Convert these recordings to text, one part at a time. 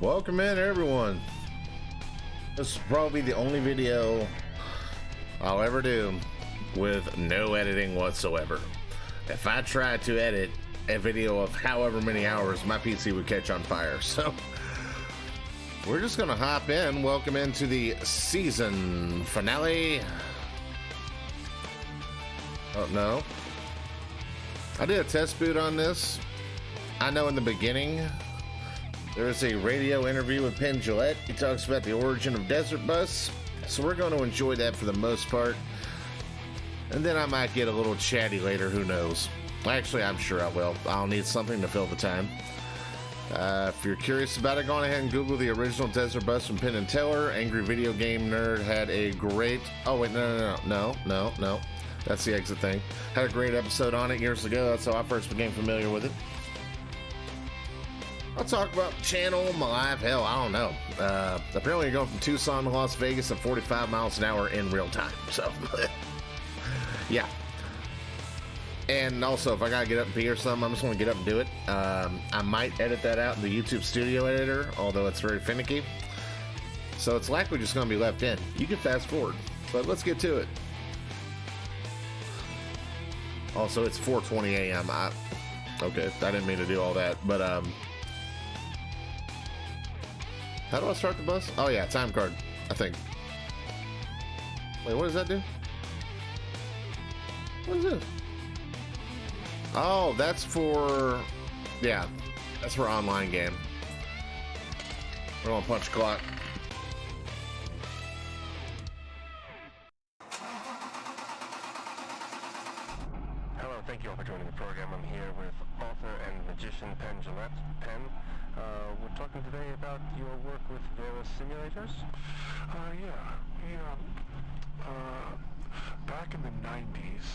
Welcome in, everyone. This will probably be the only video I'll ever do with no editing whatsoever. If I tried to edit a video of however many hours, my PC would catch on fire. So we're just gonna hop in. Welcome into the season finale. Oh no, I did a test boot on this. I know in the beginning there's a radio interview with Penn Jillette. He talks about the origin of Desert Bus, so we're going to enjoy that for the most part. And then I might get a little chatty later, who knows. Actually, I'm sure I will. I'll need something to fill the time. If you're curious about it, go on ahead and Google the original Desert Bus from Penn and Teller. Angry Video Game Nerd had a great... Oh, wait, no. That's the exit thing. Had a great episode on it years ago. That's how I first became familiar with it. I'll talk about the channel, my life, hell, I don't know. Apparently you're going from Tucson to Las Vegas at 45 miles an hour in real time, so yeah. And also, if I gotta get up and pee or something, I'm just gonna get up and do it. I might edit that out in the YouTube Studio Editor, although it's very finicky. So it's likely just gonna be left in. You can fast forward, but let's get to it. Also, it's 4:20 a.m. Okay, I didn't mean to do all that, but how do I start the bus? Oh yeah, time card, I think. Wait, what does that do? What is this? Oh, that's for... Yeah, that's for online game. We're gonna punch clock. Hello, thank you all for joining the program. I'm here with author and magician Penn Jillette. Penn, we're talking today about your work with Vera Simulators. Back in the 90s,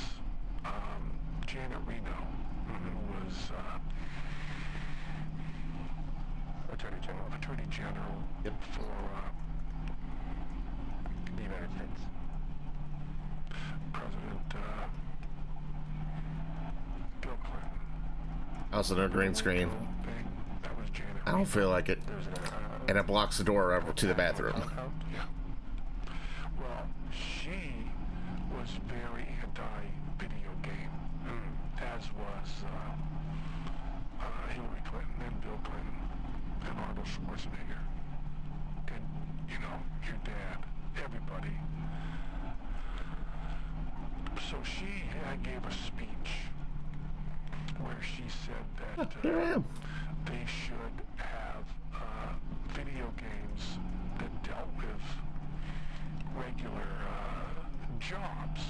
Janet Reno, who was Attorney General Yep. for the United States. President Bill Clinton. Also, no green screen. That was Janet I don't feel like it. There's And it blocks the door over to the bathroom. Yeah. Well, she was very anti-video game, as was Hillary Clinton and Bill Clinton and Arnold Schwarzenegger. And, you know, your dad, everybody. So she gave a speech where she said that Here I am. they should have video games that dealt with regular jobs,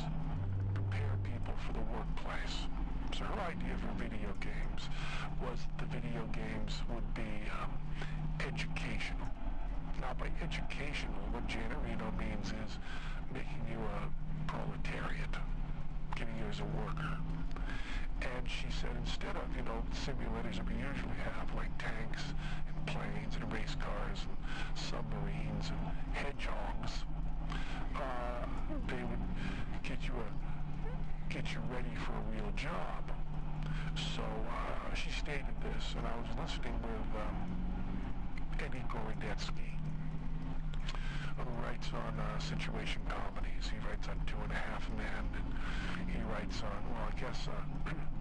prepare people for the workplace. So her idea for video games was the video games would be educational. Now by educational, what Janet Reno means is making you a proletariat, getting you as a worker. And she said instead of, simulators that we usually have, like tanks and planes and race cars and submarines and hedgehogs, they would get you ready for a real job. So she stated this, and I was listening with Eddie Gorodetsky, who writes on situation comedies. He writes on Two and a Half Men, and he writes on,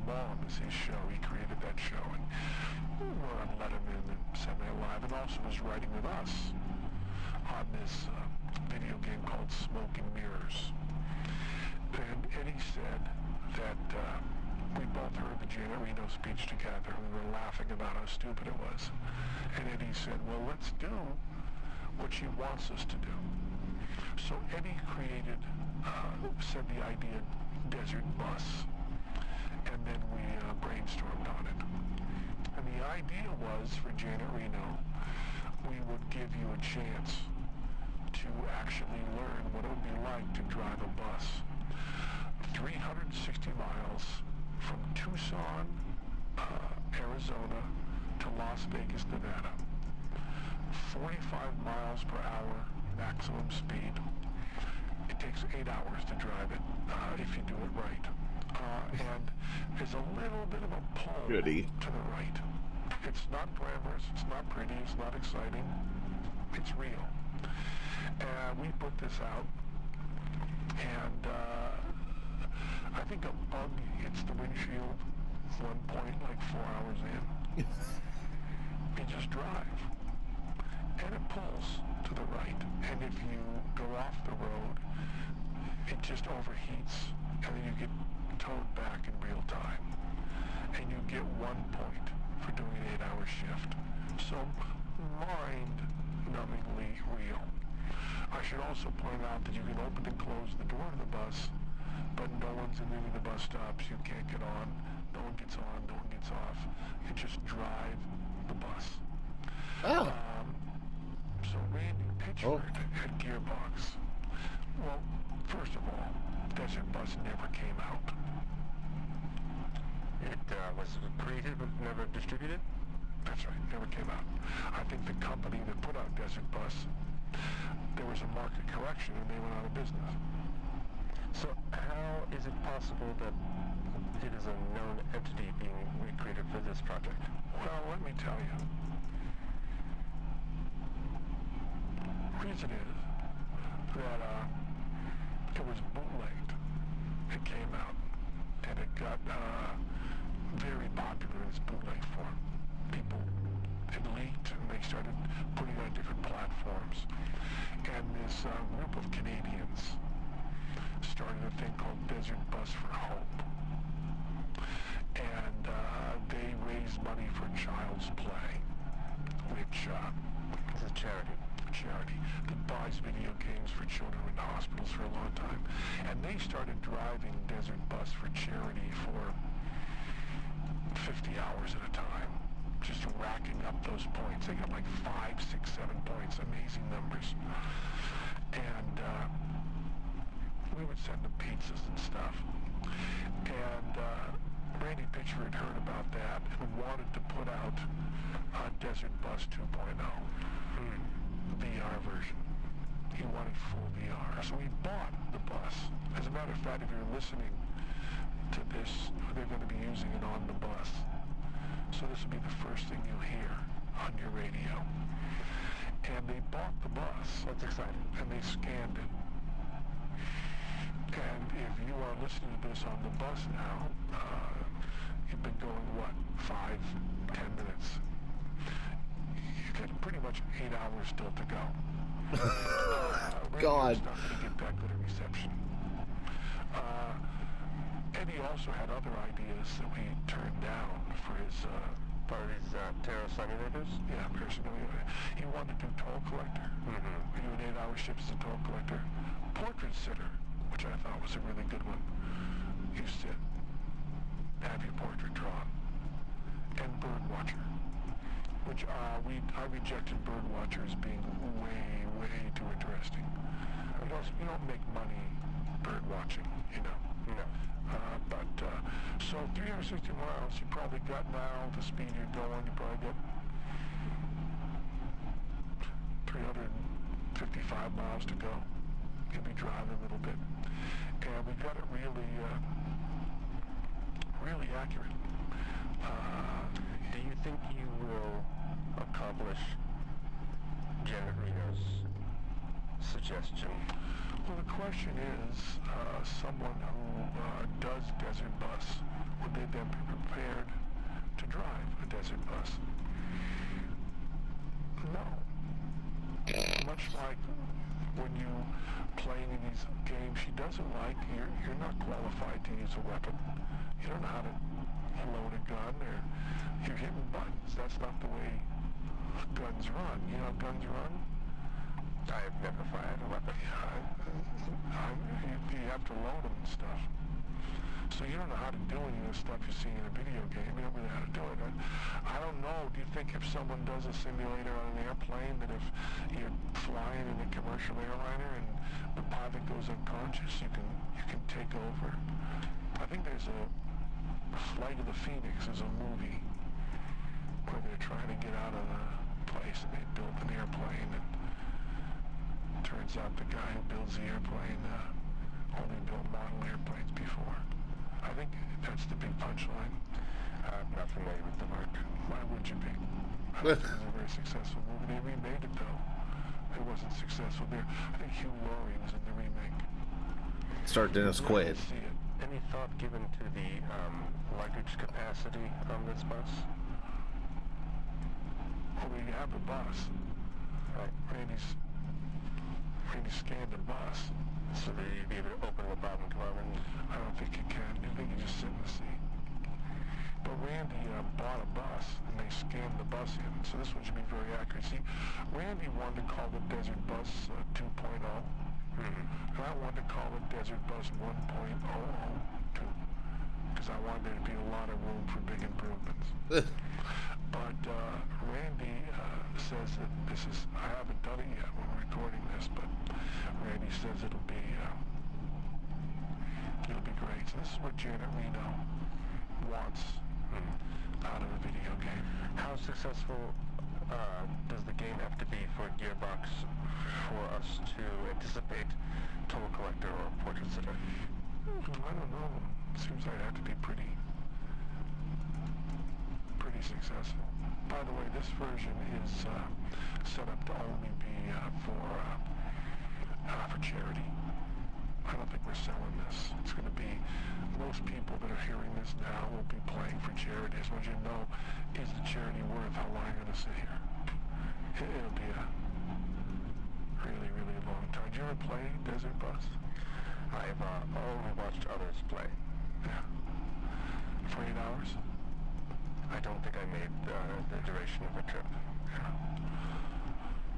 Mom is his show. He created that show, and we're on Letterman and Saturday Night Live, and also was writing with us on this video game called Smoke and Mirrors. And Eddie said that we both heard the Janet Reno speech together, and we were laughing about how stupid it was. And Eddie said, well, let's do what she wants us to do. So Eddie said the idea Desert Bus, and then we brainstormed on it. And the idea was for Janet Reno, we would give you a chance to actually learn what it would be like to drive a bus 360 miles from Tucson, Arizona to Las Vegas, Nevada. 45 miles per hour maximum speed. It takes 8 hours to drive it if you do it right. And there's a little bit of a pull Goody. to the right. It's not glamorous, it's not pretty, it's not exciting. It's real. And we put this out, and I think a bug hits the windshield one point like 4 hours in. You just drive, and it pulls to the right, and if you go off the road, it just overheats, and then you get towed back in real time, and you get 1 point for doing an 8-hour shift. So mind-numbingly real. I should also point out that you can open and close the door of the bus, but no one's in any of the bus stops. You can't get on. No one gets on. No one gets off. You just drive the bus. Oh. So Randy Pitchford at Gearbox. Well, first of all, Desert Bus never came out. It was created but never distributed? That's right, never came out. I think the company that put out Desert Bus, there was a market correction and they went out of business. So how is it possible that it is a known entity being recreated for this project? Well, let me tell you. The reason is that it was bootlegged. It came out, and it got very popular in its bootleg form. People, it leaked, and they started putting it on different platforms. And this group of Canadians started a thing called Desert Bus for Hope. And they raised money for Child's Play, which It's a charity. that buys video games for children in hospitals for a long time. And they started driving Desert Bus for charity for 50 hours at a time, just racking up those points. They got like 5, 6, 7 points, amazing numbers. And we would send them pizzas and stuff. And Randy Pitchford heard about that and wanted to put out Desert Bus 2.0. VR version. He wanted full VR. So he bought the bus. As a matter of fact, if you're listening to this, they're going to be using it on the bus. So this will be the first thing you'll hear on your radio. And they bought the bus. That's exciting. And they scanned it. And if you are listening to this on the bus now, you've been going, 5, 10 minutes? You've got pretty much 8 hours still to go. God. Radio's not going to get that good a reception. Eddie also had other ideas that we turned down for his Part of these Terra simulators? personally. He wanted to do toll collector. Mm-hmm. You an 8-hour shift as a toll collector. Portrait sitter, which I thought was a really good one. You sit, have your portrait drawn. And bird watcher, which I rejected bird watcher as being way too interesting. Because you don't make money bird watching, you know. No. So 360 miles, you probably got now, the speed you're going, you probably got 355 miles to go. You'll be driving a little bit. And we got it really accurate. Do you think you will accomplish Janet Reno's suggestion? Well, the question is, someone who does Desert Bus, would they then be prepared to drive a Desert Bus? No. Much like when you play any of these games she doesn't like, you're not qualified to use a weapon. You don't know how to load a gun, or you're hitting buttons. That's not the way guns run. You know how guns run? I have never fired a weapon. You have to load them and stuff. So you don't know how to do any of the stuff you see in a video game. You don't really know how to do it. I don't know. Do you think if someone does a simulator on an airplane, that if you're flying in a commercial airliner and the pilot goes unconscious, you can take over? I think there's a Flight of the Phoenix is a movie where they're trying to get out of the place and they built an airplane, and turns out the guy who builds the airplane only built model airplanes before. I think that's the big punchline. I'm not familiar with the work. Why would you be? It was a very successful movie. They remade it though. It wasn't successful there. I think Hugh Laurie was in the remake. Star Dennis I Quaid. didn't see it. Any thought given to the luggage capacity on this bus? Well, we have the bus. Right. Randy scanned the bus. So that you'd be able to open the bottom compartment? I don't think you can. I think you just sit in the seat. But Randy bought a bus, and they scanned the bus in. So this one should be very accurate. See, Randy wanted to call the Desert Bus 2.0. And I wanted to call it Desert Bus 1.002. Because I wanted there to be a lot of room for big improvements. But Randy says that this is, I haven't done it yet when we're recording this, but Randy says it'll be great. So this is what Janet Reno wants out of a video game. How successful does the game have to be for Gearbox for us to anticipate Total Collector or Portrait Sitter? I don't know. Seems like it'd have to be pretty successful. By the way, this version is set up to only be for charity. I don't think we're selling this. It's going to be, most people that are hearing this now will be playing for charity. I just want you to know, is the charity worth how long I'm going to sit here? It'll be a really, really long time. Did you ever play Desert Bus? I've only watched others play. Yeah. For 8 hours? I don't think I made the duration of a trip.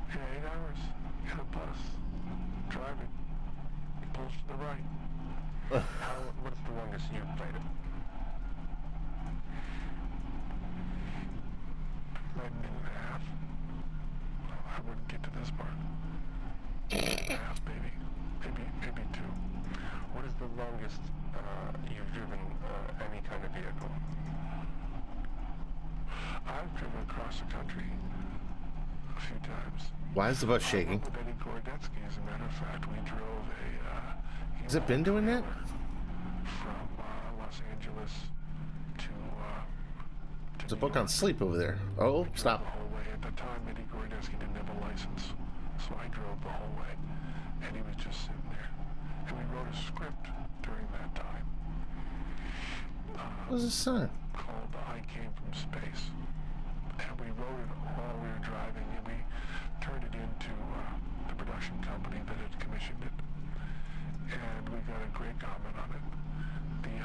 Yeah, 8 hours in a bus, driving, pulls to the right. What's the longest you've played it? 9 minutes and a half. I wouldn't get to this part. 1.5 maybe. Maybe 2. What is the longest you've driven any kind of vehicle? I've driven across the country a few times. Why is the bus shaking? With Eddie Gorodetsky, as a matter of fact, we drove a... Has it been doing that? From Los Angeles to There's a book on sleep over there. Oh, stop. the whole way. At the time, Eddie Gorodetsky didn't have a license, so I drove the whole way, and he was just sitting there. And we wrote a script during that time. What was his son? Called I Came From Space. And we wrote it while we were driving, and we turned it into the production company that had commissioned it. And we got a great comment on it. The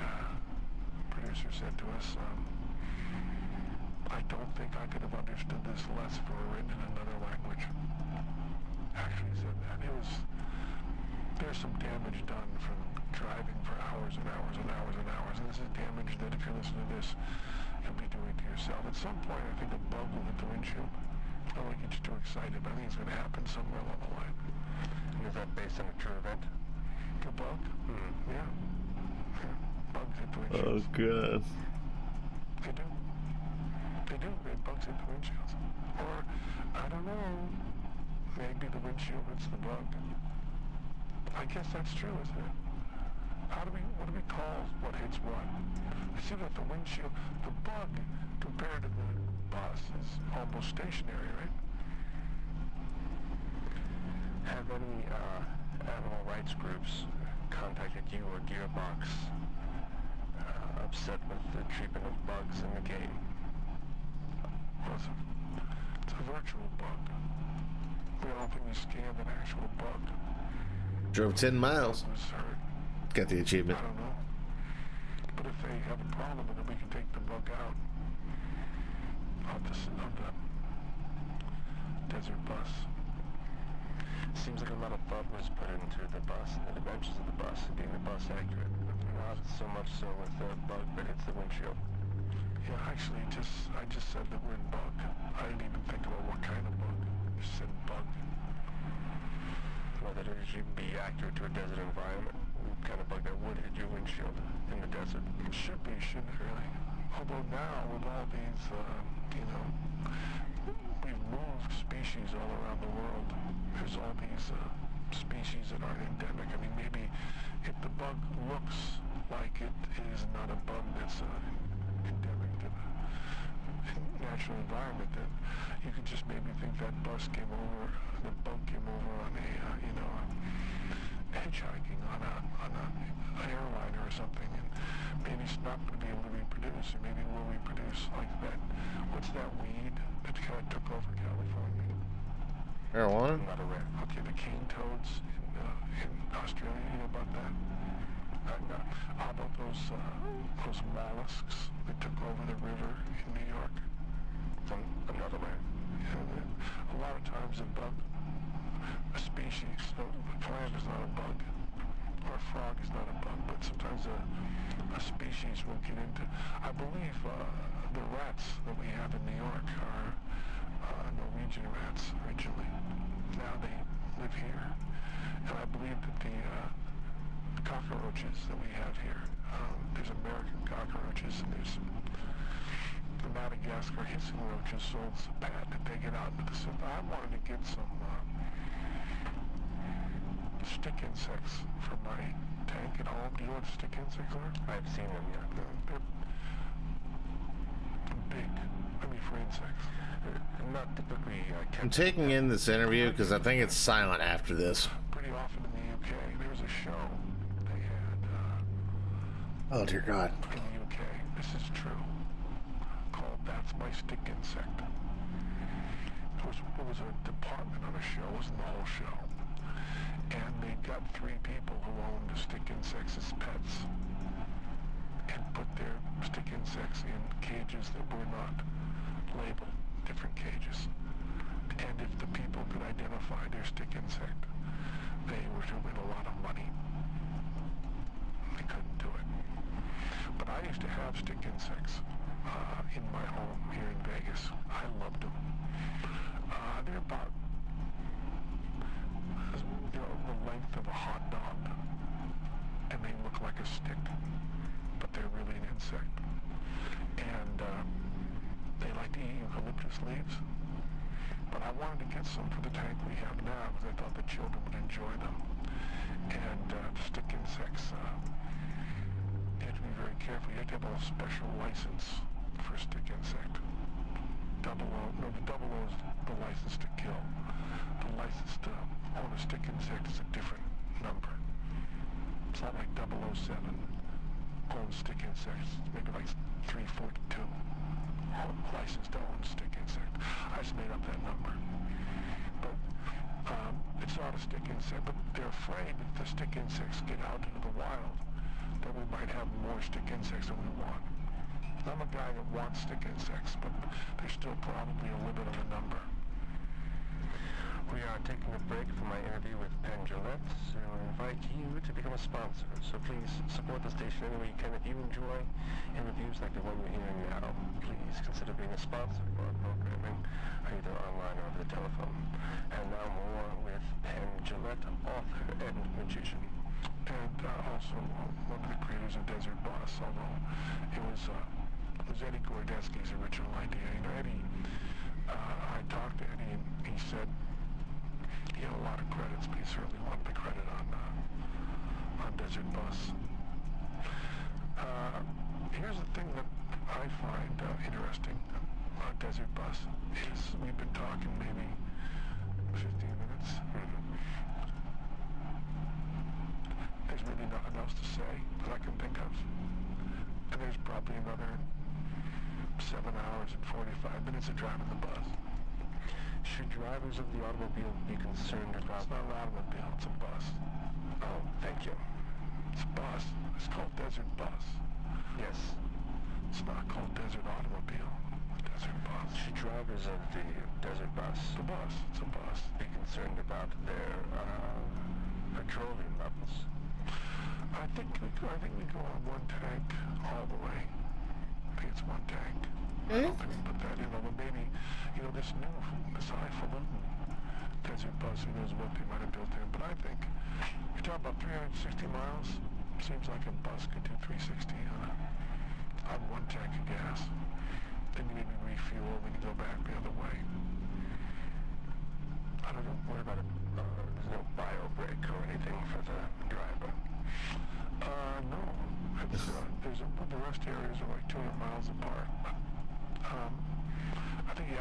producer said to us, I don't think I could have understood this less if it were written in another language. Actually said that. There's some damage done from driving for hours and hours and hours and hours. And this is damage that if you're listening to this, you'll be doing to yourself. At some point, I think a bug will hit the windshield. I don't want to get you too excited, but I think it's going to happen somewhere along the line. And is that based on a true event? The bug? Yeah. Bugs hit the Oh, windshields. God. They do. They do. Bugs hit the windshields. Or, I don't know, maybe the windshield hits the bug. I guess that's true, isn't it? What do we call what hits what? I see that the windshield, the bug, compared to the bus, is almost stationary, right? Have any animal rights groups contacted you or Gearbox upset with the treatment of bugs in the game? Well, it's a virtual bug. We don't think we scanned an actual bug. Drove 10 miles. Was hurt. Got the achievement. I don't know. But if they have a problem with it, we can take the bug out of the Desert Bus. Seems like a lot of thought was put into the bus and the dimensions of the bus and getting the bus accurate. Not so much so with the bug that hits the windshield. Yeah, actually, I just said the word bug. I didn't even think about what kind of bug. I just said bug. Well, that it should be accurate to a desert environment. The kind of bug that would hit your windshield in the desert. It should be, shouldn't it, really? Although now, with all these, we've moved species all around the world. There's all these species that aren't endemic. I mean, maybe if the bug looks like it is not a bug that's endemic to the natural environment, that you could just maybe think that bus came over, the bug came over on a, hitchhiking on an airliner or something, and maybe it's not going to be able to reproduce, or maybe it will reproduce like that. What's that weed that kind of took over California? Marijuana? Not aware. Okay, the cane toads in Australia. You know about that? No. How about those mollusks that took over the river in New York? I'm not aware. A lot of times a species, a plant is not a bug, or a frog is not a bug, but sometimes a species will get into. I believe the rats that we have in New York are Norwegian rats originally. Now they live here. And I believe that the cockroaches that we have here, there's American cockroaches and there's the Madagascar hissing roaches, so it's a pad that they get out into the sun. I wanted to get some stick insects for my tank at home. Do you know what stick insects are? I've seen them, yeah. They're big. I mean, for insects. Not typically. I'm taking in this interview because I think it's silent after this. Pretty often in the UK, there was a show they had. Oh dear God. In the UK, this is true. Called "That's My Stick Insect." It was a department on a show. It wasn't the whole show. And they got 3 people who owned stick insects as pets and put their stick insects in cages that were not labeled, different cages. And if the people could identify their stick insect, they were to win a lot of money. They couldn't do it. But I used to have stick insects in my home here in Vegas. I loved them. They're about the length of a hot dog, and they look like a stick, but they're really an insect. And they like to eat eucalyptus leaves, but I wanted to get some for the tank we have now because I thought the children would enjoy them. And stick insects, you have to be very careful. You have to have a special license for a stick insect. The double O is the license to kill. The license to own a stick insect is a different number. It's not like 007 owns stick insects. It's maybe like 342 license to own stick insect. I just made up that number. But it's not a stick insect, but they're afraid if the stick insects get out into the wild that we might have more stick insects than we want. I'm a guy that wants stick insects, but there's still probably a limit on the number. We are taking a break from my interview with Penn Jillette to invite you to become a sponsor. So please support the station any way you can. If you enjoy interviews like the one you're hearing now, please consider being a sponsor for our programming, either online or over the telephone. And now more with Penn Jillette, author and magician. And also one of the creators of Desert Bus, although it was Eddie Gordetsky's original idea. You know, Eddie, I talked to Eddie and he said he had a lot of credits, but he certainly wanted the credit on Desert Bus. Here's the thing that I find interesting on Desert Bus is we've been talking maybe 15 minutes. There's really nothing else to say that I can think of. And there's probably another 7 hours and 45 minutes of driving the bus. Should drivers of the automobile be concerned about... It's not an automobile, it's a bus. Oh, thank you. It's a bus. It's called Desert Bus. Yes. It's not called Desert Automobile. Desert Bus. Should drivers of the Desert Bus... It's a bus. It's a bus. ...be concerned about their petroleum levels? I think we go on one tank all the way. I think it's one tank. I don't think we put that in, although maybe, this highfalutin Desert Bus, who knows what they might have built in. But I think, you're talking about 360 miles, seems like a bus could do 360 on one tank of gas. Then you maybe refuel, then you go back the other way. I don't know. What about there's no bio break or anything for the driver? No. It's, the rest areas are like 200 miles apart.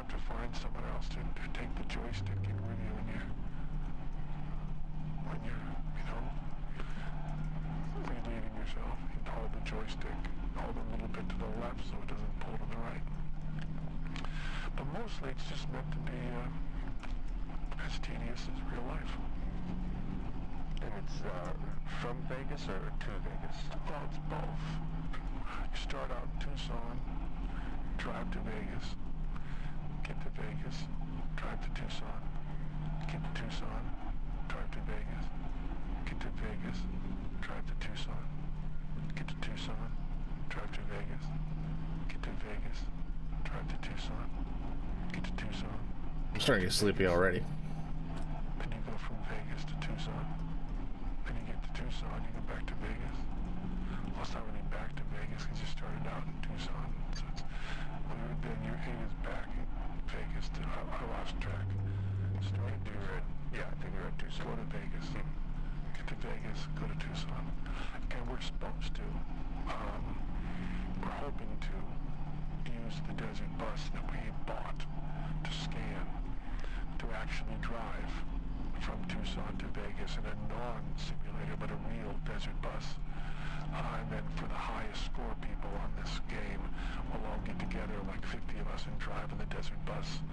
have to find someone else to take the joystick and really when you're, you know, relieving yourself, you hold the joystick, hold a little bit to the left so it doesn't pull to the right. But mostly it's just meant to be as tedious as real life. And it's from Vegas or to Vegas? Well, it's both. You start out in Tucson, drive to Vegas, get to Vegas, drive to Tucson, get to Tucson, drive to Vegas, get to Vegas, drive to Tucson, get to Tucson, drive to Vegas, get to Vegas, drive to Tucson, get to Tucson. I'm starting to get sleepy already. Then you go from Vegas to Tucson. Then you get to Tucson, you go back to Vegas. Well, it's not really back to Vegas because you started out in Tucson. So it's, then your aim is back in Vegas to, I lost track. Started to, I think you're at Tucson. Go to Vegas. Get to Vegas, go to Tucson. And we're supposed to, we're hoping to use the desert bus that we bought to scan to actually drive from Tucson to Vegas in a non-simulator but a real desert bus. And then for the highest score people on this game, we'll all get together, like 50 of us, and drive in the desert bus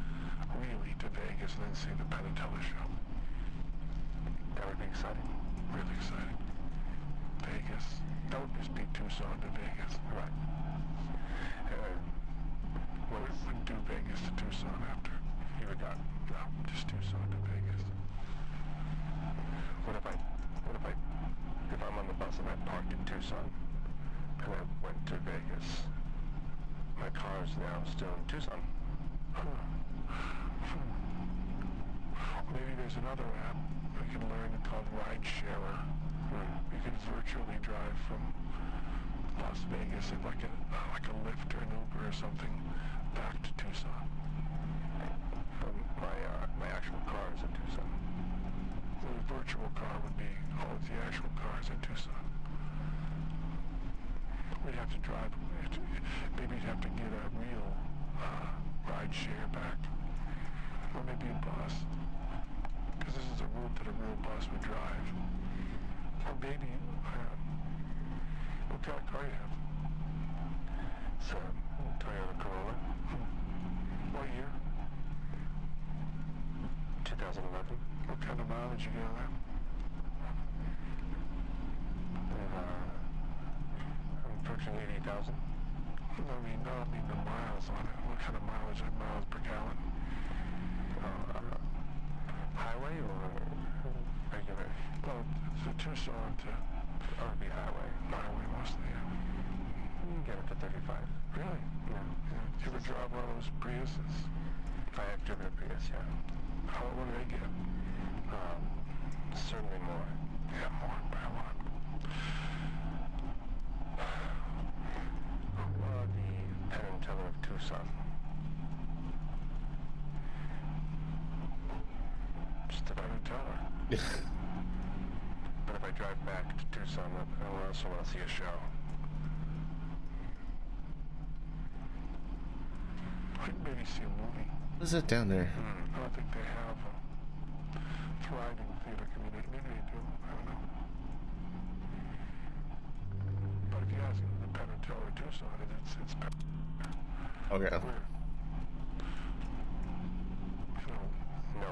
really to Vegas and then see the Penn and Teller show. That would be exciting. Really exciting. Vegas. That would just be Tucson to Vegas. Right. We wouldn't do Vegas to Tucson after. You would not. No, just Tucson to Vegas. What if I'm on the bus and I parked in Tucson and I went to Vegas? My car's now still in Tucson. Maybe there's another app we can learn called Ridesharer. You can virtually drive from Las Vegas in like a Lyft or an Uber or something back to Tucson. From my actual car is in Tucson. The virtual car would be, the actual cars in Tucson. We'd have to drive, maybe you'd have to get a real ride share back. Or maybe a bus. Because this is a route that a real bus would drive. Or maybe, what kind of car you have? It's a Toyota Corolla. What year? 2011. What kind of mileage you get on that? I'm approaching 80,000. I mean, no, I mean the miles on it. What kind of mileage, like miles per gallon? Highway or regular? Well, so Tucson to... Or it'd be highway. Highway mostly, yeah. You can get up to 35. Really? Yeah. Did you ever drive one of those Priuses? I have driven a Prius, yeah. What do they get? Certainly more. Yeah, more by a lot. The Penn and Teller of Tucson. Just about a Teller. But if I drive back to Tucson, I also want to see a show. I could maybe see a movie. What is it down there? I don't think they have a thriving theater community. Maybe they do. I don't know. But if you ask the Penn and Teller Tucson, it's Penn. Okay. Where, you know, No.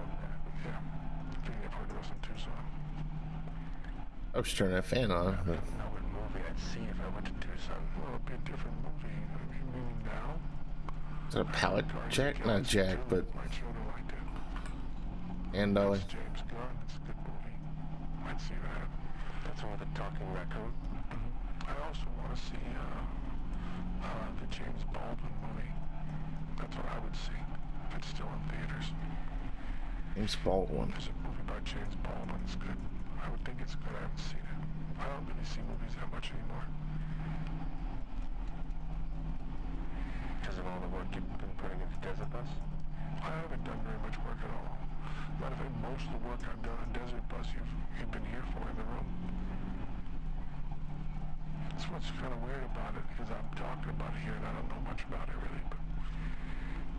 yeah. I think they've heard of us in Tucson. I was turning that fan on. I don't know what movie I'd see if I went to Tucson. Well, it'd be a different movie. I mean, meaning now? Is it a pallet jack? Not jack, but My children liked it. and It's James Gunn. It's a good movie. Might see that. That's one with the talking raccoon. I also want to see the James Baldwin movie. That's what I would see if it's still in theaters. James Baldwin. There's a movie about James Baldwin. It's good. I would think it's good. I haven't seen it. I don't really see movies that much anymore. Because of all the work you've been putting into Desert Bus? I haven't done very much work at all. Matter of fact, most of the work I've done on Desert Bus, you've been here for in the room. That's what's kind of weird about it, because I'm talking about it here and I don't know much about it really, but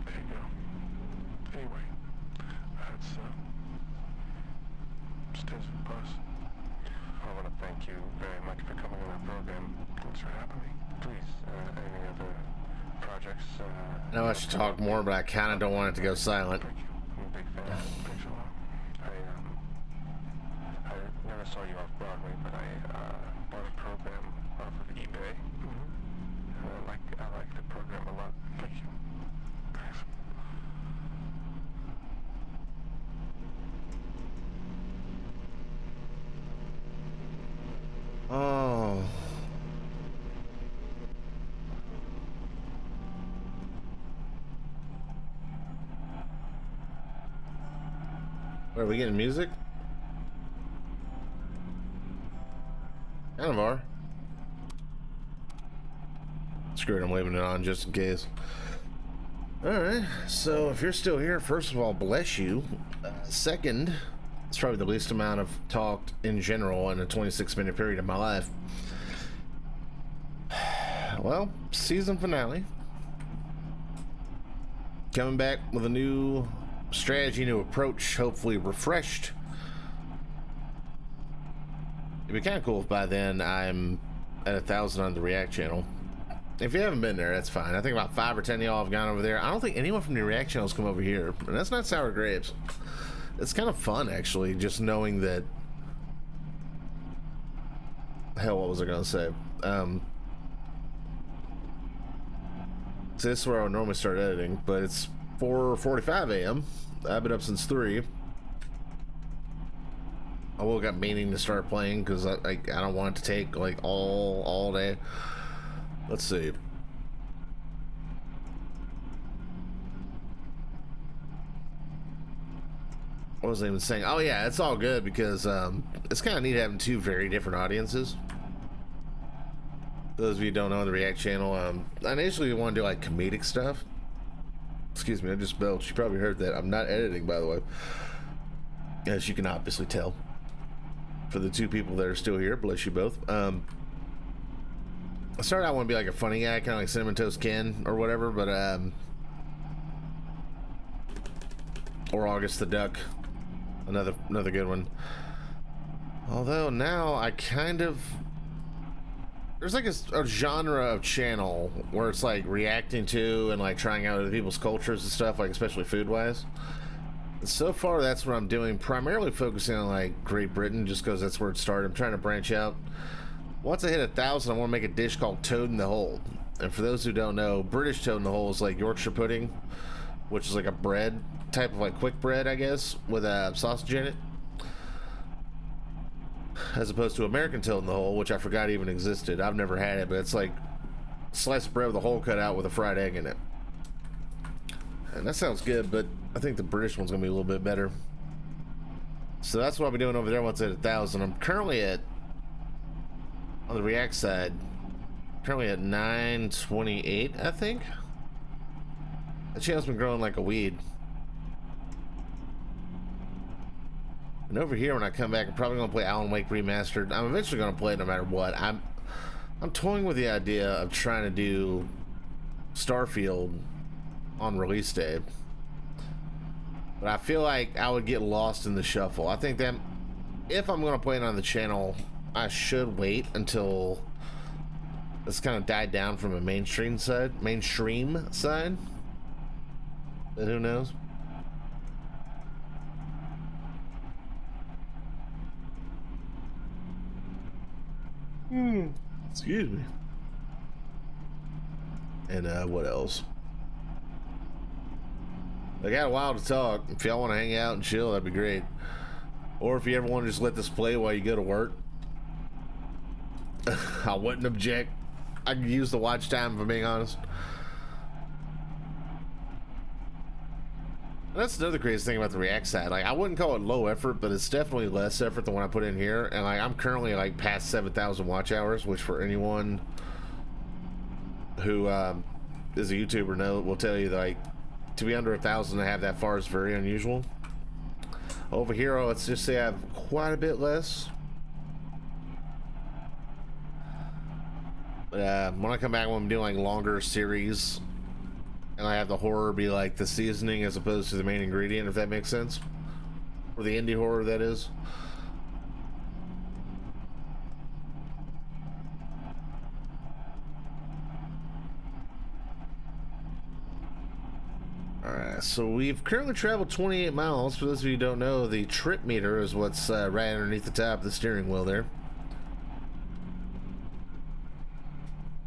there you go. Anyway, that's Desert Bus. I want to thank you very much for coming on our program. Thanks for having me. Please, any other projects? I know I should talk more, but I kind of don't want it to go silent. Thank you. I'm a big fan. Thanks a lot. I never saw you off Broadway, but I bought a program off of eBay. Mm-hmm. I like the program a lot. Thank you. Thanks. Oh. Are we getting music? Kind of are. Screw it, I'm leaving it on just in case. Alright, so if you're still here, first of all, bless you. Second, it's probably the least amount of talked in general in a 26-minute period of my life. Well, season finale. Coming back with a new strategy, new approach, hopefully refreshed. It'd be kind of cool if by then I'm at 1,000 on the React channel. If you haven't been there, that's fine. I think about 5 or 10 of y'all have gone over there. I don't think anyone from the React channel has come over here, and that's not sour grapes. It's kind of fun, actually, just knowing that. Hell, what was I gonna say? So this is where I would normally start editing, but it's 4:45 a.m. I've been up since 3. I woke up meaning to start playing because I don't want it to take like all day. Let's see. What was I even saying? Oh yeah, it's all good because it's kind of neat having 2 very different audiences. Those of you who don't know on the React channel, I initially want to do like comedic stuff. Excuse me, I just belched. You probably heard that. I'm not editing, by the way, as you can obviously tell. For the 2 people that are still here, bless you both. I started out want to be like a funny guy, kind of like Cinnamon Toast Ken or whatever, but or August the Duck, another good one. Although now I kind of, there's like a genre of channel where it's like reacting to and like trying out other people's cultures and stuff, like especially food wise. And so far that's what I'm doing, primarily focusing on like Great Britain, just because that's where it started. I'm trying to branch out. Once I hit 1,000, I want to make a dish called Toad in the Hole. And for those who don't know, British Toad in the Hole is like Yorkshire pudding, which is like a bread type of like quick bread, I guess, with a sausage in it, as opposed to American Toad in the Hole, which I forgot even existed. I've never had it, but it's like a slice of bread with a hole cut out with a fried egg in it. And that sounds good, but I think the British one's gonna be a little bit better. So that's what I'll be doing over there once I hit 1,000. I'm currently at, on the React side, currently at 928, I think. The channel's been growing like a weed. And over here, when I come back, I'm probably gonna play Alan Wake Remastered. I'm eventually gonna play it no matter what. I'm toying with the idea of trying to do Starfield on release day, but I feel like I would get lost in the shuffle. I think that if I'm gonna play it on the channel, I should wait until it's kind of died down from a mainstream side. But who knows? Excuse me. And what else? I got a while to talk. If y'all want to hang out and chill, that'd be great. Or if you ever want to just let this play while you go to work, I wouldn't object. I could use the watch time, if I'm being honest. And that's another crazy thing about the React side. Like, I wouldn't call it low effort, but it's definitely less effort than what I put in here. And like, I'm currently like past 7,000 watch hours, which for anyone who is a YouTuber will tell you that, like, to be under 1,000 to have that far is very unusual. Over here, let's just say I have quite a bit less. But when I come back, when I'm doing like longer series, and I have the horror be like the seasoning as opposed to the main ingredient, if that makes sense. Or the indie horror, that is. Alright, so we've currently traveled 28 miles. For those of you who don't know, the trip meter is what's right underneath the top of the steering wheel there.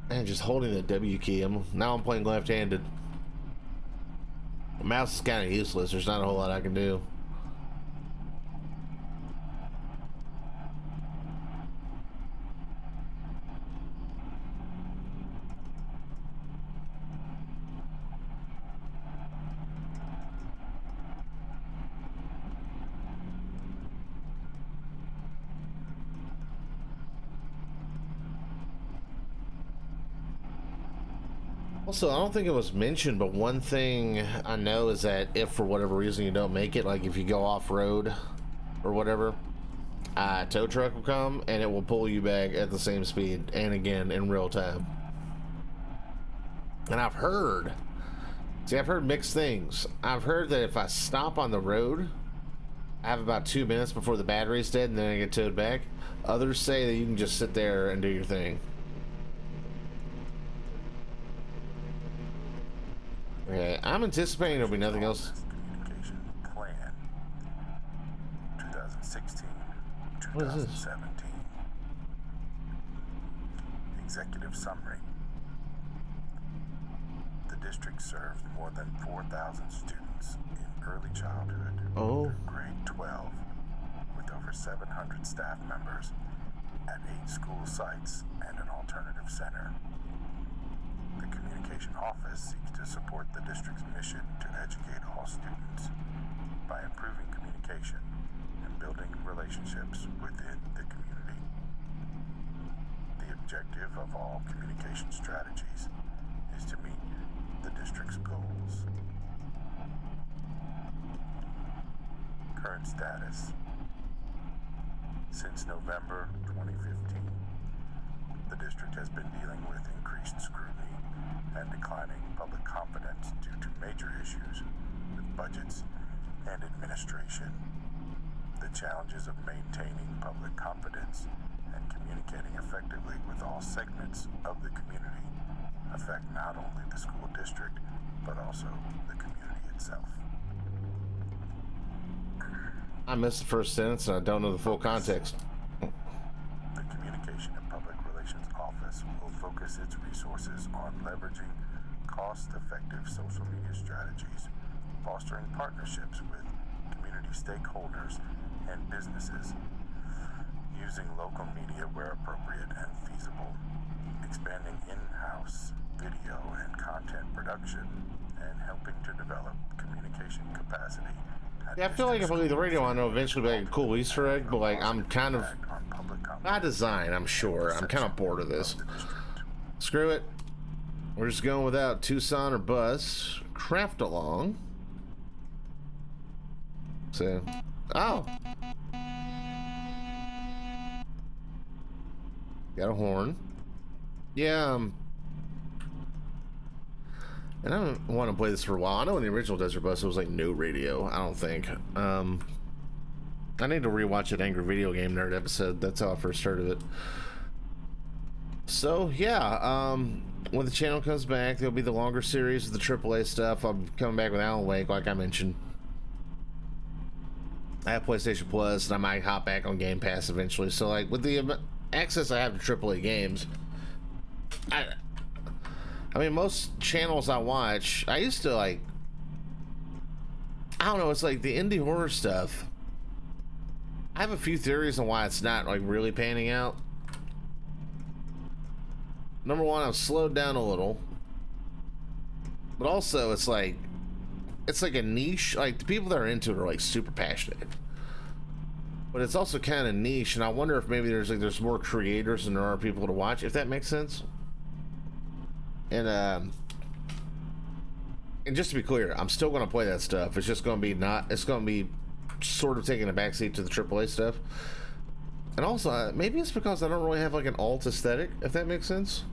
And just holding the W key. Now I'm playing left-handed. The mouse is kind of useless. There's not a whole lot I can do. Also, I don't think it was mentioned, but one thing I know is that if for whatever reason you don't make it, like if you go off-road or whatever, a tow truck will come and it will pull you back at the same speed and again in real time. And I've heard mixed things. I've heard that if I stop on the road, I have about 2 minutes before the battery's dead and then I get towed back. Others say that you can just sit there and do your thing. Okay, I'm anticipating there'll be nothing else. Communication plan 2016 What is this? 2017. Executive summary. The district served more than 4,000 students in early childhood Oh. through grade 12, with over 700 staff members at 8 school sites and an alternative center. The Communication Office seeks to support the district's mission to educate all students by improving communication and building relationships within the community. The objective of all communication strategies is to meet the district's goals. Current status. Since November 2015, the district has been dealing with increased scrutiny and declining public confidence due to major issues with budgets and administration. The challenges of maintaining public confidence and communicating effectively with all segments of the community affect not only the school district, but also the community itself. I missed the first sentence and I don't know the full context. The Communication and Public Relations Office will focus its resources on leveraging cost-effective social media strategies, fostering partnerships with community stakeholders and businesses, using local media where appropriate and feasible, expanding in-house video and content production, and helping to develop communication capacity. Yeah, I feel like if I leave the radio on, it'll eventually be like a cool Easter egg, but like I'm kind of, by design, I'm sure, I'm kind of bored of this. Screw it. We're just going without Tucson or bus. Craft along. So, oh. Got a horn. Yeah, and I don't want to play this for a while. I know in the original Desert Bus it was like no radio, I don't think. I need to rewatch that Angry Video Game Nerd episode. That's how I first heard of it. So yeah, when the channel comes back, there'll be the longer series of the AAA stuff. I'll be coming back with Alan Wake, like I mentioned. I have PlayStation Plus, and I might hop back on Game Pass eventually. So like with the access I have to AAA games, I mean, most channels I watch, I used to like, I don't know, it's like the indie horror stuff. I have a few theories on why it's not like really panning out. Number one, I've slowed down a little. But also, it's like a niche. Like, the people that are into it are like super passionate. But it's also kind of niche, and I wonder if maybe there's more creators than there are people to watch, if that makes sense. And just to be clear, I'm still going to play that stuff. It's just going to be it's going to be sort of taking a backseat to the AAA stuff. And also, maybe it's because I don't really have like an alt aesthetic, if that makes sense.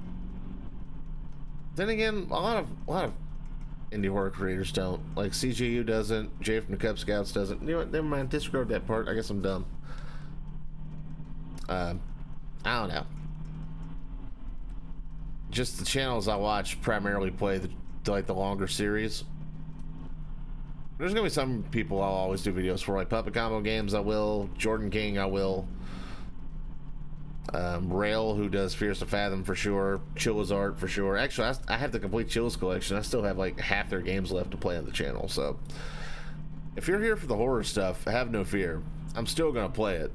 Then again, a lot of indie horror creators don't. Like CGU doesn't, Jay from the Cub Scouts doesn't. You know what? Never mind. Disregard that part. I guess I'm dumb. I don't know. Just the channels I watch primarily play the longer series. There's gonna be some people I'll always do videos for, like Puppet Combo Games. I will. Jordan King. I will. Rail, who does Fierce to Fathom for sure. Chilla's Art for sure. Actually, I have the complete Chilla's collection. I still have like half their games left to play on the channel. So if you're here for the horror stuff, have no fear. I'm still gonna play it.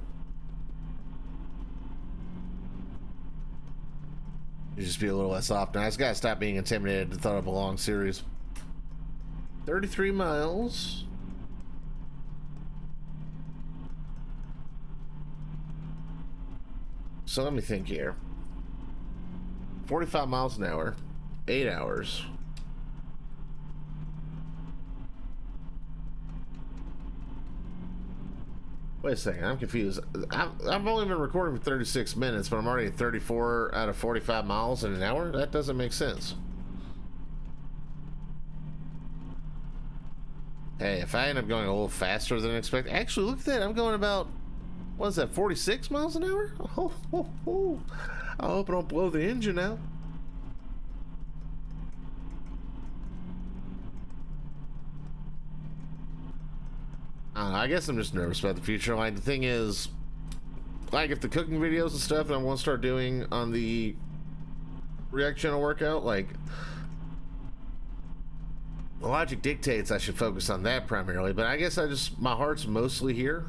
You just be a little less often. I just gotta stop being intimidated at the thought of a long series. 33 miles. So let me think here. 45 miles an hour, 8 hours. Wait a second, I'm confused. I've only been recording for 36 minutes, but I'm already at 34 out of 45 miles in an hour? That doesn't make sense. Hey, if I end up going a little faster than expected... Actually, look at that. I'm going about... What is that, 46 miles an hour? Oh. I hope I don't blow the engine out. I don't know, I guess I'm just nervous about the future. Like, the thing is, like, if the cooking videos and stuff that I want to start doing on the React channel work out, like, logic dictates I should focus on that primarily, but I guess my heart's mostly here.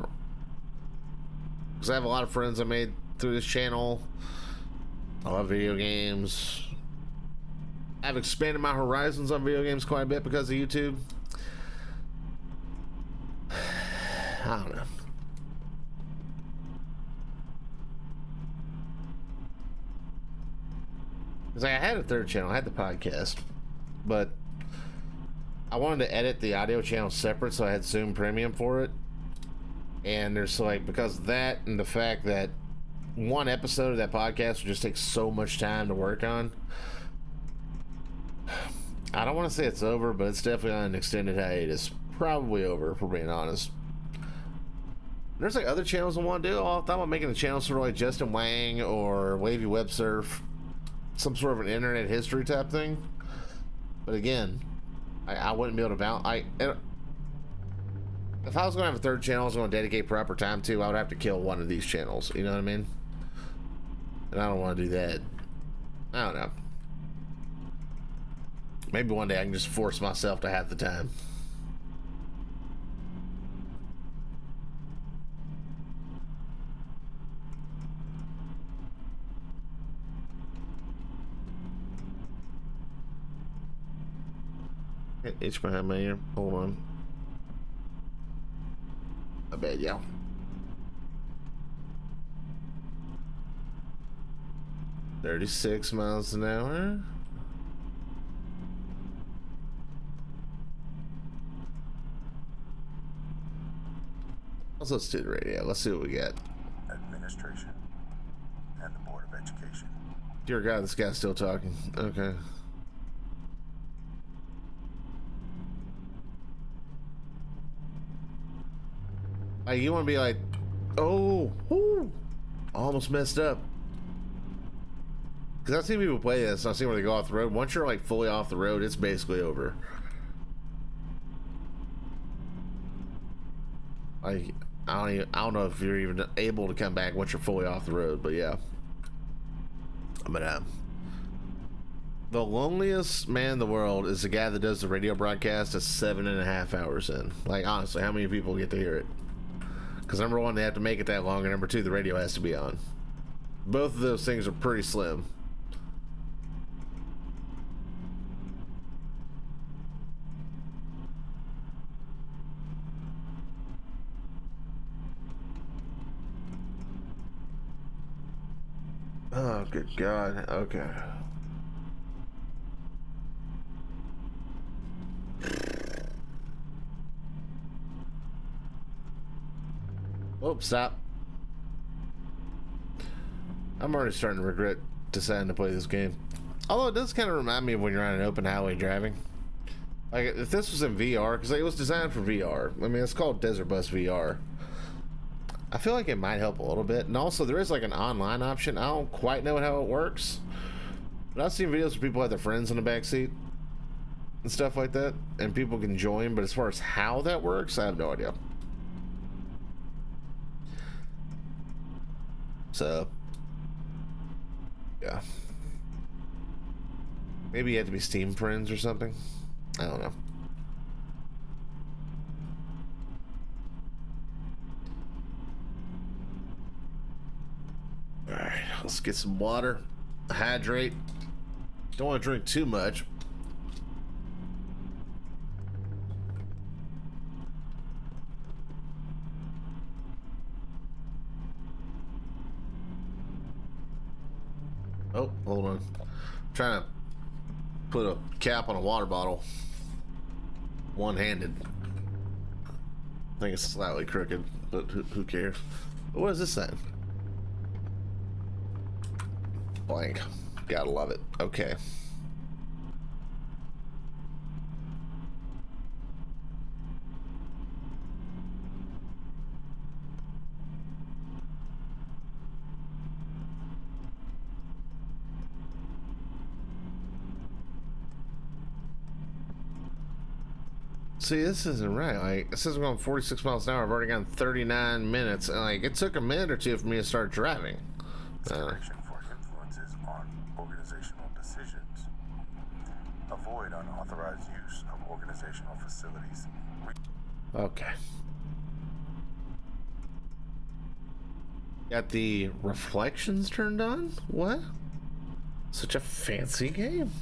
Because I have a lot of friends I made through this channel. I love video games. I've expanded my horizons on video games quite a bit because of YouTube. I don't know. Because I had a third channel, I had the podcast, but I wanted to edit the audio channel separate, so I had Zoom Premium for it. And there's like, because of that and the fact that one episode of that podcast would just take so much time to work on, I don't want to say it's over, but it's definitely on an extended hiatus. Probably over, if we're being honest. There's like other channels I want to do. I thought about making a channel sort of like Justin Wang or Wavy Web Surf, some sort of an internet history type thing. But again, I wouldn't be able to balance. If I was going to have a third channel I was going to dedicate proper time to, I would have to kill one of these channels. You know what I mean? And I don't want to do that. I don't know. Maybe one day I can just force myself to have the time. Itch behind my ear. Hold on. I bet, yeah. $36 miles an hour. Let's do the radio. Let's see what we got. Administration and the Board of Education. Dear God, this guy's still talking. Okay. Like, you want to be like, oh, whoo, almost messed up. Because I've seen people play this, and I've seen where they go off the road. Once you're like fully off the road, it's basically over. Like, I don't know if you're even able to come back once you're fully off the road, but yeah. But the loneliest man in the world is the guy that does the radio broadcast at 7.5 hours in. Like, honestly, how many people get to hear it? Because number one, they have to make it that long, and number two, the radio has to be on. Both of those things are pretty slim. Oh, good God. Okay. Oh, stop. I'm already starting to regret deciding to play this game. Although it does kind of remind me of when you're on an open highway driving. Like if this was in VR, because it was designed for VR. I mean, it's called Desert Bus VR. I feel like it might help a little bit. And also, there is like an online option. I don't quite know how it works, but I've seen videos where people have their friends in the back seat and stuff like that, and people can join. But as far as how that works, I have no idea. So, yeah. Maybe you have to be Steam friends or something. I don't know. Alright, let's get some water. Hydrate. Don't want to drink too much. Oh, hold on. I'm trying to put a cap on a water bottle. One-handed. I think it's slightly crooked, but who cares? What is this saying? Blank. Gotta love it. Okay. See, this isn't right. Like, it says I'm going 46 miles an hour. I've already gone 39 minutes. And, like, it took a minute or two for me to start driving. Consideration for influences on organizational decisions. Avoid unauthorized use of organizational facilities. Okay. Got the reflections turned on? What? Such a fancy game.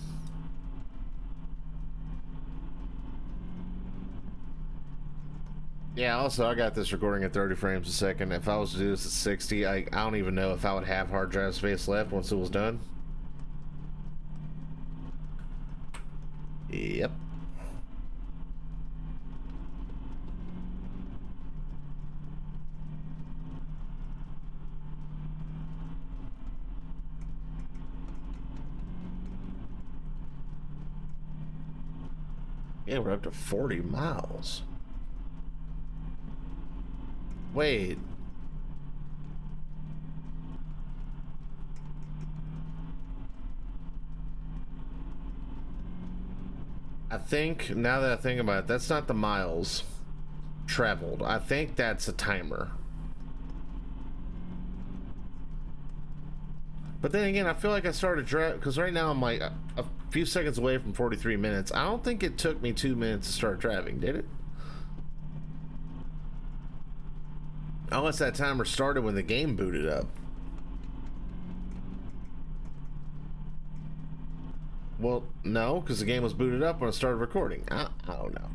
Yeah, also, I got this recording at 30 frames a second. If I was to do this at 60, I don't even know if I would have hard drive space left once it was done. Yep. Yeah, we're up to 40 miles. Wait. I think, now that I think about it, that's not the miles traveled. I think that's a timer. But then again, I feel like I started driving, because right now I'm like a few seconds away from 43 minutes. I don't think it took me 2 minutes to start driving, did it? Unless that timer started when the game booted up. Well, no, because the game was booted up when it started recording. I don't know.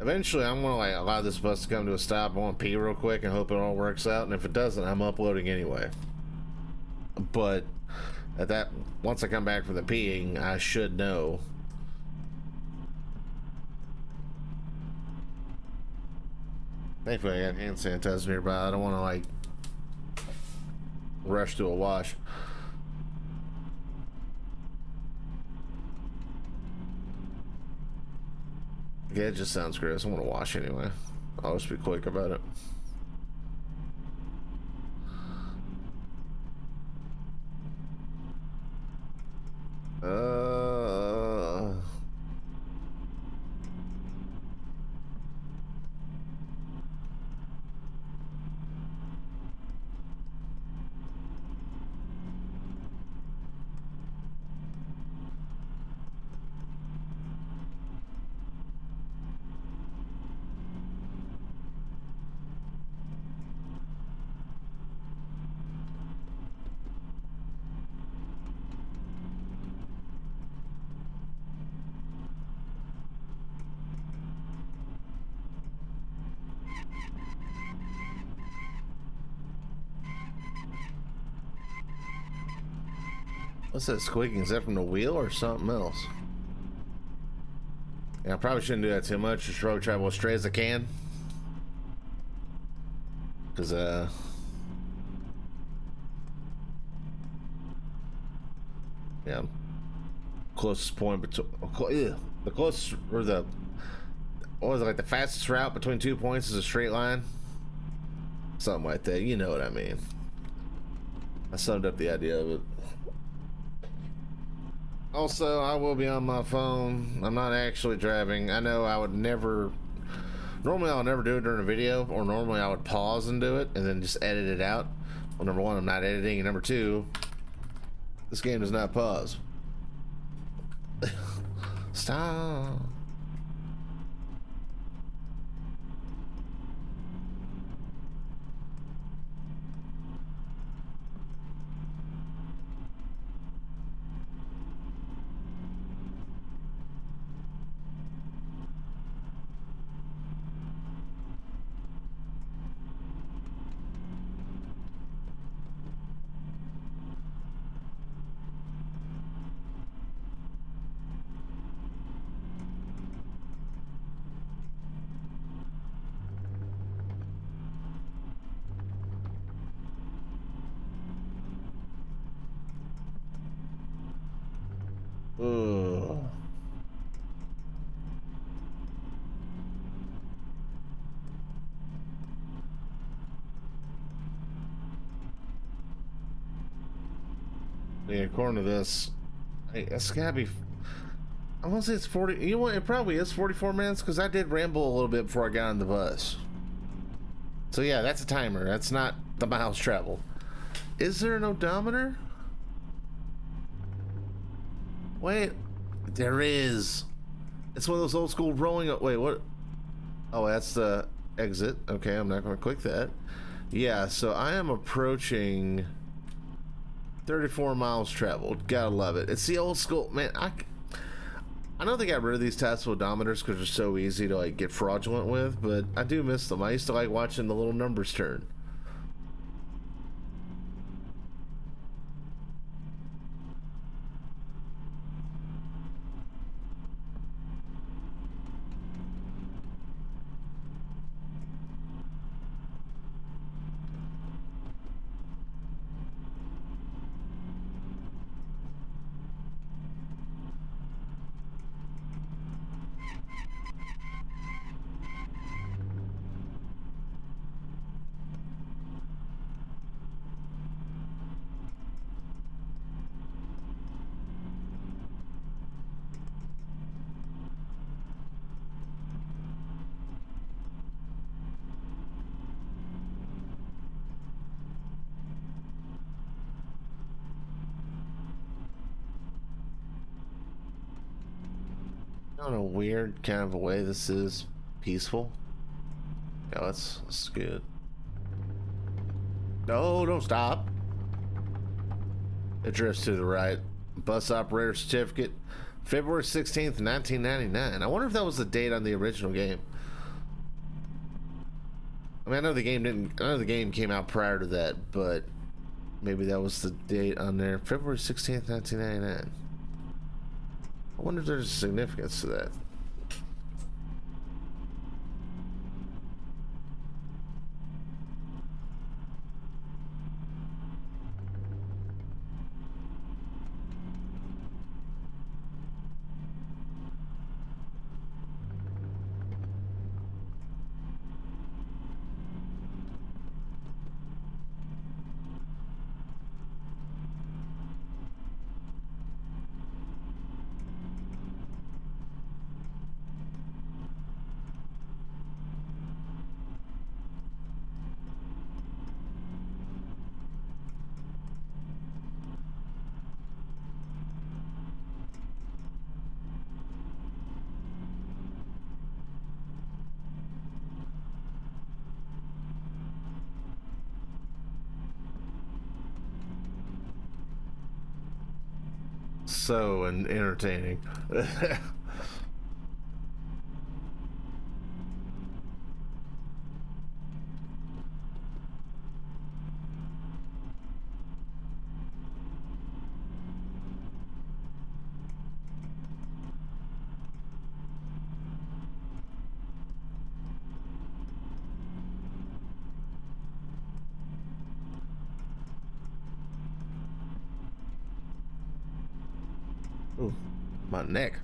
Eventually, I'm gonna like allow this bus to come to a stop. I want to pee real quick and hope it all works out. And if it doesn't, I'm uploading anyway. But at that, once I come back from the peeing, I should know. Thankfully, I got hand sanitizer nearby. I don't want to like rush to a wash. Yeah, it just sounds gross. I want to wash anyway. I'll just be quick about it. What's that squeaking? Is that from the wheel or something else? Yeah, I probably shouldn't do that too much. Just road travel as straight as I can. Because, Yeah. Closest point between the closest, or the, what was it, like the fastest route between 2 points is a straight line, something like that. You know what I mean. I summed up the idea of it. Also, I will be on my phone. I'm not actually driving. I know I would never, normally I would never do it during a video, or normally I would pause and do it and then just edit it out. Well, number one, I'm not editing, and number two, this game does not pause. Stop. Ugh. Yeah, according to this, it's gotta be. I want to say it's 40. You know what? It probably is 44 minutes because I did ramble a little bit before I got on the bus. So yeah, that's a timer. That's not the miles traveled. Is there an odometer? Wait, there is. It's one of those old school rolling. Wait, what? Oh, that's the exit. Okay, I'm not going to click that. Yeah, so I am approaching 34 miles traveled. Gotta love it. It's the old school, man. I know they got rid of these types of odometers because they're so easy to like get fraudulent with, but I do miss them. I used to like watching the little numbers turn. In a weird kind of a way, this is peaceful. Yeah, that's good. No, don't stop. It drifts to the right. Bus operator certificate, February 16th, 1999. I wonder if that was the date on the original game. I mean, I know the game came out prior to that, but maybe that was the date on there. February 16th, 1999. I wonder if there's significance to that. So entertaining. Ooh, my neck.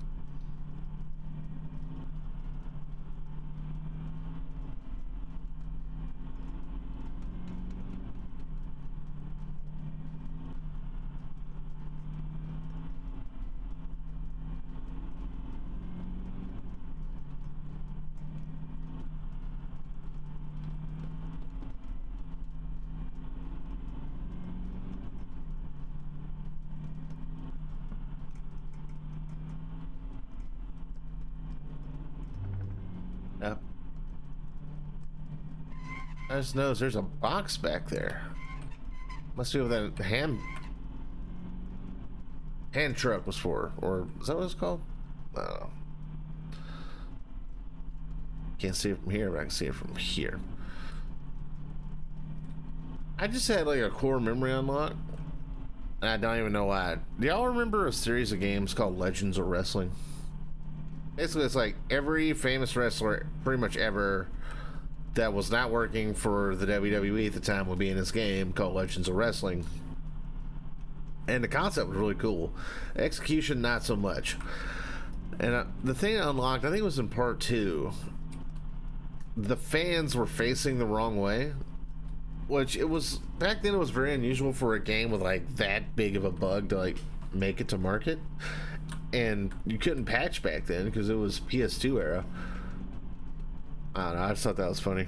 Yep. I just noticed there's a box back there. Must be what that hand truck was for, or is that what it's called? I don't know. Can't see it from here, but I can see it from here. I just had like a core memory unlock, and I don't even know why. Do y'all remember a series of games called Legends of Wrestling? Basically, it's like every famous wrestler, pretty much ever, that was not working for the WWE at the time would be in this game called Legends of Wrestling. And the concept was really cool. Execution, not so much. And the thing I unlocked, I think it was in part 2, the fans were facing the wrong way. Which it was, back then it was very unusual for a game with like that big of a bug to like make it to market. And you couldn't patch back then because it was PS2 era. I don't know, I just thought that was funny.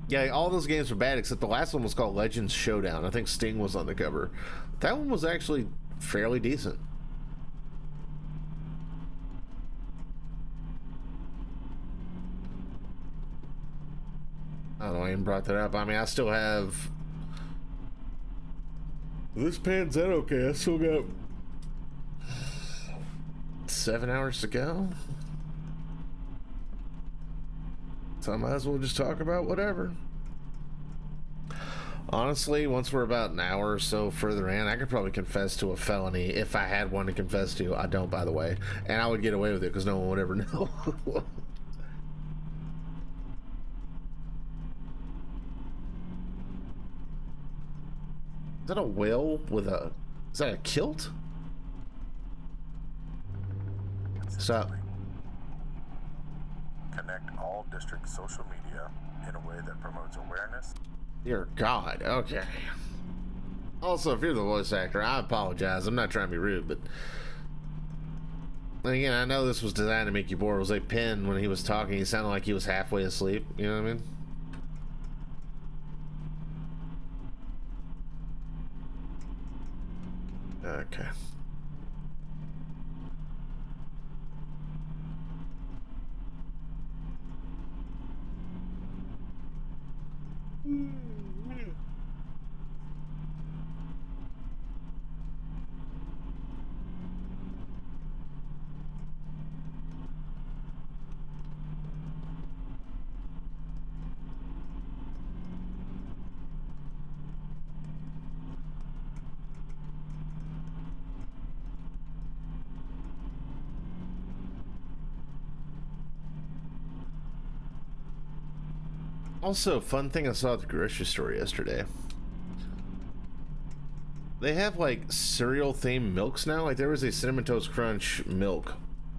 Yeah, all those games were bad except the last one was called Legends Showdown. I think Sting was on the cover. That one was actually fairly decent. I don't know, I even brought that up. I mean, I still have... This pan's that okay. I still got 7 hours to go. So I might as well just talk about whatever. Honestly, once we're about an hour or so further in, I could probably confess to a felony if I had one to confess to. I don't, by the way. And I would get away with it because no one would ever know. Is that a whale with a... Is that a kilt? Stop. Connect all district social media in a way that promotes awareness. Dear God, okay. Also, if you're the voice actor, I apologize. I'm not trying to be rude, but... Again, I know this was designed to make you bored. It was like Penn, when he was talking, he sounded like he was halfway asleep. You know what I mean? Okay. Also, fun thing I saw at the grocery store yesterday. They have like cereal themed milks now. Like there was a Cinnamon Toast Crunch milk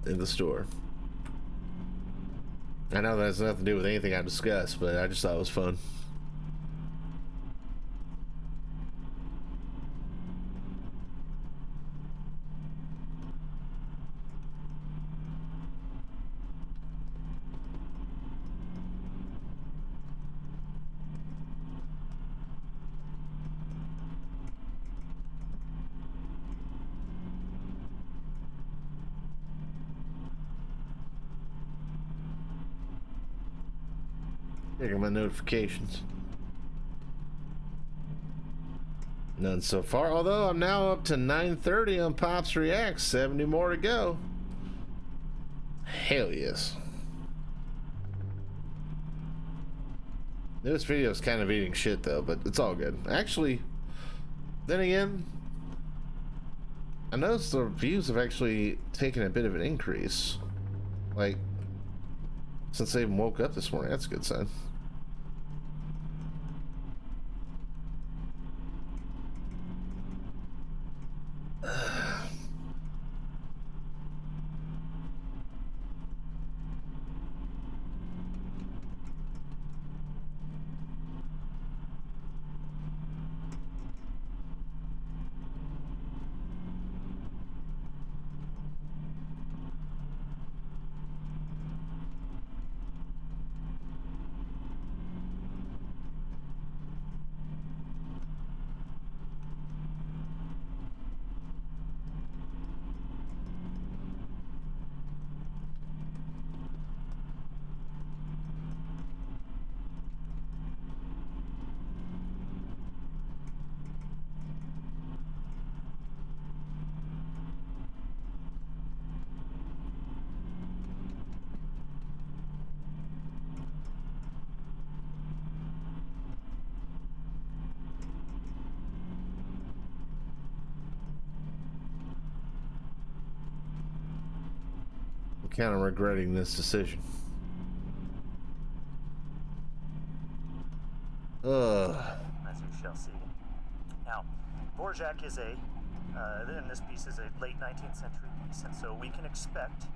in the store. I know that has nothing to do with anything I discussed, but I just thought it was fun. Here are my notifications. None so far, although I'm now up to 9:30 on Pops Reacts. 70 more to go. Hell yes. This video is kind of eating shit though, but it's all good. Actually, then again, I noticed the views have actually taken a bit of an increase. Like, since they even woke up this morning. That's a good sign. kind of regretting this decision. As you shall see. Now, Dvorak is in this piece is a late 19th century piece, and so we can expect to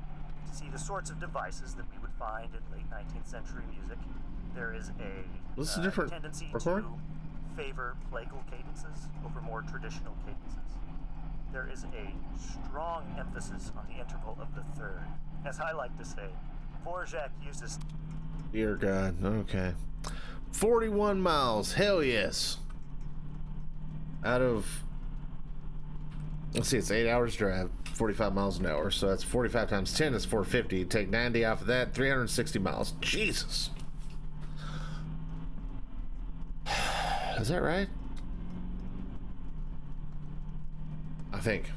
see the sorts of devices that we would find in late 19th century music. There is What's the a different tendency record? to favor plagal cadences over more traditional cadences. There is a strong emphasis on the interval of the third. As I like to say, Dvorak uses... Dear God, okay. 41 miles, hell yes. Out of, let's see, it's 8 hours drive, 45 miles an hour, so that's 45 times 10 is 450. You take 90 off of that, 360 miles. Jesus. Is that right? I think.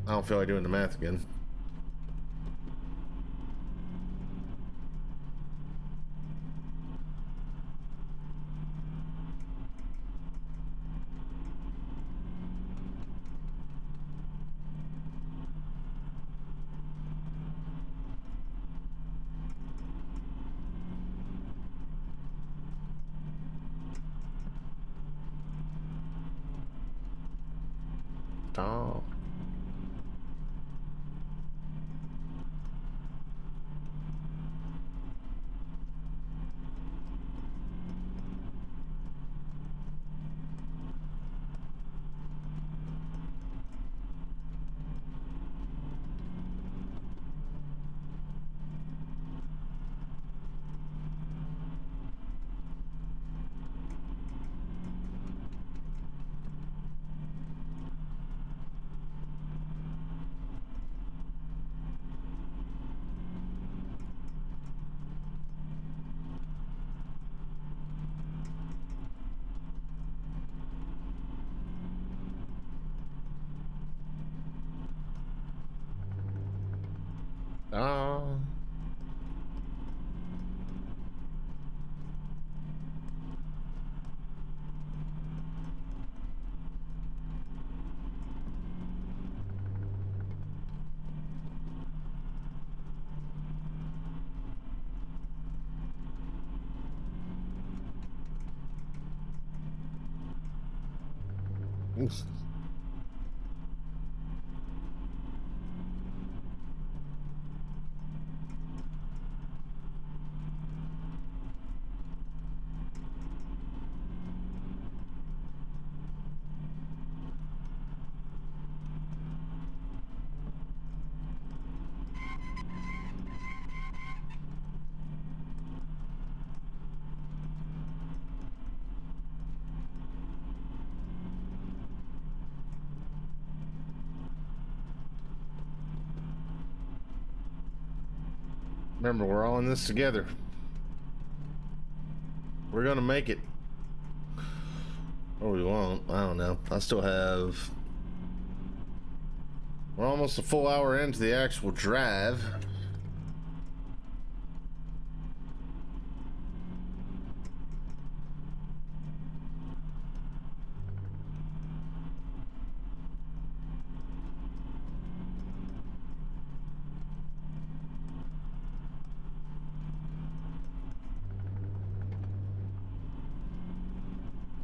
I don't feel like doing the math again. Oh. Oh. Remember, we're all in this together. We're gonna make it. Or we won't. I don't know. I still have... We're almost a full hour into the actual drive.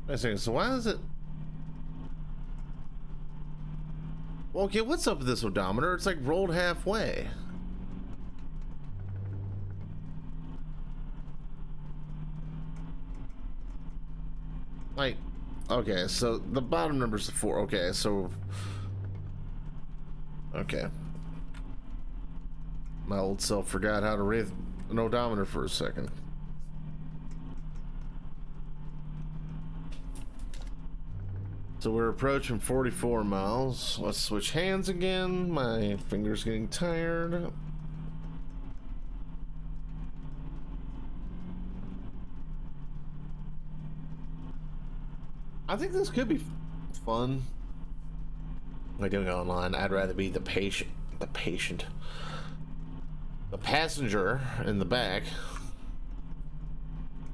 Wait a second, so why is it... Well, okay, what's up with this odometer? It's like rolled halfway. Like, okay, so the bottom number's the 4. Okay, so... Okay. My old self forgot how to read an odometer for a second. So we're approaching 44 miles. Let's switch hands again. My finger's getting tired. I think this could be fun. Like doing it online, I'd rather be the passenger in the back,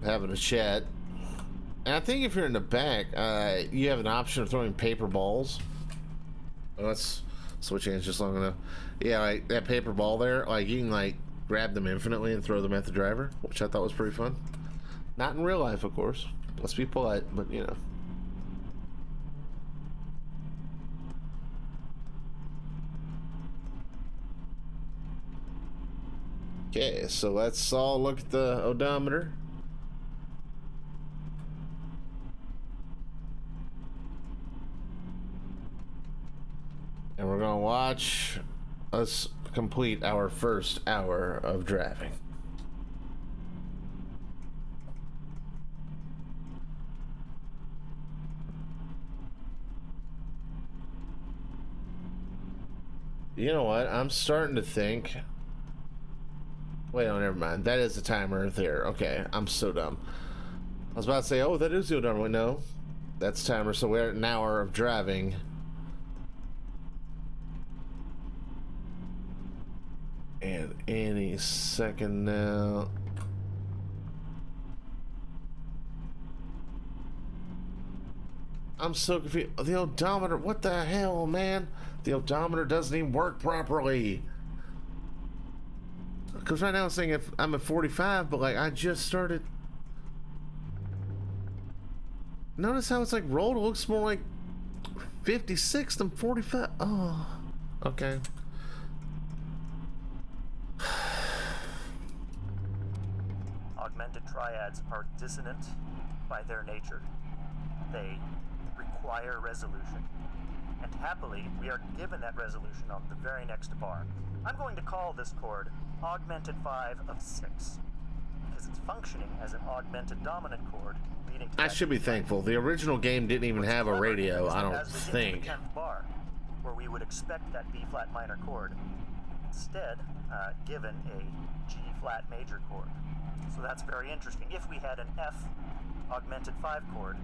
having a chat. And I think if you're in the back, you have an option of throwing paper balls. That's Switch hands just long enough. Yeah, like that paper ball there, like you can like grab them infinitely and throw them at the driver, which I thought was pretty fun. Not in real life, of course. Let's be polite, but you know. Okay, so let's all look at the odometer. And we're gonna watch us complete our first hour of driving. You know what? I'm starting to think. Wait, oh, never mind. That is the timer there. Okay, I'm so dumb. I was about to say, oh, that is the odometer. No, that's the timer. So we're at an hour of driving. And any second now. I'm so confused. The odometer, what the hell, man? The odometer doesn't even work properly. Because right now it's saying if I'm at 45, but like I just started. Notice how it's like rolled. It looks more like 56 than 45. Oh, okay. Augmented triads are dissonant by their nature. They require resolution. And happily, we are given that resolution on the very next bar. I'm going to call this chord Augmented 5 of 6, because it's functioning as an augmented dominant chord leading to I should be thankful. The original game didn't even have a radio, I don't think. The 10th bar, where we would expect that B flat minor chord, instead given a G flat major chord. So that's very interesting. If we had an F augmented 5 chord,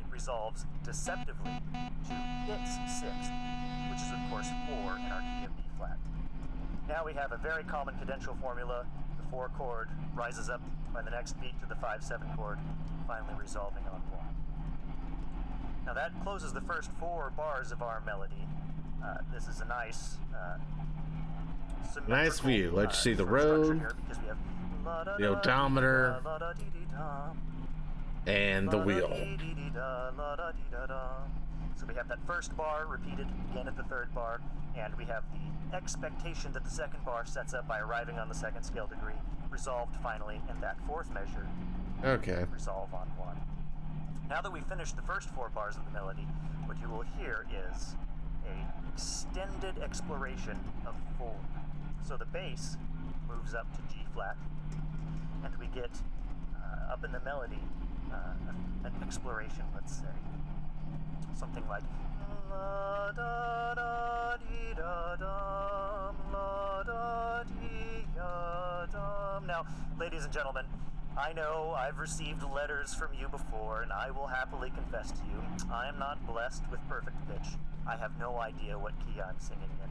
it resolves deceptively to its 6th, which is of course 4 in our key of B flat. Now we have a very common cadential formula. The 4 chord rises up by the next beat to the 5-7 chord, finally resolving on 1. Now that closes the first 4 bars of our melody. This is a nice nice view. Let's see the road, the odometer, and the wheel. So we have that first bar repeated again at the third bar, and we have the expectation that the second bar sets up by arriving on the second scale degree, resolved finally in that fourth measure. Okay. Resolve on 1. Now that we've finished the first 4 bars of the melody, what you will hear is a extended exploration of 4. So the bass moves up to G flat, and we get up in the melody an exploration, let's say. Something like la da da dee da dum, la da dee ya dum. Now, ladies and gentlemen, I know I've received letters from you before, and I will happily confess to you, I am not blessed with perfect pitch. I have no idea what key I'm singing in.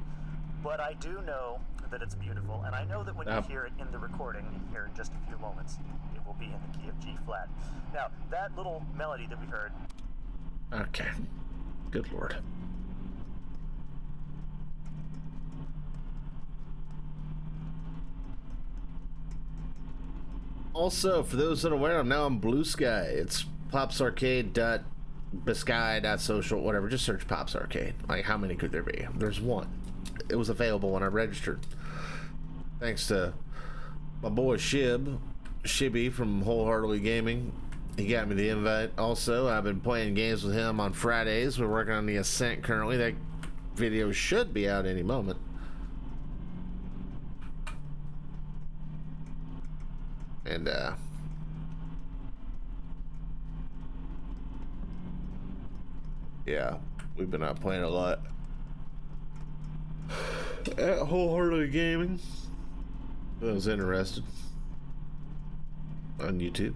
But I do know that it's beautiful, and I know that when you hear it in the recording, here in just a few moments, it will be in the key of G flat. Now, that little melody that we heard. Okay. Good Lord. Also, for those unaware, I'm now on Blue Sky. It's popsarcade.bisky.social, whatever. Just search Pops Arcade. Like, how many could there be? There's one. It was available when I registered. Thanks to my boy Shibby from Wholeheartedly Gaming. He got me the invite. Also, I've been playing games with him on Fridays. We're working on the Ascent currently. That video should be out any moment. And, yeah, we've been out playing a lot at Wholeheartedly Gaming. I was interested on YouTube.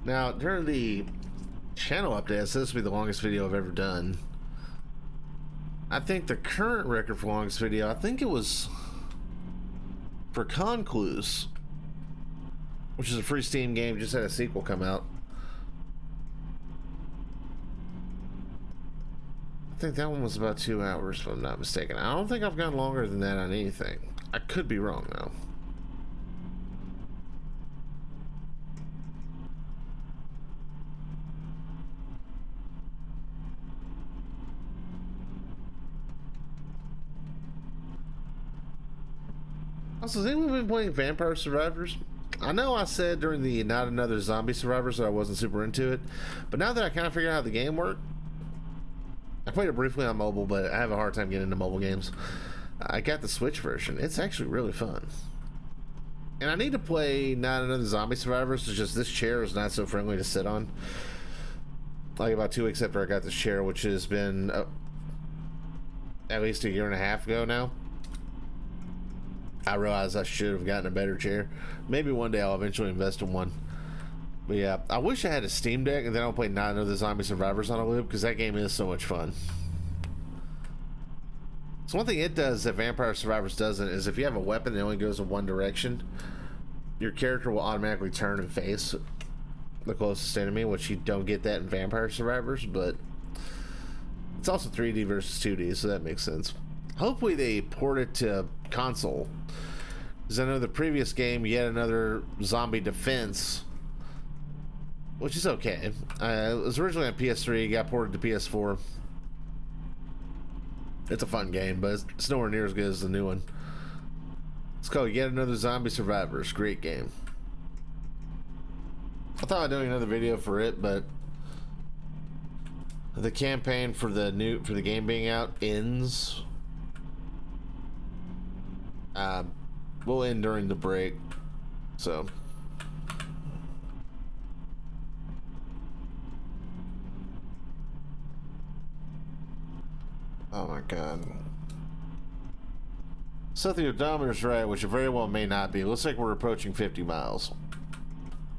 Now, during the channel updates, this will be the longest video I've ever done. I think the current record for longest video, I think it was for Concluse, which is a free Steam game, just had a sequel come out. I think that one was about 2 hours, if I'm not mistaken. I don't think I've gone longer than that on anything. I could be wrong, though. Also, has anyone been playing Vampire Survivors? I know I said during the Not Another Zombie Survivors that I wasn't super into it, but now that I kind of figured out how the game worked, I played it briefly on mobile, but I have a hard time getting into mobile games. I got the Switch version. It's actually really fun. And I need to play Not Another Zombie Survivors. It's just this chair is not so friendly to sit on. Like about 2 weeks after I got this chair, which has been at least 1.5 years ago now, I realized I should have gotten a better chair. Maybe one day I'll eventually invest in one. But yeah, I wish I had a Steam Deck and then I'll play Not Another Zombie Survivors on a loop, because that game is so much fun. So one thing it does that Vampire Survivors doesn't is if you have a weapon that only goes in one direction, your character will automatically turn and face the closest enemy, which you don't get that in Vampire Survivors, but it's also 3D versus 2D, so that makes sense. Hopefully they port it to console, because I know the previous game, Yet Another Zombie Defense, which is okay. It was originally on PS3, got ported to PS4. It's a fun game, but it's nowhere near as good as the new one. It's called Yet Another Zombie Survivors. Great game. I thought I'd do another video for it, but the campaign for the game being out ends. We'll end during the break, so. Oh my god. So the odometer's right, which it very well may not be. It looks like we're approaching 50 miles.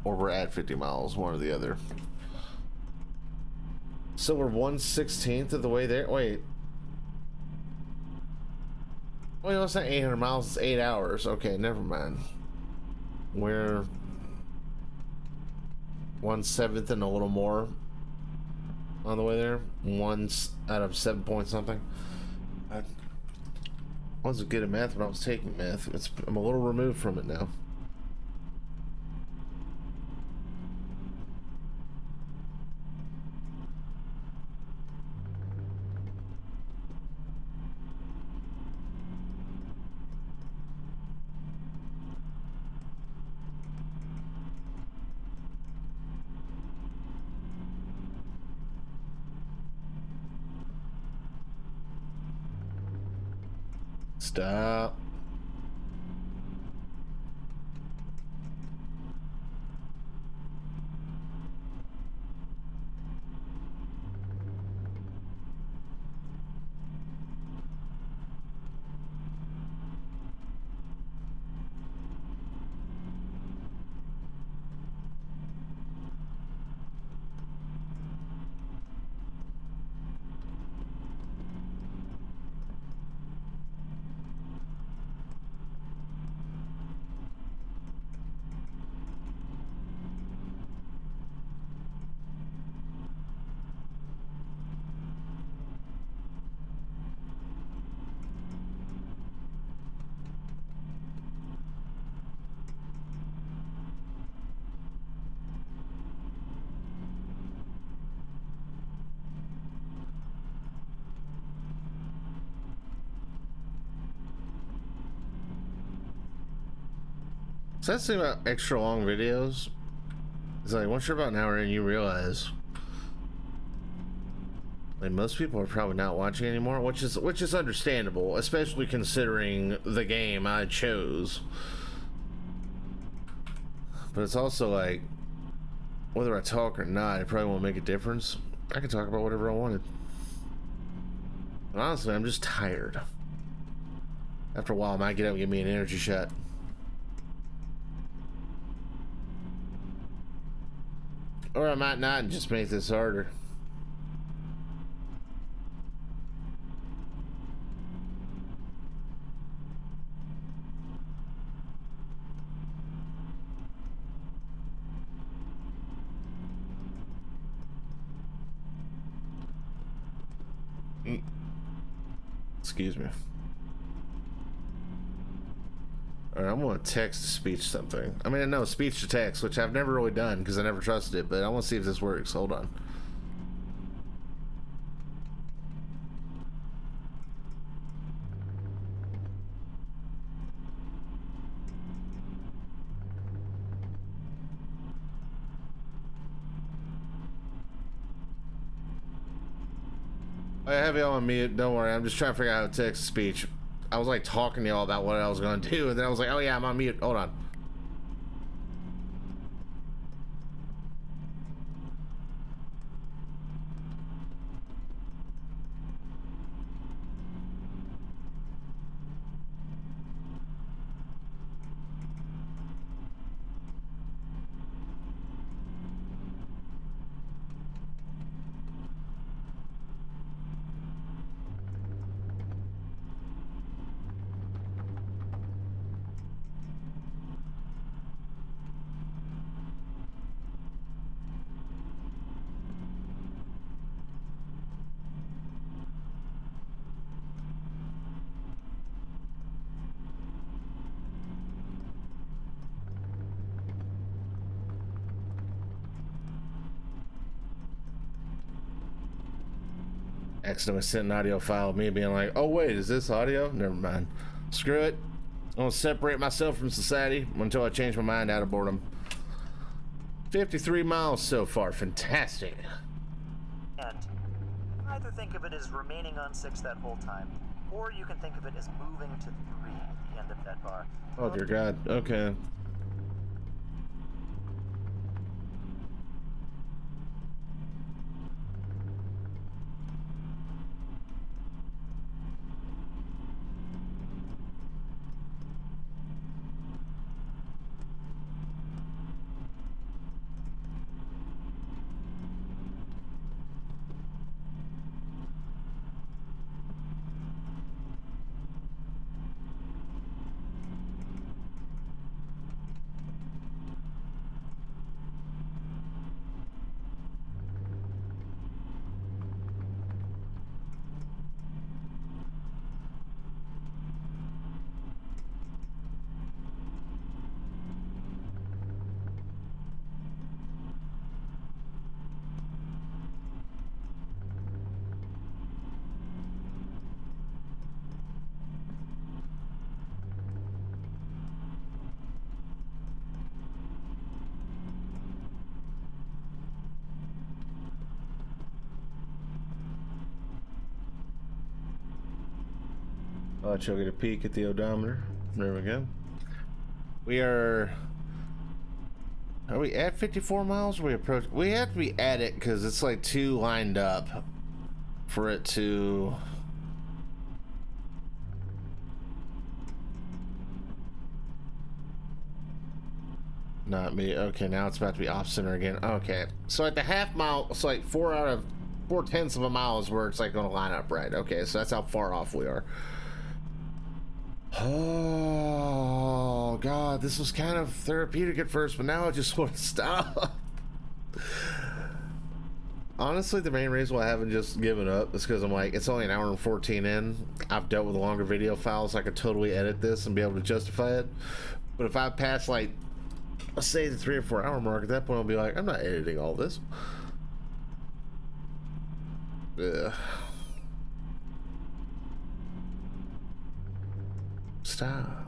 Or we're at 50 miles, one or the other. So we're 1/16 of the way there. Wait, it's not 800 miles, it's 8 hours. Okay, never mind. We're 1/7 and a little more on the way there. 1 out of 7 point something. I wasn't good at math when I was taking math. I'm a little removed from it now. Stop. So that's the thing about extra long videos. It's like once you're about an hour in, you realize like most people are probably not watching anymore, which is understandable, especially considering the game I chose. But it's also like whether I talk or not, it probably won't make a difference. I can talk about whatever I wanted. And honestly, I'm just tired. After a while, I might get up and give me an energy shot. Or I might not and just make this harder. Excuse me. All right, I'm going to text to speech something. I mean, no, speech to text, which I've never really done because I never trusted it, but I want to see if this works. Hold on. I have y'all on mute. Don't worry. I'm just trying to figure out how to text to speech. I was like talking to y'all about what I was going to do, and then I was like, oh yeah, I'm on mute. Hold on. Accidentally sent an audio file of me being like, oh wait, is this audio? Never mind. Screw it. I'm gonna separate myself from society until I change my mind out of boredom. 53 miles so far. Fantastic. And either think of it as remaining on 6 that whole time, or you can think of it as moving to 3 at the end of that bar. Oh dear God. Okay. I'll let y'all get a peek at the odometer. There we go. We are we at 54 miles? We approach. We have to be at it because it's like 2 lined up for it to. Not me. Okay, now it's about to be off center again. Okay, so at the half mile, it's like 4 out of 4/10 of a mile is where it's like going to line up right. Okay, so that's how far off we are. Oh God, this was kind of therapeutic at first, but now I just want to stop. Honestly, the main reason why I haven't just given up is because I'm like, it's only an hour and 14 in. I've dealt with longer video files. I could totally edit this and be able to justify it. But if I pass like, let's say the 3 or 4 hour mark, at that point I'll be like, I'm not editing all this. Ugh. Stop.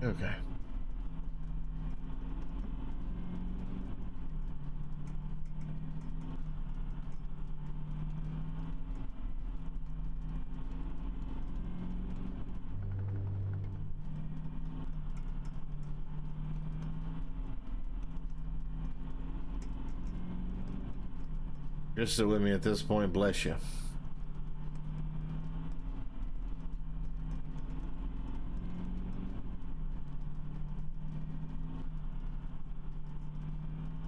Okay. You're still with me at this point, bless you.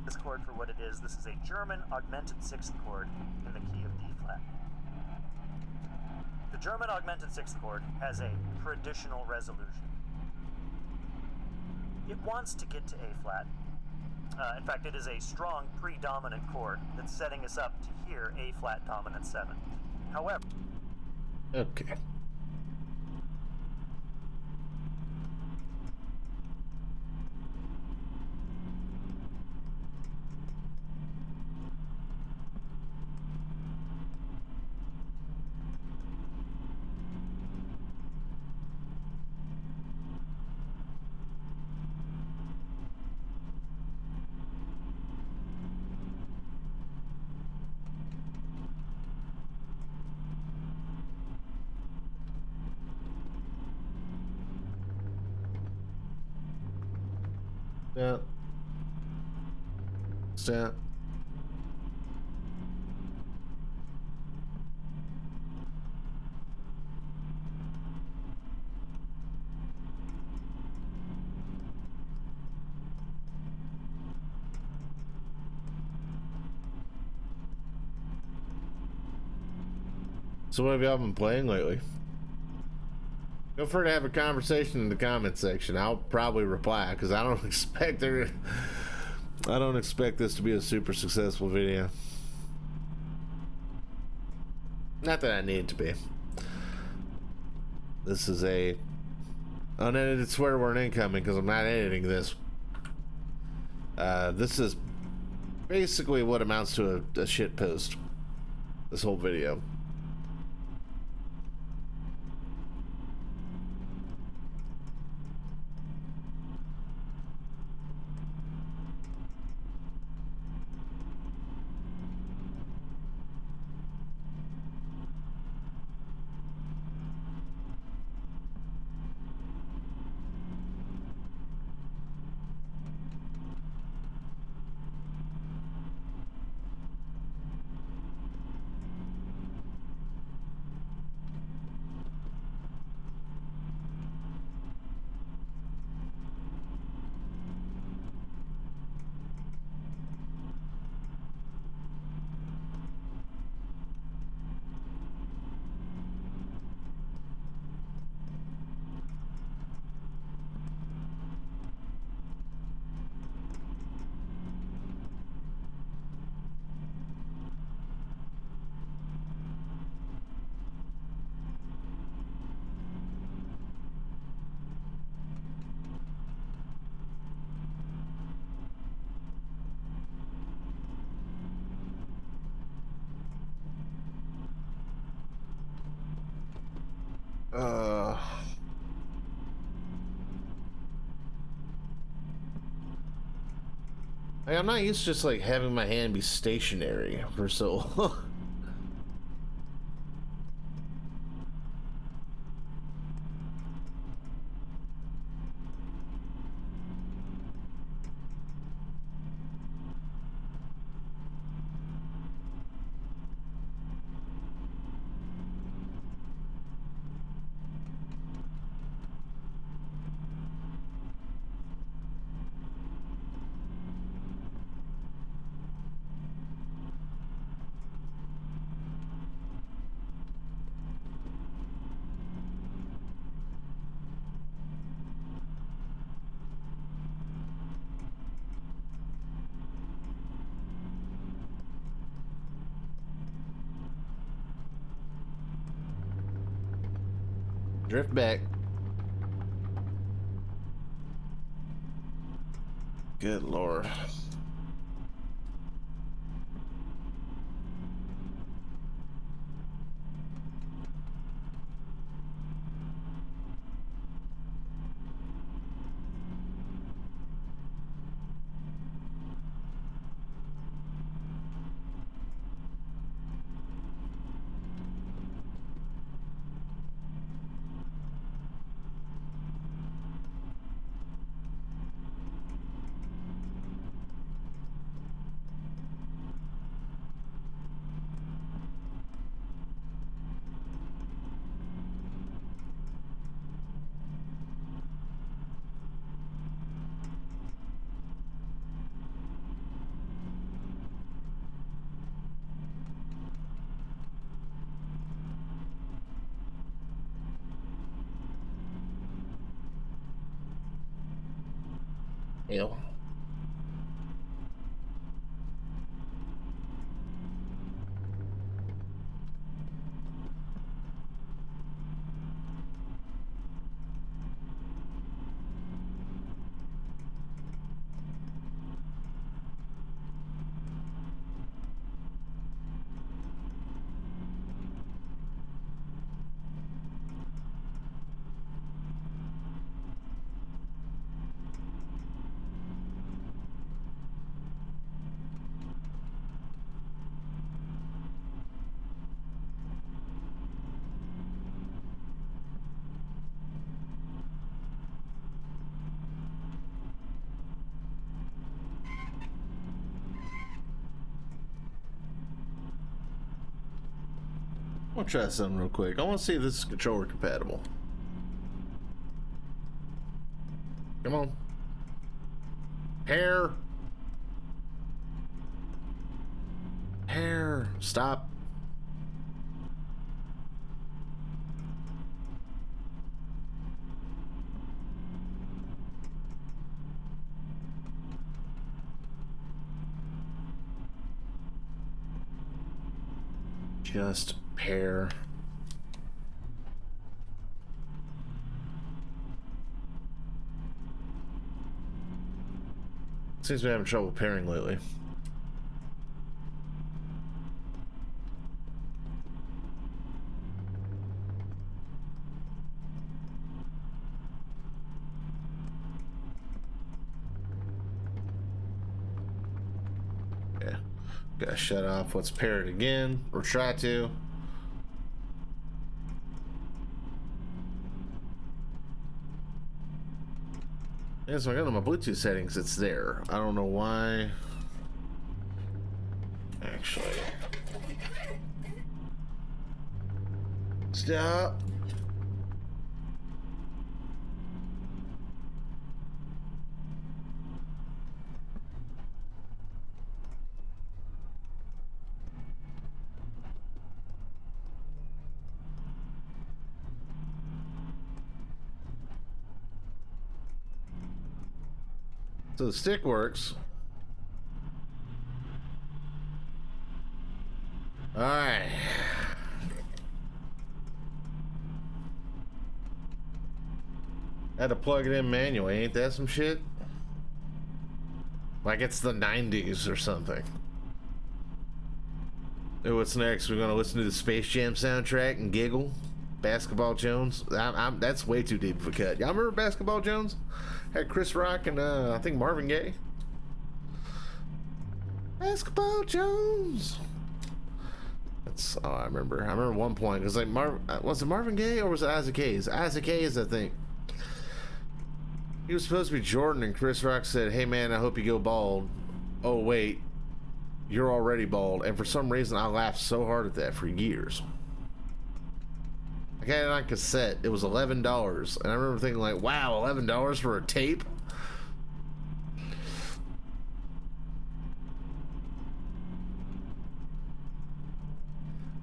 This chord for what it is. This is a German augmented sixth chord in the key of D flat. The German augmented sixth chord has a traditional resolution. It wants to get to A flat. In fact, it is a strong predominant chord that's setting us up to hear A flat dominant 7. However, Okay. Yeah. Stat. So what have y'all been playing lately? Feel free to have a conversation in the comment section. I'll probably reply because I don't expect this to be a super successful video. Not that I need it to be. This is a unedited swear word incoming because I'm not editing this. This is basically what amounts to a shit post. This whole video. Like, I'm not used to just like having my hand be stationary for so long. Drift back. Good Lord. Ew. I'll try something real quick. I want to see if this is controller compatible. Come on. Hair. Hair. Stop. Just pair. Seems to be having trouble pairing lately. Yeah. Gotta shut off. Let's pair it again, or try to. Yes, when I go to my Bluetooth settings, it's there. I don't know why. Actually. Stop. So the stick works. All right. Had to plug it in manually. Ain't that some shit? Like it's the 90s or something. Hey, what's next? We're gonna listen to the Space Jam soundtrack and giggle. Basketball Jones. That's way too deep of a cut. Y'all remember Basketball Jones? Had Chris Rock and I think Marvin Gaye. Basketball Jones. That's all I remember. I remember one point because like was it Marvin Gaye or was it Isaac Hayes? Isaac Hayes, I think. He was supposed to be Jordan, and Chris Rock said, "Hey man, I hope you go bald." Oh wait, you're already bald. And for some reason, I laughed so hard at that for years. I got it on cassette. It was $11, and I remember thinking like, "Wow, $11 for a tape."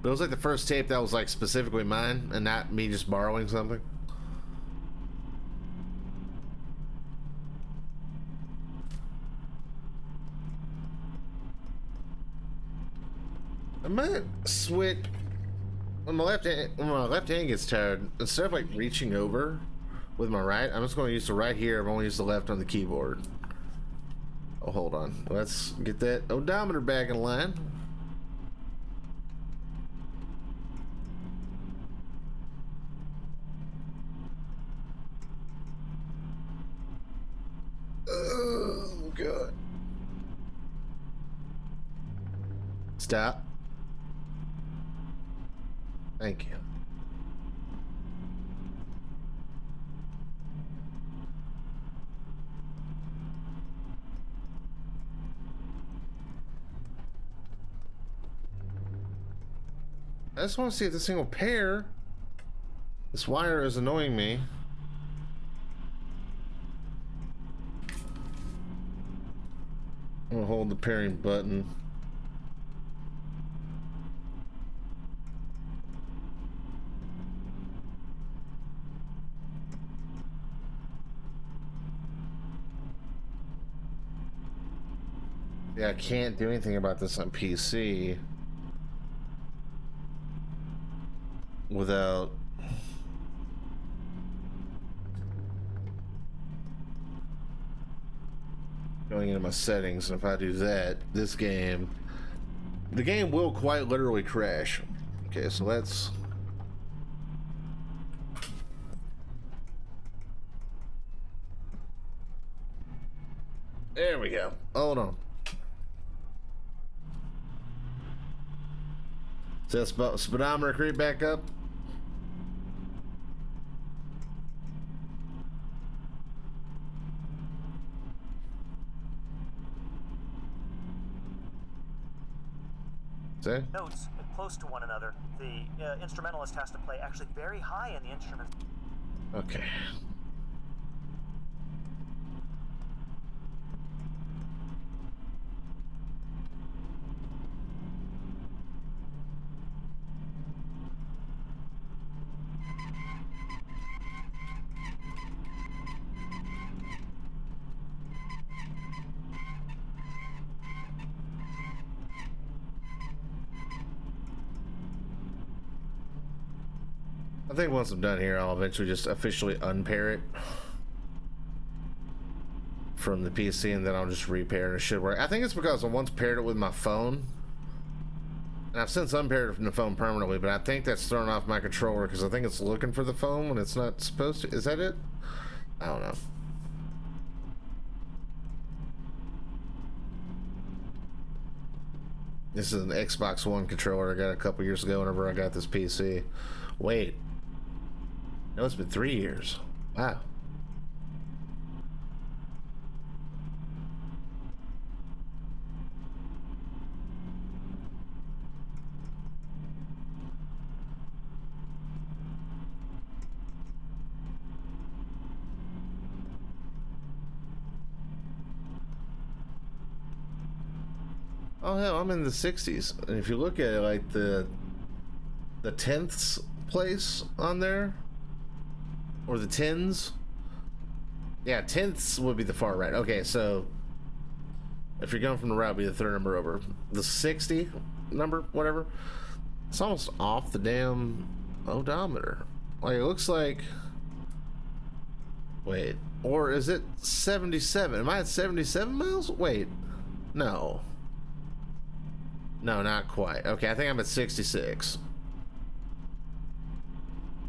But it was like the first tape that was like specifically mine, and not me just borrowing something. I might switch when my left hand gets tired. Instead of like reaching over with my right, I'm just going to use the right here. I've only used the left on the keyboard. Oh, hold on. Let's get that odometer back in line. Oh God! Stop. Thank you. I just want to see if this thing will pair. This wire is annoying me. I'm gonna hold the pairing button. Yeah, I can't do anything about this on PC without going into my settings. And if I do that, the game will quite literally crash. Okay, so let's... There we go. Hold on. So that speedometer creep back up. See? Notes close to one another. The instrumentalist has to play actually very high in the instrument. Okay. I think once I'm done here, I'll eventually just officially unpair it from the PC, and then I'll just repair it. It should work. I think it's because I once paired it with my phone, and I've since unpaired it from the phone permanently, but I think that's thrown off my controller because I think it's looking for the phone when it's not supposed to. Is that it? I don't know. This is an Xbox One controller I got a couple years ago whenever I got this PC. Wait. No, it's been 3 years. Wow. Oh hell, I'm in the 60s. And if you look at it, like the 10th place on there, or the 10s. Yeah, 10ths would be the far right. Okay, so if you're going from the right, it'd be the third number over. The 60 number, whatever. It's almost off the damn odometer. Like, it looks like... Wait. Or is it 77? Am I at 77 miles? Wait. No. No, not quite. Okay, I think I'm at 66.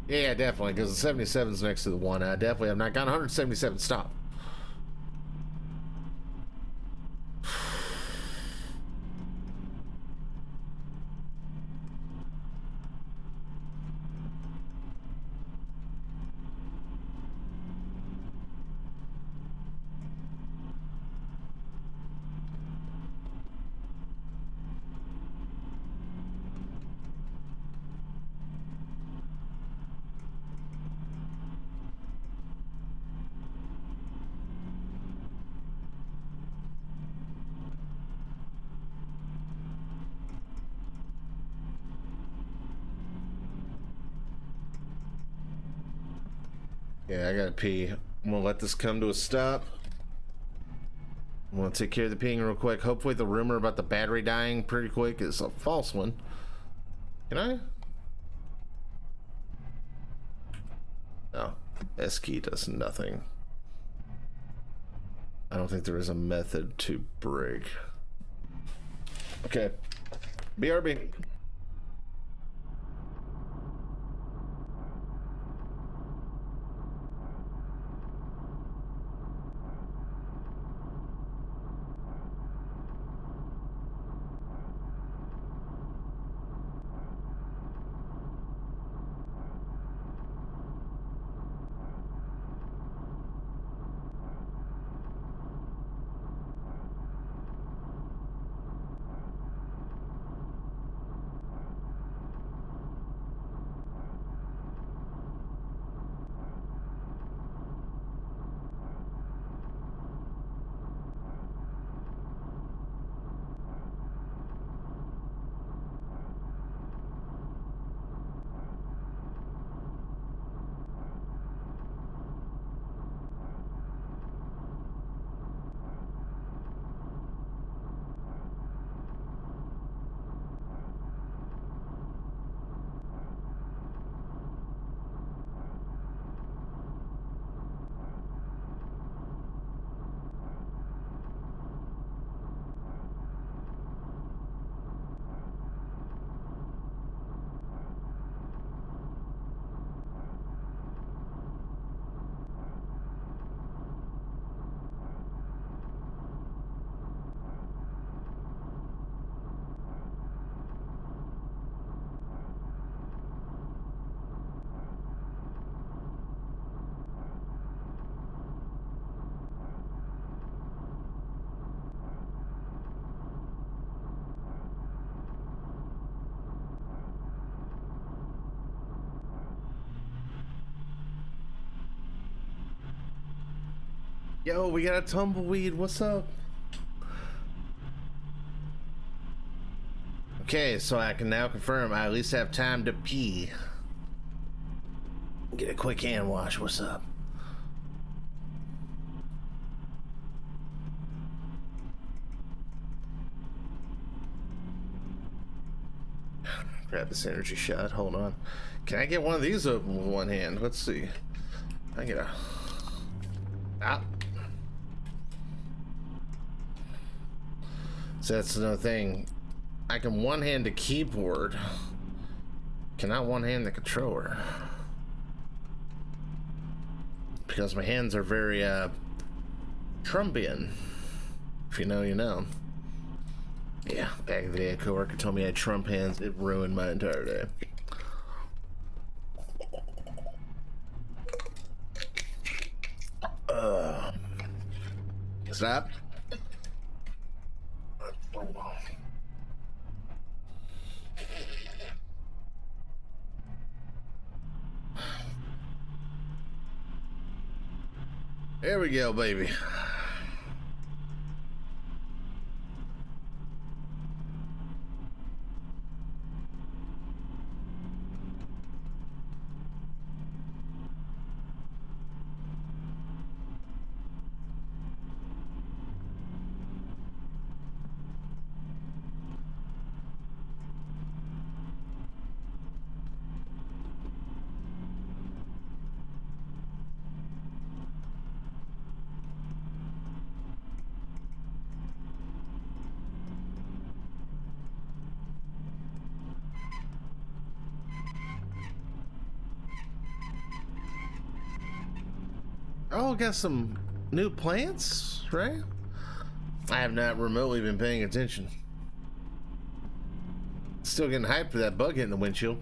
Yeah, definitely, because the 77 is next to the 1. I definitely have not gone 177. Stop. Yeah, I gotta pee. I'm gonna let this come to a stop. I'm gonna take care of the peeing real quick. Hopefully the rumor about the battery dying pretty quick is a false one. Can I? No. S key does nothing. I don't think there is a method to break. Okay. BRB. Yo, we got a tumbleweed. What's up? Okay, so I can now confirm I at least have time to pee. Get a quick hand wash. What's up? Grab this energy shot. Hold on. Can I get one of these open with one hand? Let's see. I get a... Ah. So that's another thing. I can one-hand the keyboard. Cannot one-hand the controller. Because my hands are very, Trumpian. If you know, you know. Yeah, back in the day, a coworker told me I had Trump hands. It ruined my entire day. Stop. There we go, baby. Oh, got some new plants, right? I have not remotely been paying attention. Still getting hyped for that bug hitting the windshield.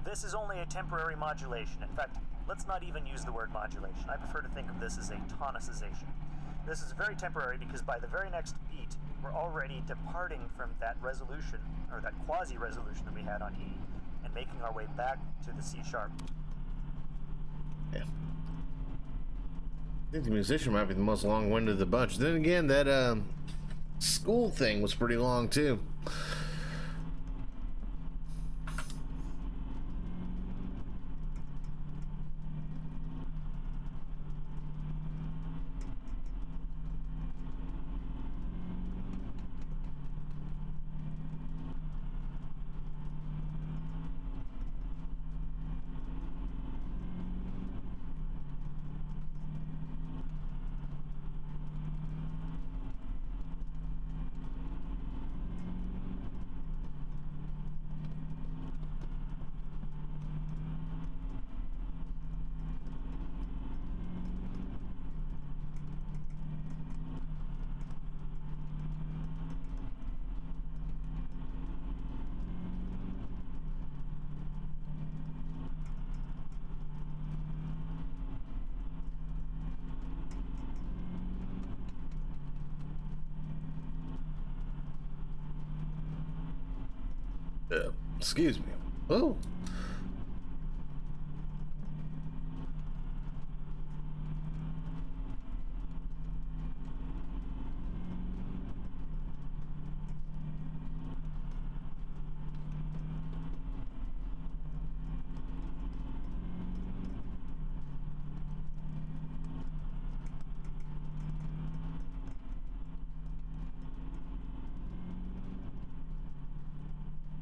This is only a temporary modulation. In fact, let's not even use the word modulation. I prefer to think of this as a tonicization. This is very temporary because by the very next beat, we're already departing from that resolution, or that quasi-resolution that we had on E, and making our way back to the C sharp. Yeah. I think the musician might be the most long-winded of the bunch. Then again, that school thing was pretty long too. Excuse me. Oh.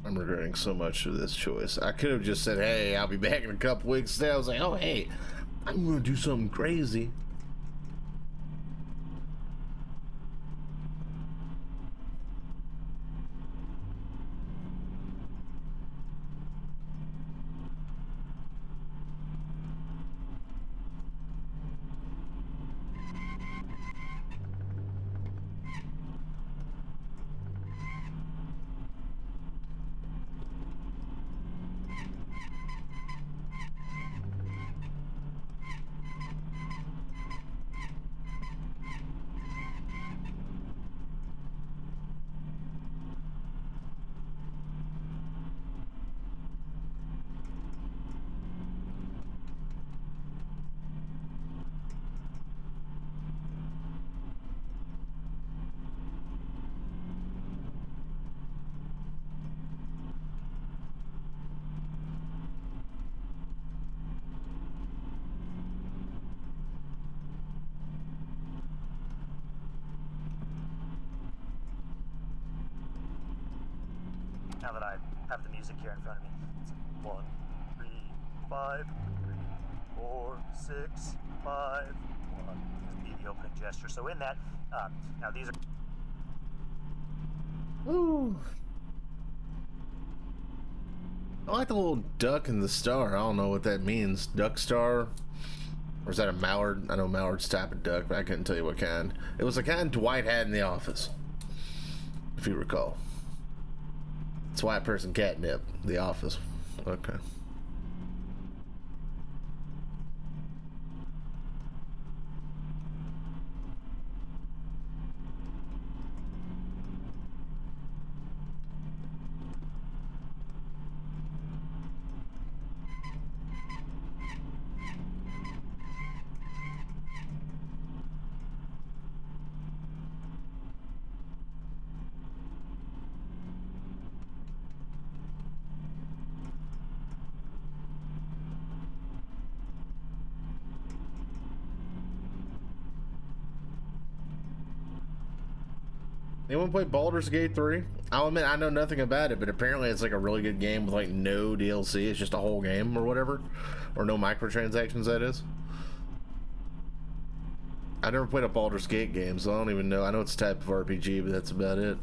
I'm regretting so much of this choice. I could have just said, hey, I'll be back in a couple weeks. Instead, I was like, oh, hey, I'm going to do something crazy. now that I have the music here in front of me. It's 1, 3, 5, 3, 4, 6, 5, 1. Just be the opening gesture. So in that, now these are. Ooh. I like the little duck and the star. I don't know what that means. Duck star? Or is that a mallard? I know mallard's type of duck, but I couldn't tell you what kind. It was the kind Dwight had in The Office, if you recall. It's white person catnip, The Office. Okay. Anyone play Baldur's Gate 3? I'll admit I know nothing about it, but apparently it's like a really good game with like no DLC. It's just a whole game or whatever. Or no microtransactions, that is. I never played a Baldur's Gate game, so I don't even know. I know it's a type of RPG, but that's about it.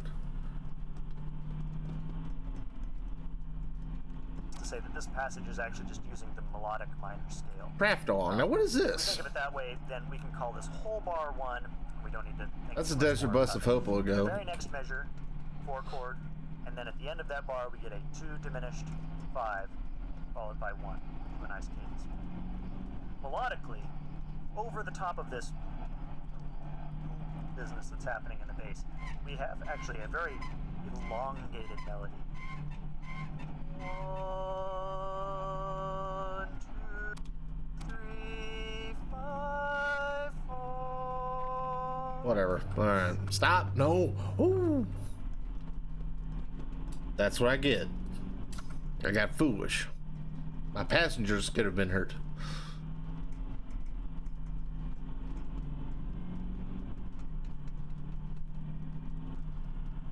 To say that this passage is actually just using the melodic minor scale. Craftong. Now what is If we this? think of it that way, then we can call this whole bar 1. We don't need to think That's a too much Desert more Bus about of it. Hope The logo. very next measure, 4 chord, and then at the end of that bar we get a 2 diminished 5, followed by 1. A nice cadence. Melodically, over the top of this business that's happening in the bass, we have actually a very elongated melody. 1, 2, 3, 5, 4. Whatever. Alright. Stop. No. Ooh. That's what I get. I got foolish. My passengers could have been hurt.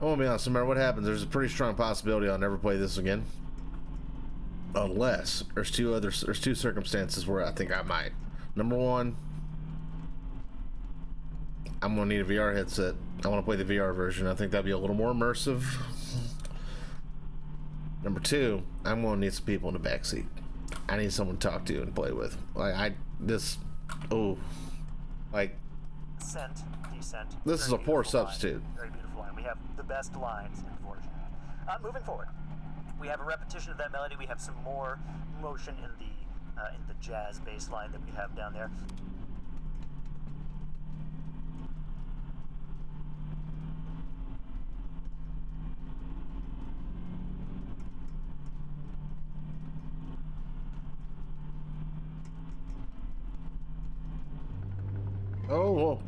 I won't be honest, no matter what happens, there's a pretty strong possibility I'll never play this again. Unless there's two circumstances where I think I might. Number one, I'm gonna need a VR headset. I want to play the VR version. I think that'd be a little more immersive. Number two, I'm gonna need some people in the backseat. I need someone to talk to and play with. Like Ascent, descent. This is a poor substitute. Very beautiful line. We have the best lines in Dvorak. Moving forward, we have a repetition of that melody. We have some more motion in the jazz bass line that we have down there. Oh, whoa.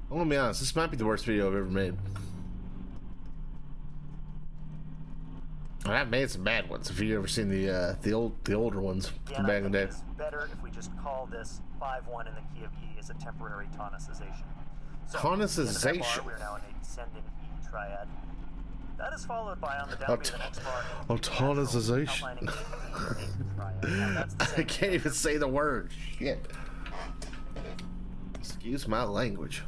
I'm gonna be honest, this might be the worst video I've ever made. I've made some bad ones. If you've ever seen the older ones from back in the day. It's better if we just call this 5-1 in the key of E as a temporary tonicization. So, Tonicization. Bar, we're now in a descending E triad. That is followed by on the downbeat of the next bar. Tonicization. I can't even say the word. Shit. Excuse my language.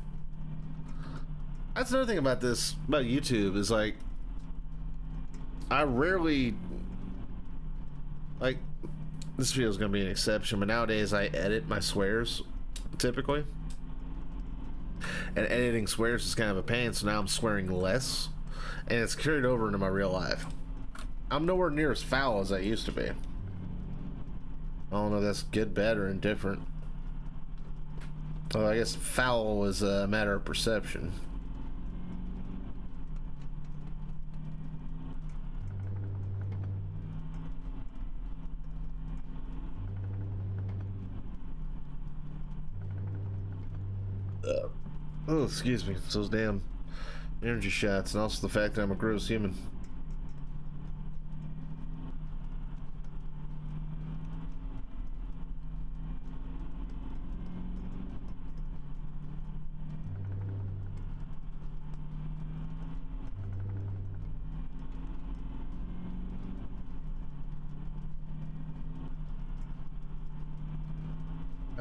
That's another thing about YouTube is like, I rarely, like, this video is going to be an exception, but nowadays I edit my swears, typically. And editing swears is kind of a pain, so now I'm swearing less. And it's carried over into my real life. I'm nowhere near as foul as I used to be. I don't know if that's good, bad, or indifferent. Well, I guess foul is a matter of perception. Oh, excuse me. It's those damn energy shots, and also the fact that I'm a gross human.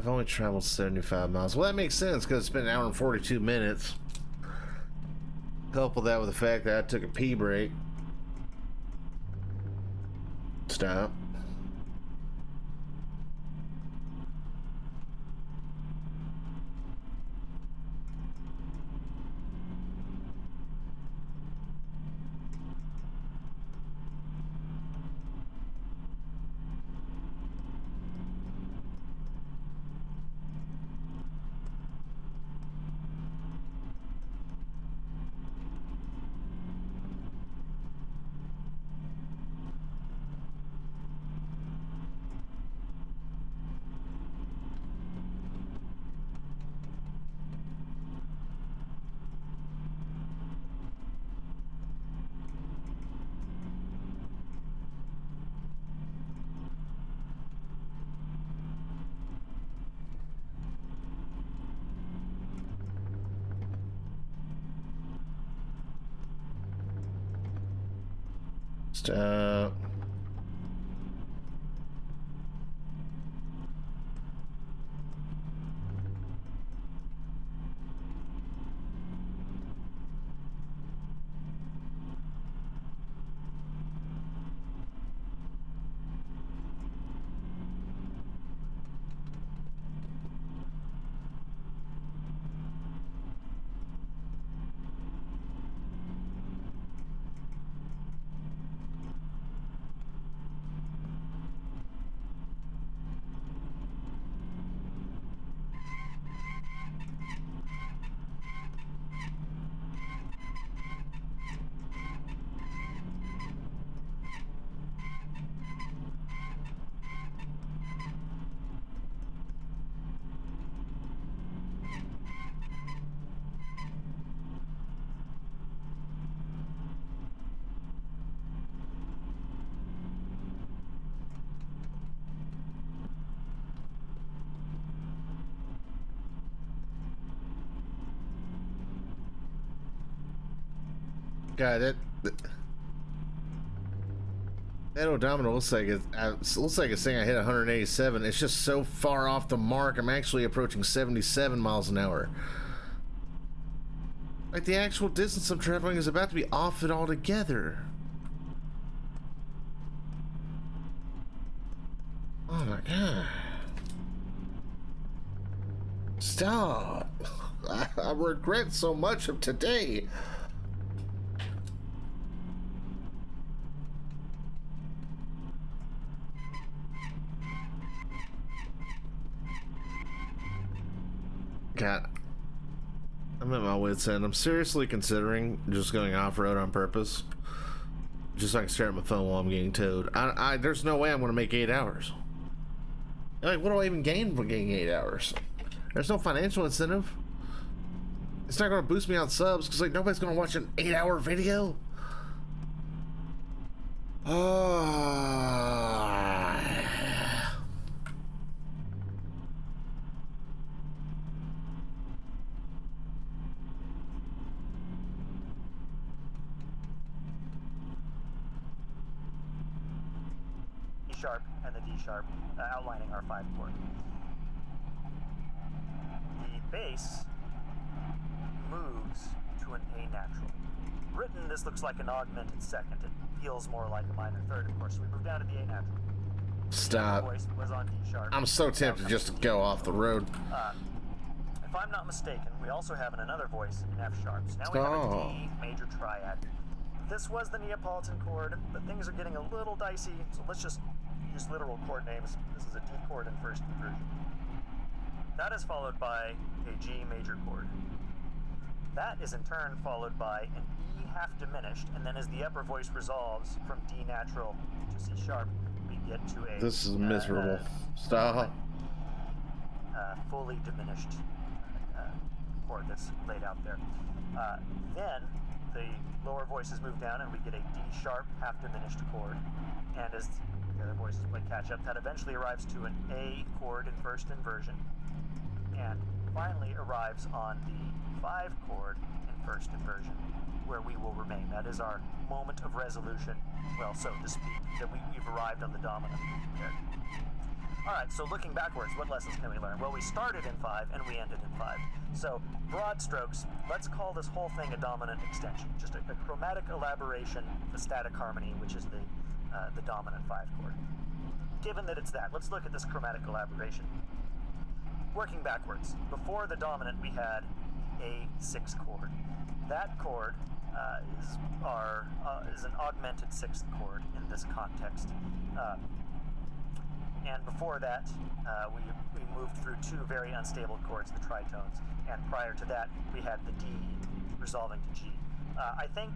I've only traveled 75 miles. Well, that makes sense because it's been an hour and 42 minutes. Couple that with the fact that I took a pee break. Stop. Stop. God, that odometer looks like it's saying I hit 187. It's just so far off the mark. I'm actually approaching 77 miles an hour. Like the actual distance I'm traveling is about to be off it altogether. Oh my god. Stop. I regret so much of today. God, I'm at my wit's end. I'm seriously considering just going off-road on purpose, just so I can stare at my phone while I'm getting towed. There's no way I'm going to make 8 hours. Like, what do I even gain from getting 8 hours? There's no financial incentive. It's not going to boost me on subs because like nobody's going to watch an 8-hour video. Sharp and the D sharp, outlining our 5 chord. The bass moves to an A natural. Written, this looks like an augmented second. It feels more like a minor third, of course. So we move down to the A natural. Stop. The voice was on D sharp. I'm so tempted just to go off the road. If I'm not mistaken, we also have another voice in F sharp. So now we have a D major triad. This was the Neapolitan chord, but things are getting a little dicey, so let's just use literal chord names. This is a D chord in first inversion. That is followed by a G major chord. That is in turn followed by an E half diminished, and then as the upper voice resolves from D natural to C sharp, we get to a... This is miserable. Stop. Fully diminished chord that's laid out there. Then the lower voices move down and we get a D sharp half diminished chord, and as the other voices play catch up, that eventually arrives to an A chord in first inversion and finally arrives on the 5 chord in first inversion, where we will remain. That is our moment of resolution, well, so to speak, that we've arrived on the dominant there. Alright, so looking backwards, what lessons can we learn? Well, we started in 5 and we ended in 5. So, broad strokes, let's call this whole thing a dominant extension. Just a chromatic elaboration of the static harmony, which is the dominant 5 chord. Given that it's that, let's look at this chromatic elaboration. Working backwards, before the dominant we had a 6th chord. That chord is an augmented 6th chord in this context. And before that, we moved through 2 very unstable chords, the tritones, and prior to that, we had the D resolving to G. I think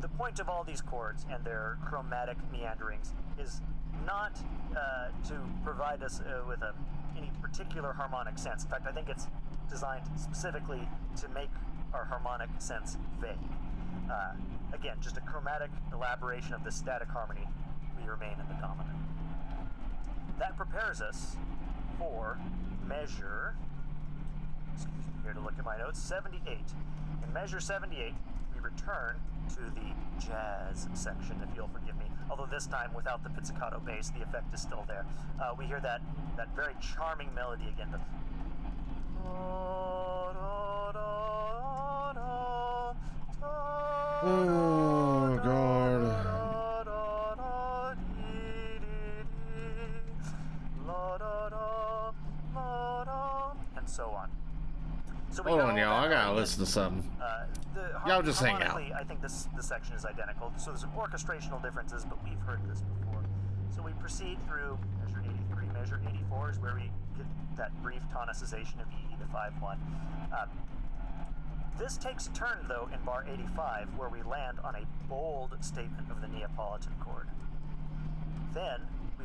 the point of all these chords and their chromatic meanderings is not to provide us with any particular harmonic sense. In fact, I think it's designed specifically to make our harmonic sense vague. Again, just a chromatic elaboration of the static harmony, we remain in the dominant. That prepares us for measure, excuse me here to look at my notes, 78. In measure 78, we return to the jazz section, if you'll forgive me. Although this time, without the pizzicato bass, the effect is still there. We hear that very charming melody again. Oh, God. And so on. So Hold on, y'all. I gotta listen to something. Y'all just hang out. I think this section is identical. So there's some orchestrational differences, but we've heard this before. So we proceed through measure 83. Measure 84 is where we get that brief tonicization of E, the 5-1. This takes a turn, though, in bar 85, where we land on a bold statement of the Neapolitan chord. Then, we,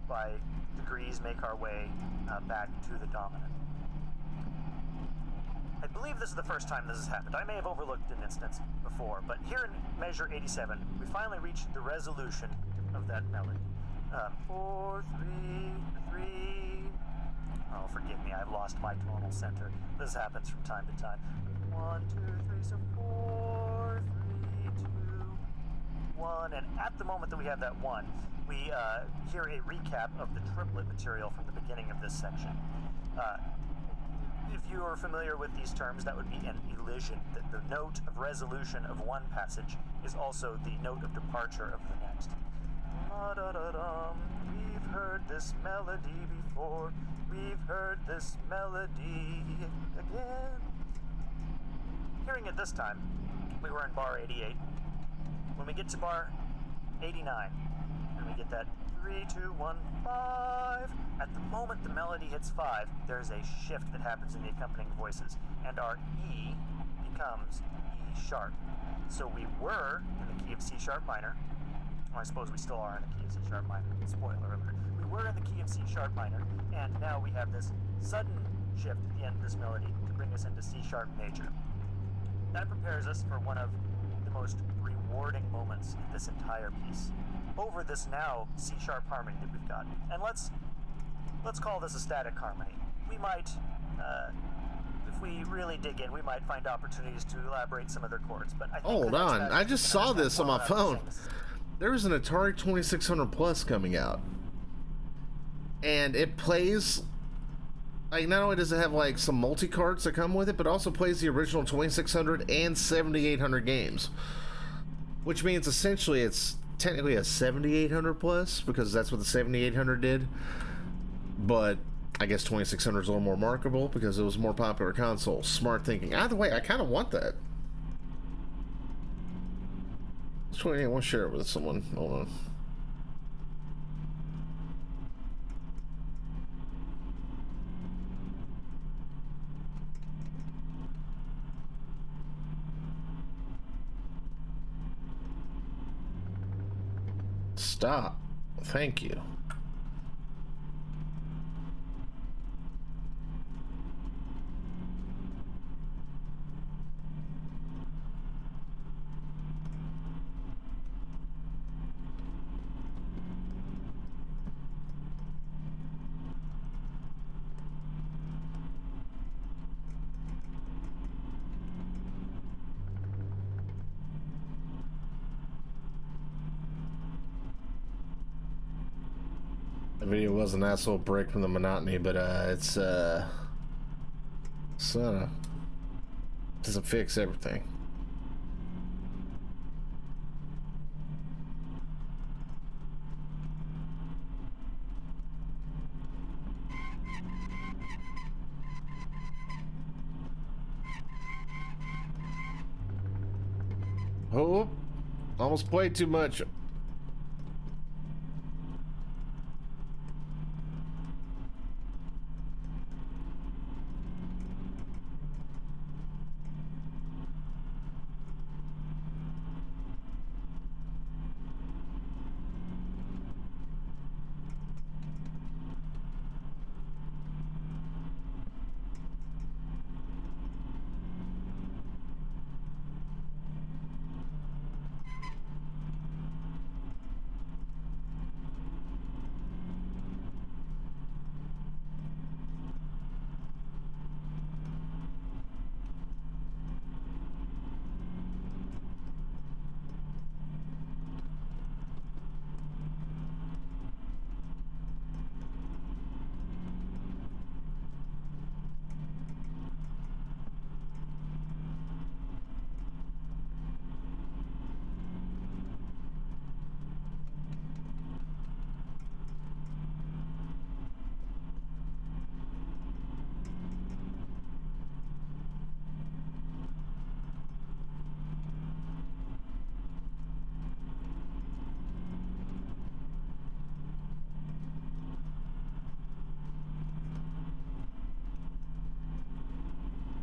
by degrees, make our way back to the dominant. I believe this is the first time this has happened. I may have overlooked an instance before, but here in measure 87, we finally reach the resolution of that melody. 4, 3, 3. Oh, forgive me, I've lost my tonal center. This happens from time to time. 1, 2, 3, so 4, 3, 2, 1. And at the moment that we have that 1, we hear a recap of the triplet material from the beginning of this section. If you are familiar with these terms, that would be an elision. The note of resolution of one passage is also the note of departure of the next. La-da-da-dum, we've heard this melody before. We've heard this melody again. Hearing it this time, we were in bar 88. When we get to bar 89, and we get that 3, 2, 1, 5. At the moment the melody hits 5, there's a shift that happens in the accompanying voices, and our E becomes E sharp. So we were in the key of C sharp minor. Well, I suppose we still are in the key of C sharp minor. Spoiler alert. We were in the key of C sharp minor, and now we have this sudden shift at the end of this melody to bring us into C sharp major. That prepares us for one of the most rewarding moments in this entire piece. Over this now C sharp harmony that we've got. And let's call this a static harmony. We might, if we really dig in, we might find opportunities to elaborate some other chords. But I think Hold on, I just saw this on my phone. There was an Atari 2600 Plus coming out, and it plays. Like, not only does it have like some multi-cards that come with it, but also plays the original 2600 and 7800 games. Which means essentially it's technically a 7800 Plus, because that's what the 7800 did. But I guess 2600 is a little more marketable because it was a more popular console. Smart thinking. Either way, I kind of want that. I want to share it with someone. Hold on. Stop. Thank you. video was a nice little break from the monotony, but it's doesn't fix everything. Oh, almost played too much.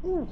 Ooh.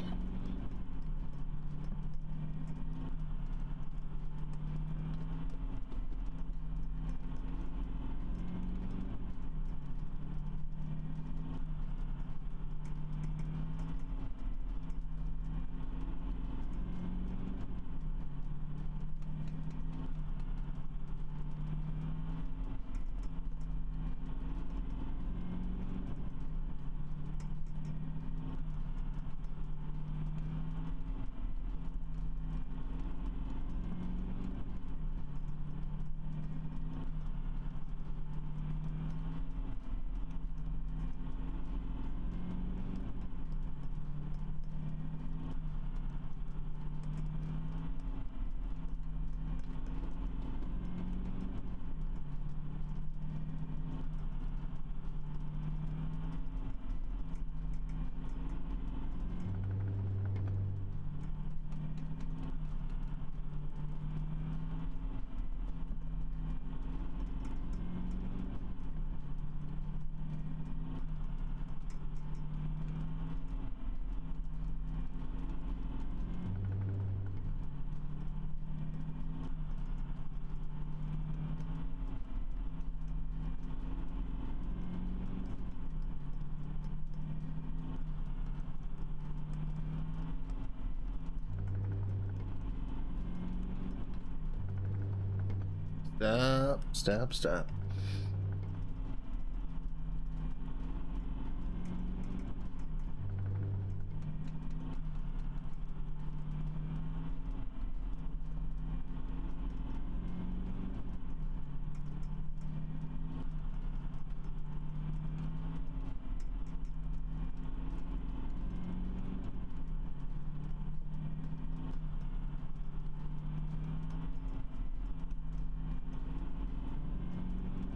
Stop.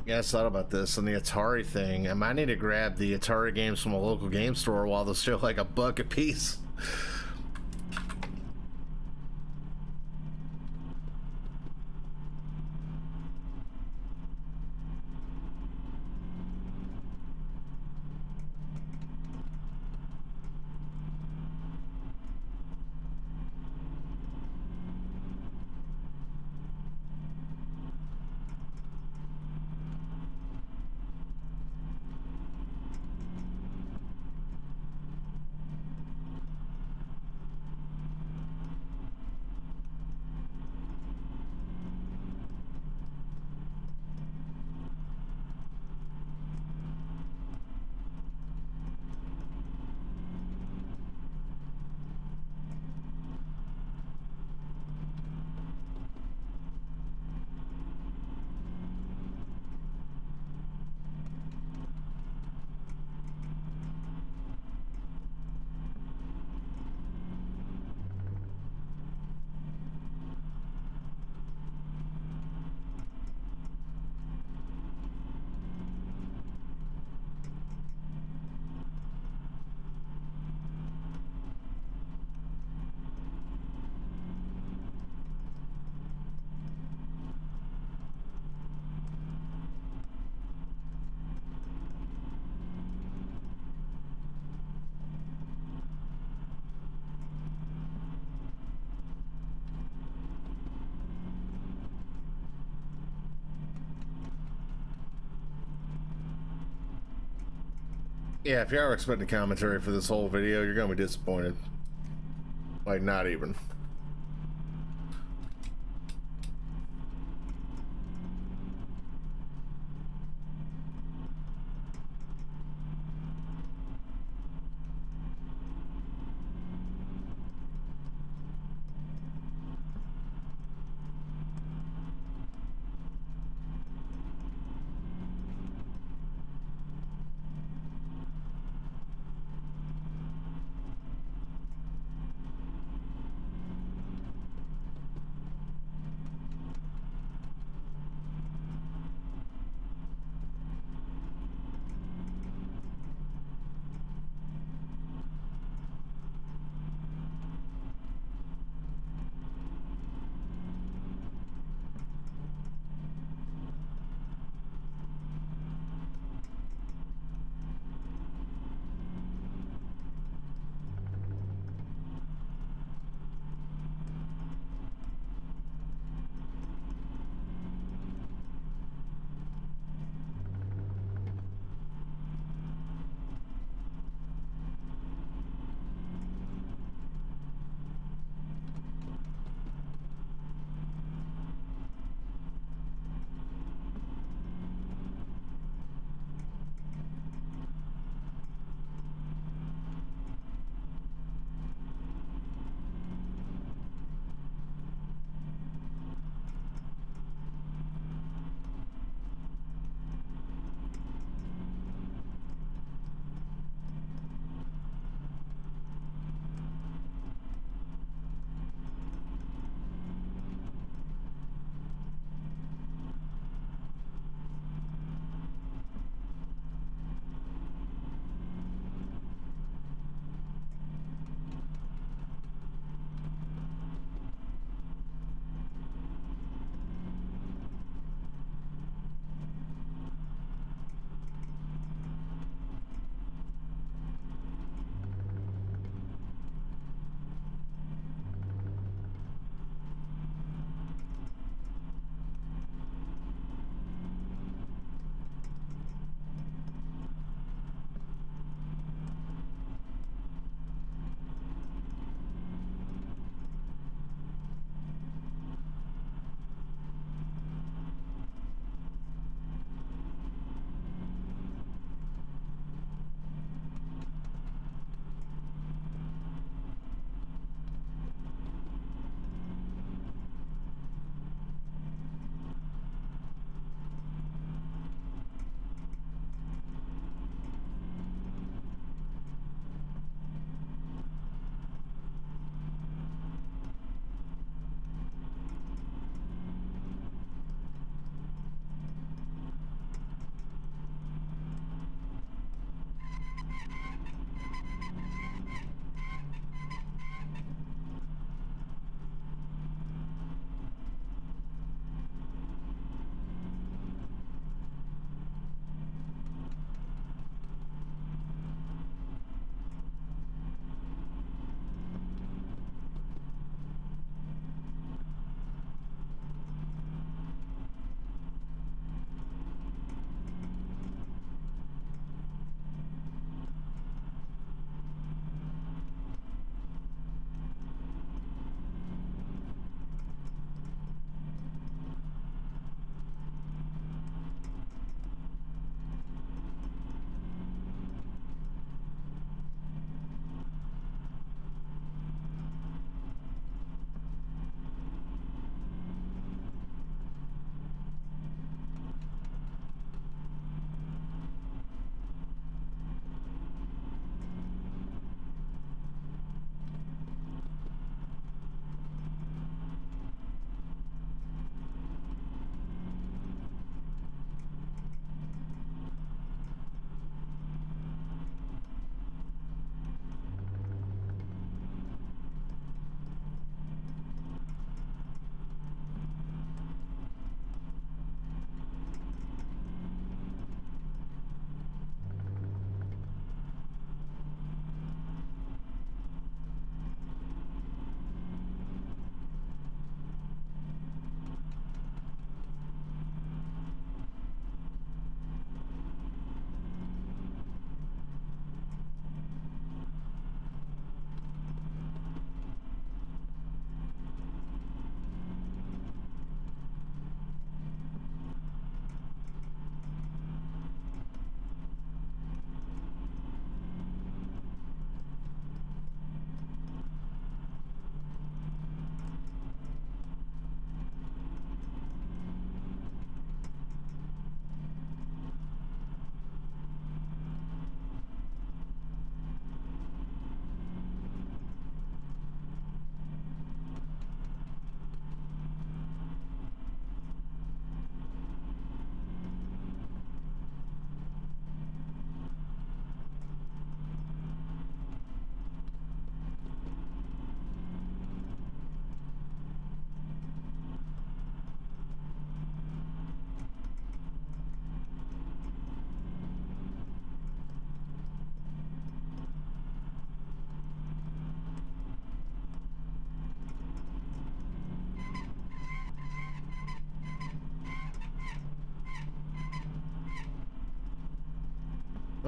Yeah, I thought about this on the Atari thing. I might need to grab the Atari games from a local game store while they're still like $1 a piece. Yeah, if you are expecting commentary for this whole video, you're gonna be disappointed. Like, not even.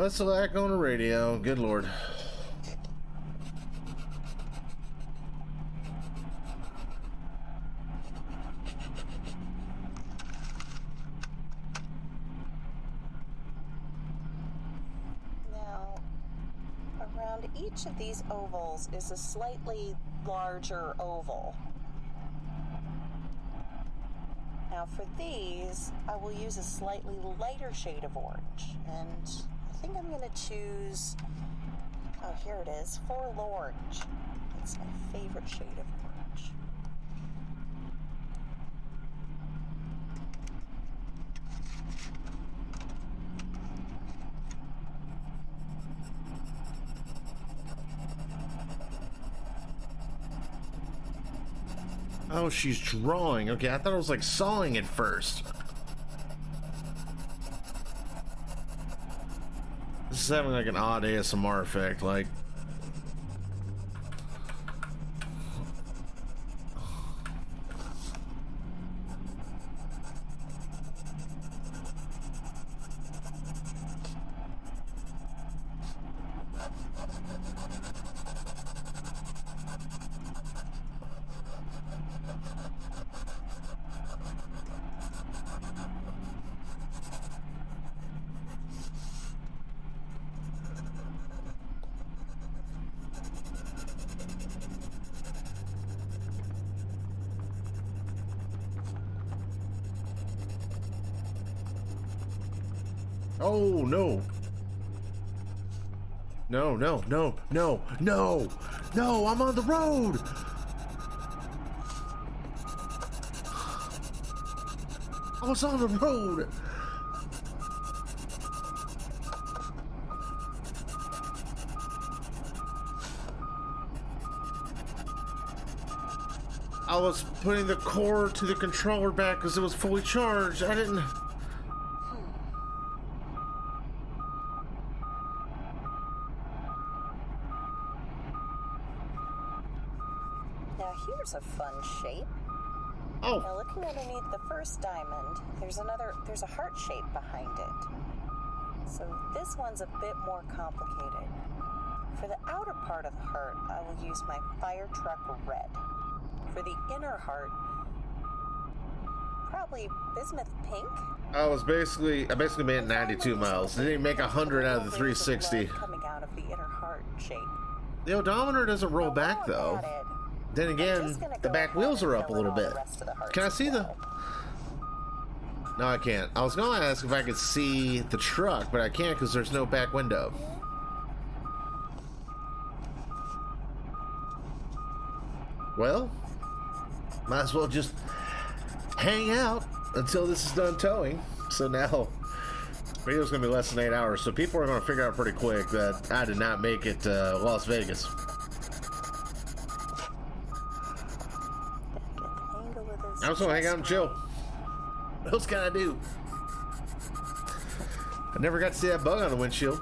Wesselak on the radio. Good lord. Now, around each of these ovals is a slightly larger oval. Now for these, I will use a slightly lighter shade of orange, and I think I'm going to choose, oh here it is, Forlorn. It's my favorite shade of orange. Oh, she's drawing. Okay, I thought it was like sawing at first. This is having like an odd ASMR effect, like. Oh, no. No, no, no, no, no, no, I'm on the road. I was on the road. I was putting the cord to the controller back because it was fully charged. I didn't... Now here's a fun shape. Oh. Now looking underneath the first diamond, there's a heart shape behind it. So this one's a bit more complicated. For the outer part of the heart, I will use my fire truck red. For the inner heart, probably bismuth pink. I basically made it 92 miles. They didn't make 100 out of the 360. Coming out of the inner heart shape. The odometer doesn't roll back though. Then again, the back wheels are up a little bit. Can I see the... No, I can't. I was going to ask if I could see the truck, but I can't because there's no back window. Well, might as well just hang out until this is done towing. So now, video's going to be less than 8 hours, so people are going to figure out pretty quick that I did not make it to Las Vegas. I'm just gonna hang out and chill. What else can I do? I never got to see that bug on the windshield.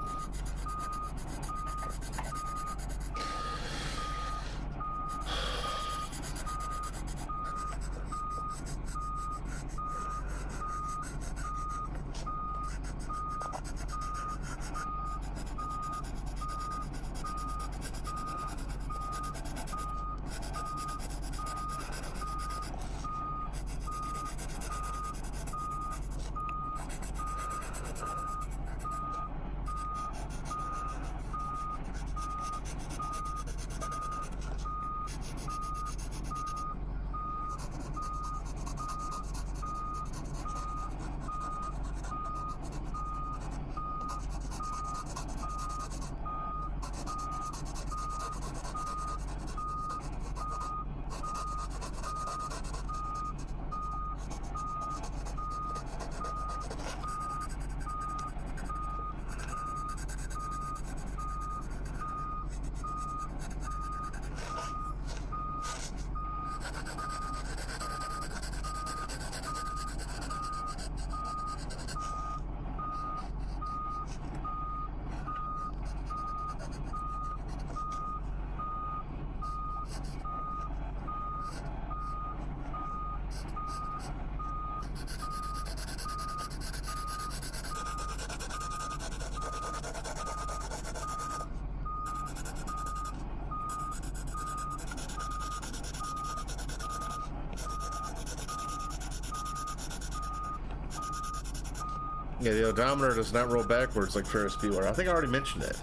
Yeah, the odometer does not roll backwards like Ferris Bueller. I think I already mentioned it.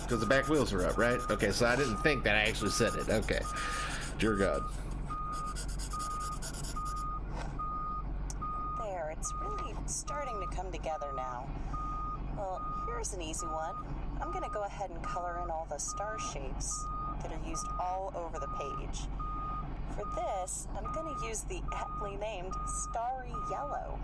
Because the back wheels are up, right? Okay, so I didn't think that I actually said it. Okay. Dear God. There, it's really starting to come together now. Well, here's an easy one. I'm gonna go ahead and color in all the star shapes that are used all over the page. For this, I'm gonna use the aptly named Starry Yellow.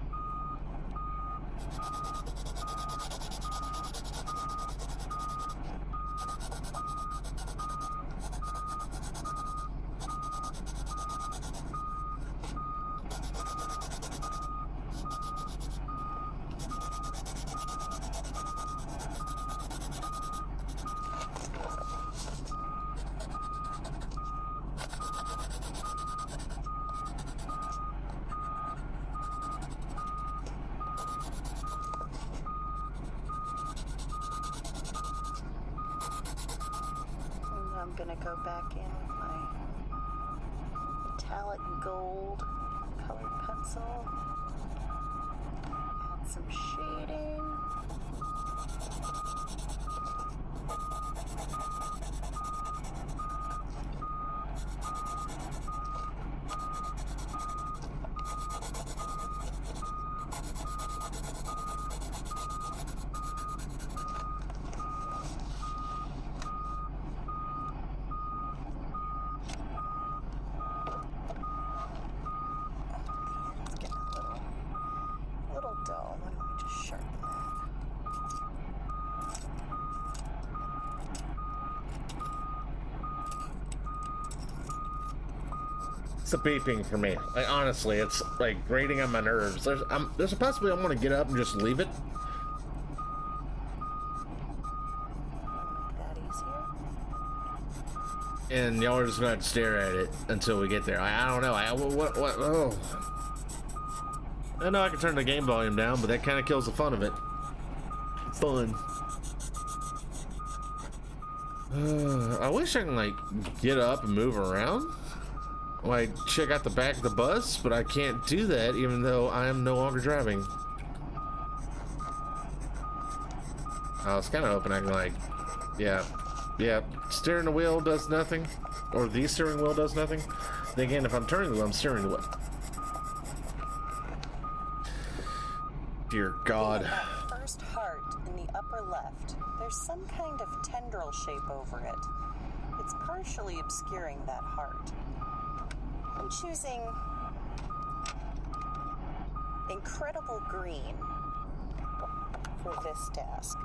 I'm gonna go back in with my metallic gold colored pencil, add some shading. Dull. Why don't we just sharpen that? It's a beeping for me. Like, honestly, it's like grating on my nerves. There's a possibility I'm going to get up and just leave it. Make that easier. And y'all are just going to have to stare at it until we get there. I don't know. Oh. I know I can turn the game volume down, but that kind of kills the fun of it. Fun. I wish I can, like, get up and move around. Like, check out the back of the bus, but I can't do that even though I am no longer driving. I was kind of hoping I can, like, yeah. Steering the wheel does nothing. Or the steering wheel does nothing. Then again, if I'm turning the wheel, I'm steering the wheel. Dear God. That first heart in the upper left, there's some kind of tendril shape over it. It's partially obscuring that heart. I'm choosing Incredible Green for this task.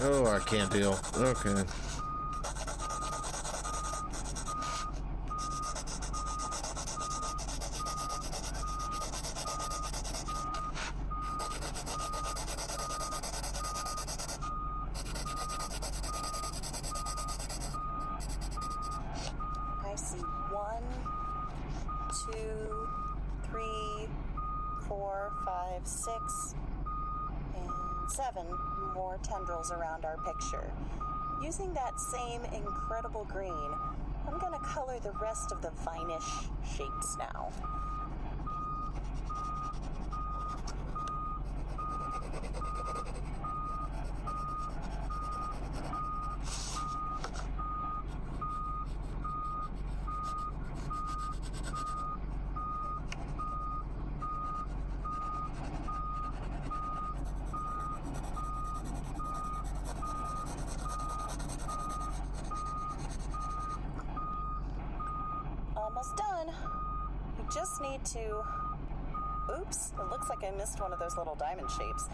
Oh, I can't deal. Okay. I see 1, 2, 3, 4, 5, 6, and 7 more tendrils around our picture. Using that same Incredible Green, I'm gonna color the rest of the vine-ish shapes now. done. We just need to... Oops, it looks like I missed one of those little diamond shapes.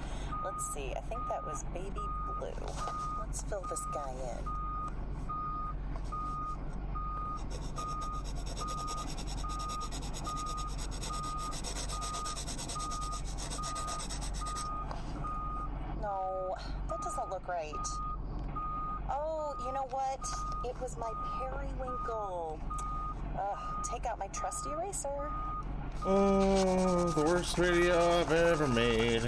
Let's see, I think that was baby blue. Let's fill this guy in. No, that doesn't look right. Oh, you know what? It was my periwinkle. Take out my trusty eraser. Oh, the worst video I've ever made.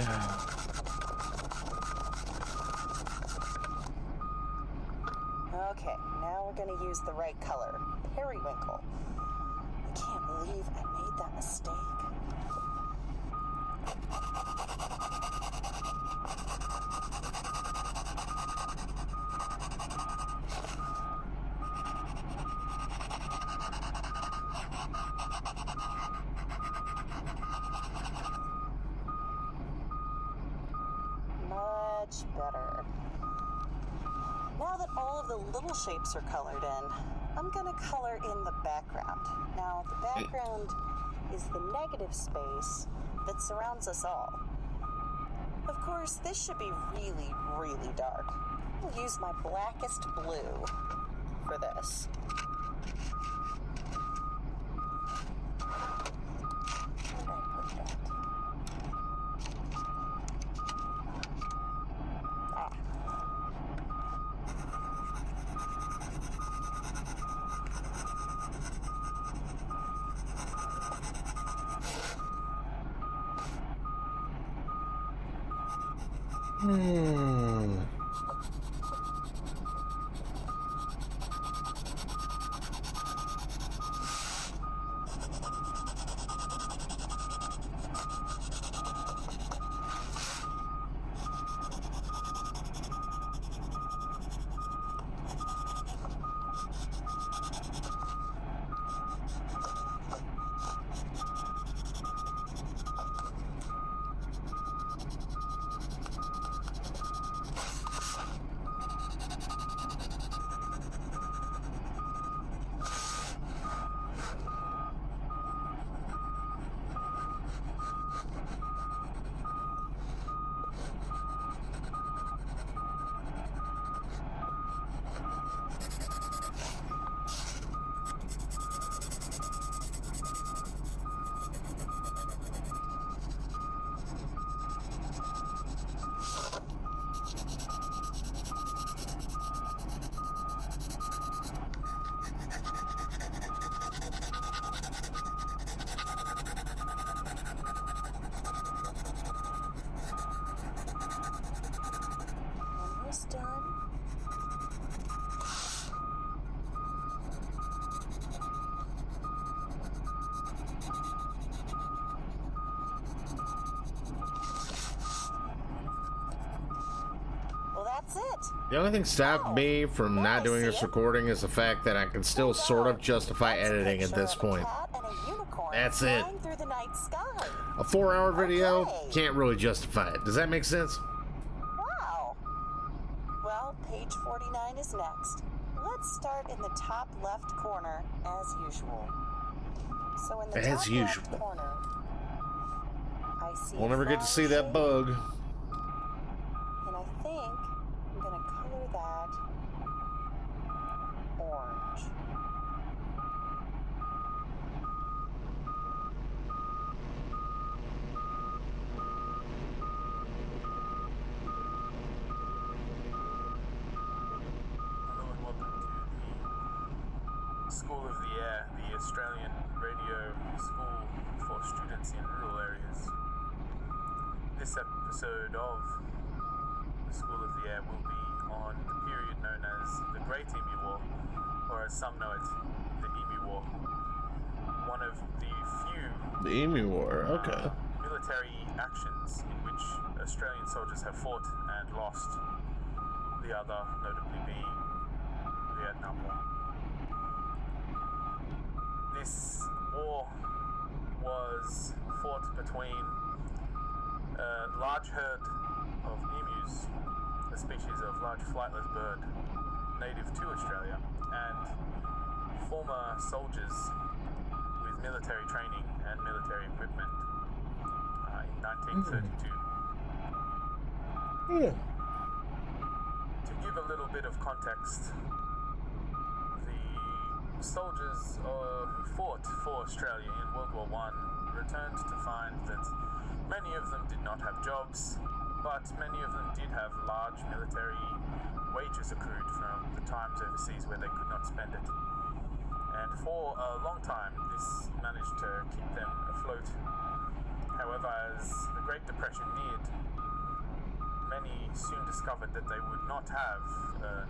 Okay, now we're gonna use the right color. Periwinkle. I can't believe I made that mistake. Much better. Now that all of the little shapes are colored in, I'm gonna color in the background. Now, the background is the negative space that surrounds us all. Of course, this should be really, really dark. I'll use my blackest blue for this. Where did I put that? Ah. Almost done. Well, that's it. The only thing stopped me from Now not I doing see this it. recording is the fact that I can still sort of justify That's a editing at picture this of a point. cat and a unicorn That's it. flying through the night sky. A 4-hour video Okay. can't really justify it. Does that make sense? Wow. Well, page 49 is next. Let's start in the top left corner as usual. So in the As top usual. left corner, I see We'll a never get to see that shape, bug. and I think I'm gonna color that orange. Hello and welcome to the School of the Air, the Australian radio school for students in rural areas. This episode of the School of the Air will be on the period known as the Great Emu War, or as some know it, the Emu War. One of the few The Emu War, okay. military actions in which Australian soldiers have fought and lost, the other notably being Vietnam War. This war was fought between a large herd of emus, a species of large flightless bird native to Australia, and former soldiers with military training and military equipment in 1932. Yeah. To give a little bit of context, the soldiers who fought for Australia in World War I returned to find that many of them did not have jobs, but many of them did have large military wages accrued from the times overseas where they could not spend it. And for a long time, this managed to keep them afloat. However, as the Great Depression neared, many soon discovered that they would not have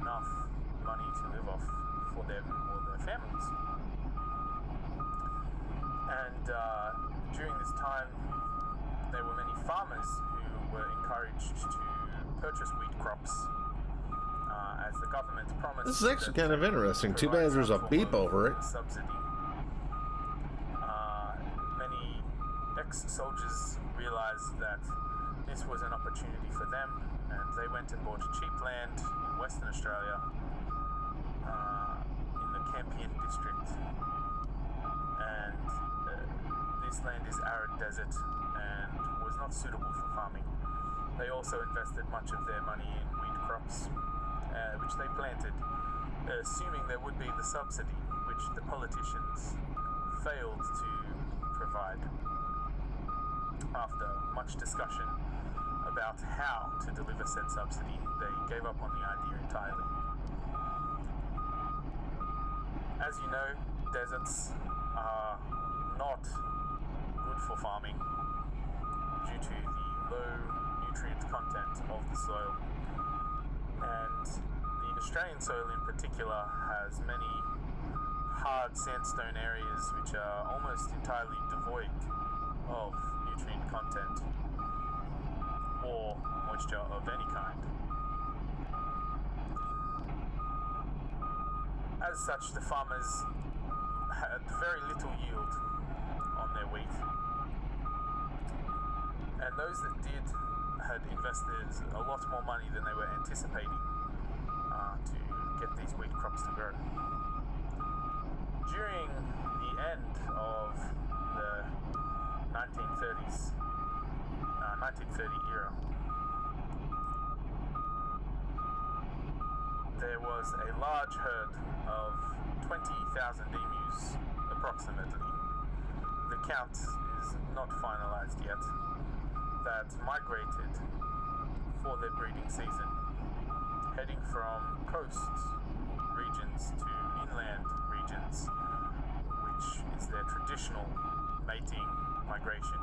enough money to live off for them or their families. And during this time, there were many farmers who were encouraged to purchase wheat crops as the government promised. This is actually kind of interesting. Too bad there's a beep over it. Subsidy. Many ex-soldiers realized that this was an opportunity for them, and they went and bought cheap land in Western Australia, in the Campion district. And this land is arid desert and was not suitable for farming. They also invested much of their money in wheat crops, which they planted, assuming there would be the subsidy, which the politicians failed to provide. After much discussion about how to deliver said subsidy, they gave up on the idea entirely. As you know, deserts are not good for farming due to the low nutrient content of the soil. And the Australian soil in particular has many hard sandstone areas which are almost entirely devoid of nutrient content or moisture of any kind. As such, the farmers had very little yield on their wheat, and those that did had invested a lot more money than they were anticipating to get these wheat crops to grow. During the end of the 1930s, 1930 era, there was a large herd of 20,000 emus, approximately. The count is not finalized yet, that migrated for their breeding season, heading from coast regions to inland regions, which is their traditional mating migration.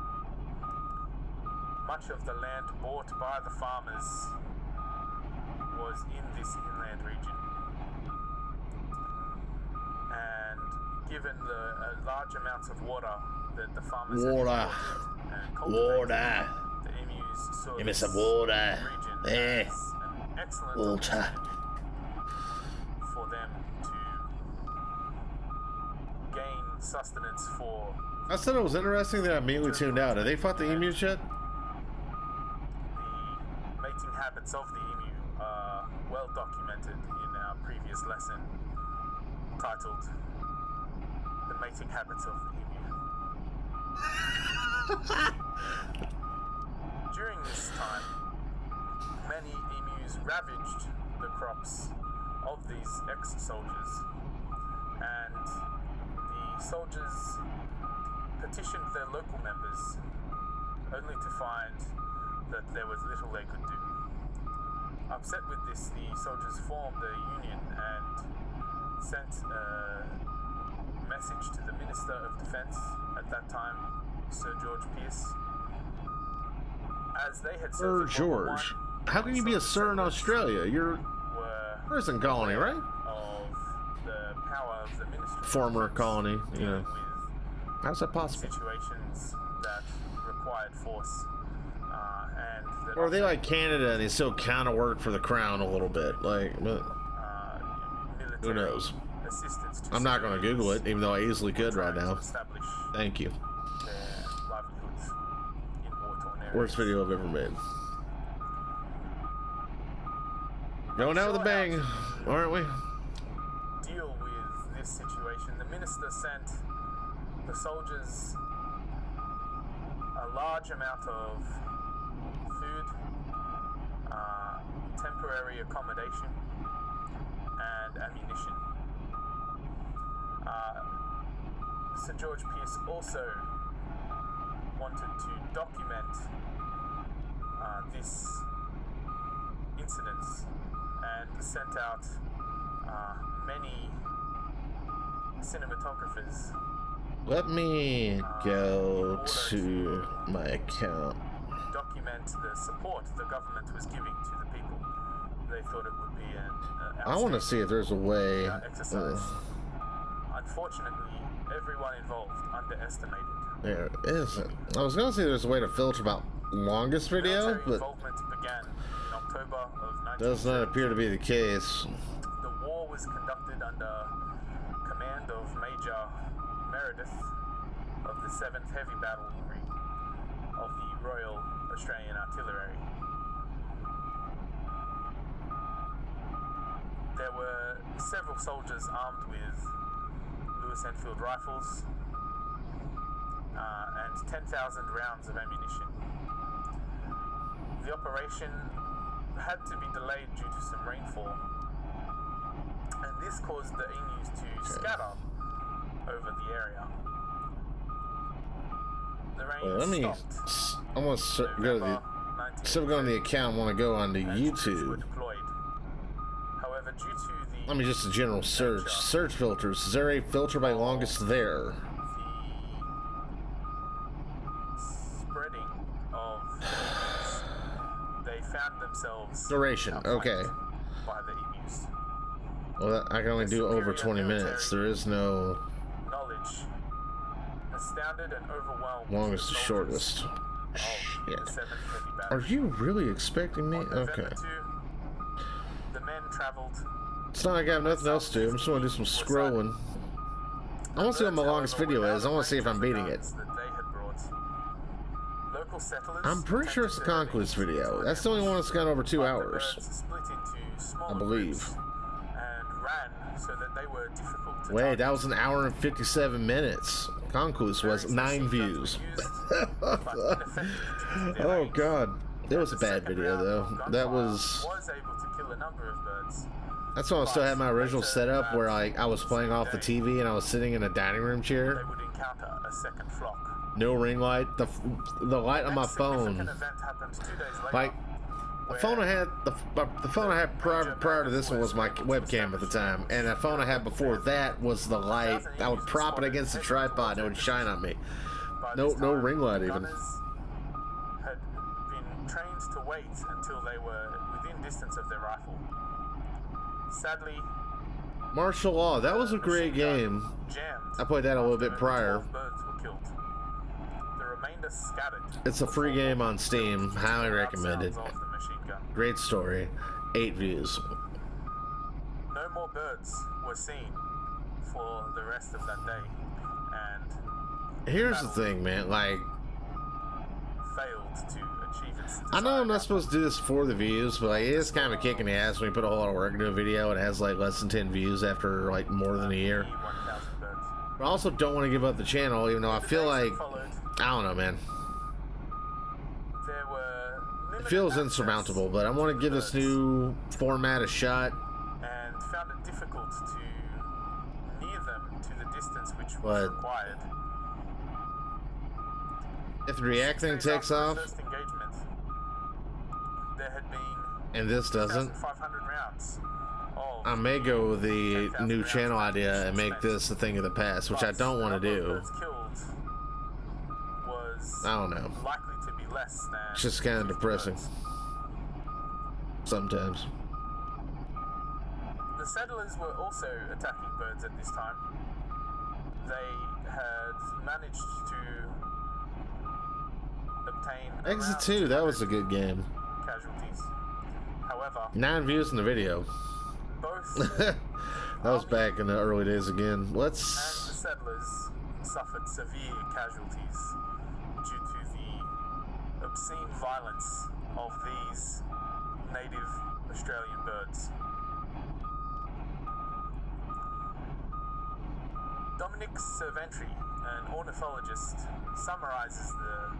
Much of the land bought by the farmers was in this inland region. And given the large amounts of water that the farmers had and cultivated, the emus saw Give me this some water. region Eh. as an excellent Water. opportunity for them to gain sustenance for I said it was interesting that I immediately tuned out. Have they fought the emus yet? the mating habits of the emu are well documented in our previous lesson titled The Mating Habits of the Emu. During this time, many emus ravaged the crops of these ex-soldiers, and the soldiers petitioned their local members, only to find that there was little they could do. Upset with this, the soldiers formed a union and sent a message to the Minister of Defence at that time, Sir George Pearce. As they had Sir served in World War George. I, How can you be a sir in Australia? You're were prison colony, right? of the power of the ministry. Former colony, you dealing know. with How's that possible? situations that required force, and that Or are they often, like Canada and they still kind of work for the crown a little bit? Like, but military who knows? assistance to I'm not going to civilians Google it, even though I easily could right trying now. to establish Thank you. their livelihoods in war-torn areas. Worst video I've ever made. Going out with a bang, aren't we? Deal with this situation, the minister sent the soldiers a large amount of food, temporary accommodation, and ammunition. Sir George Pearce also wanted to document this incidents and sent out many cinematographers. Let me go to my account. Document the support the government was giving to the people. They thought it would be an I want to see if there's a way. exercise. Unfortunately, everyone involved underestimated. There isn't. I was gonna say there's a way to filter about longest video, Military but involvement began in October of 1940. does not appear to be the case. The war was conducted under command of Major Meredith of the 7th Heavy Cavalry of the Royal Australian Artillery. There were several soldiers armed with Lewis Enfield rifles and 10,000 rounds of ammunition. The operation had to be delayed due to some rainfall, and this caused the emus to scatter over the area. The rain Let me. stopped. I want to go to the. November Instead of going to the account, I want to go on to and troops were YouTube. deployed. However, due to the Let me just a general search. Search filters. Is there a filter by longest there? spreading of emus, they found themselves Duration, outflanked okay. by the emus. Well, I can only do over 20 minutes. There is no Knowledge astounded and overwhelmed longest to the soldiers shortest. of Shit. the 7th Heavy Are Cavalry. you really expecting me? On November Okay. 2, the men traveled. It's not like I have nothing else to do. I'm just want to do some scrolling. I want to see what my longest video is. I want to see if I'm beating it. That they had brought. Local settlers I'm pretty sure it's the Conquest video. That's the only one that's gone over 2 hours. Split into smaller I believe. groups and ran so that they were difficult to Wait, target. that was an hour and 57 minutes. Conquest was Various 9 machine guns views. were used, but ineffective to their Oh aim. god. It was a The bad second video round though. of gunfire That was able to kill a number of birds. that's why I still had my original Later, setup where I was playing off the TV and I was sitting in a dining room They chair. would encounter a second flock. No ring light. The light on my Next significant phone. event happened 2 days later, Like the phone I had the phone I had prior to this one was my webcam at the time, and the phone I had before that was the light. I would prop it against the tripod and it would shine on me. by No this no time, ring light even. gunners had been trained to wait until they were within distance of their rifle. Sadly, Martial Law. That was a great game. jammed. I played that a little bit after prior. 12 birds were killed. The remainder scattered. It's a free game on Steam. Highly Loud recommended. sounds of the machine gun. Great story. 8 views. No more birds were seen for the rest of that day, and Here's the thing, man. Like, failed to achieve its I know I'm desired not supposed to do this for the views, but like, it is kind of a kick in the ass when you put a whole lot of work into a video and it has like less than 10 views after like more than a year. 1,000 birds. But I also don't want to give up the channel, even though I feel like, Followed, I don't know, man. there were It limited feels access insurmountable, but I want to give this birds, new format a shot. and found it difficult to near them to the distance which was But required. if the React thing 6 days takes after off, the first engagement, there had been and this doesn't, 2,500 rounds of I may go with the 10,000 new rounds channel of idea and ammunition make this a thing of the past, which I But don't want the to number of do. birds killed was I don't know. likely to be less than It's just kind of 50 depressing. birds. Sometimes. The settlers were also attacking birds at this time. They had managed to obtain Exit around 2, that was a 200 good game. casualties. However, 9 views in the video. both That was back in the early days again. and the Let's. settlers suffered severe casualties due to the obscene violence of these native Australian birds. Dominic Cerventry an ornithologist summarizes the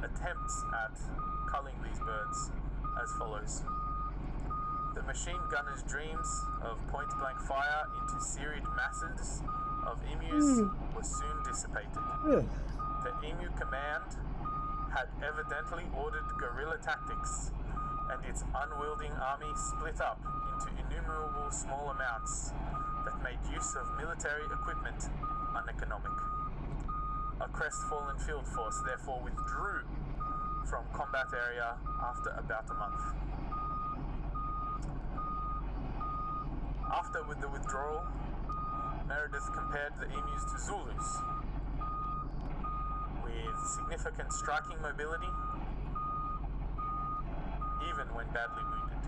attempts at culling these birds as follows. The machine gunner's dreams of point-blank fire into serried masses of emus were soon dissipated. The Emu Command had evidently ordered guerrilla tactics, and its unwielding army split up into innumerable small amounts that made use of military equipment uneconomic. A crestfallen field force therefore withdrew from combat area after about a month. After with the withdrawal, Meredith compared the emus to Zulus, with significant striking mobility, even when badly wounded.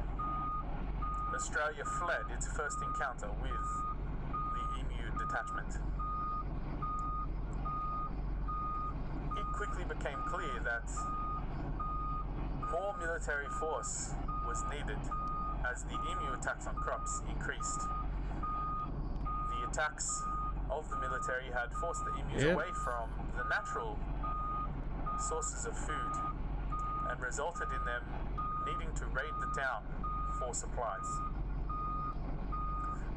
Australia fled its first encounter with the emu detachment. It quickly became clear that more military force was needed as the emu attacks on crops increased. The attacks of the military had forced the emus away from the natural sources of food and resulted in them needing to raid the town for supplies.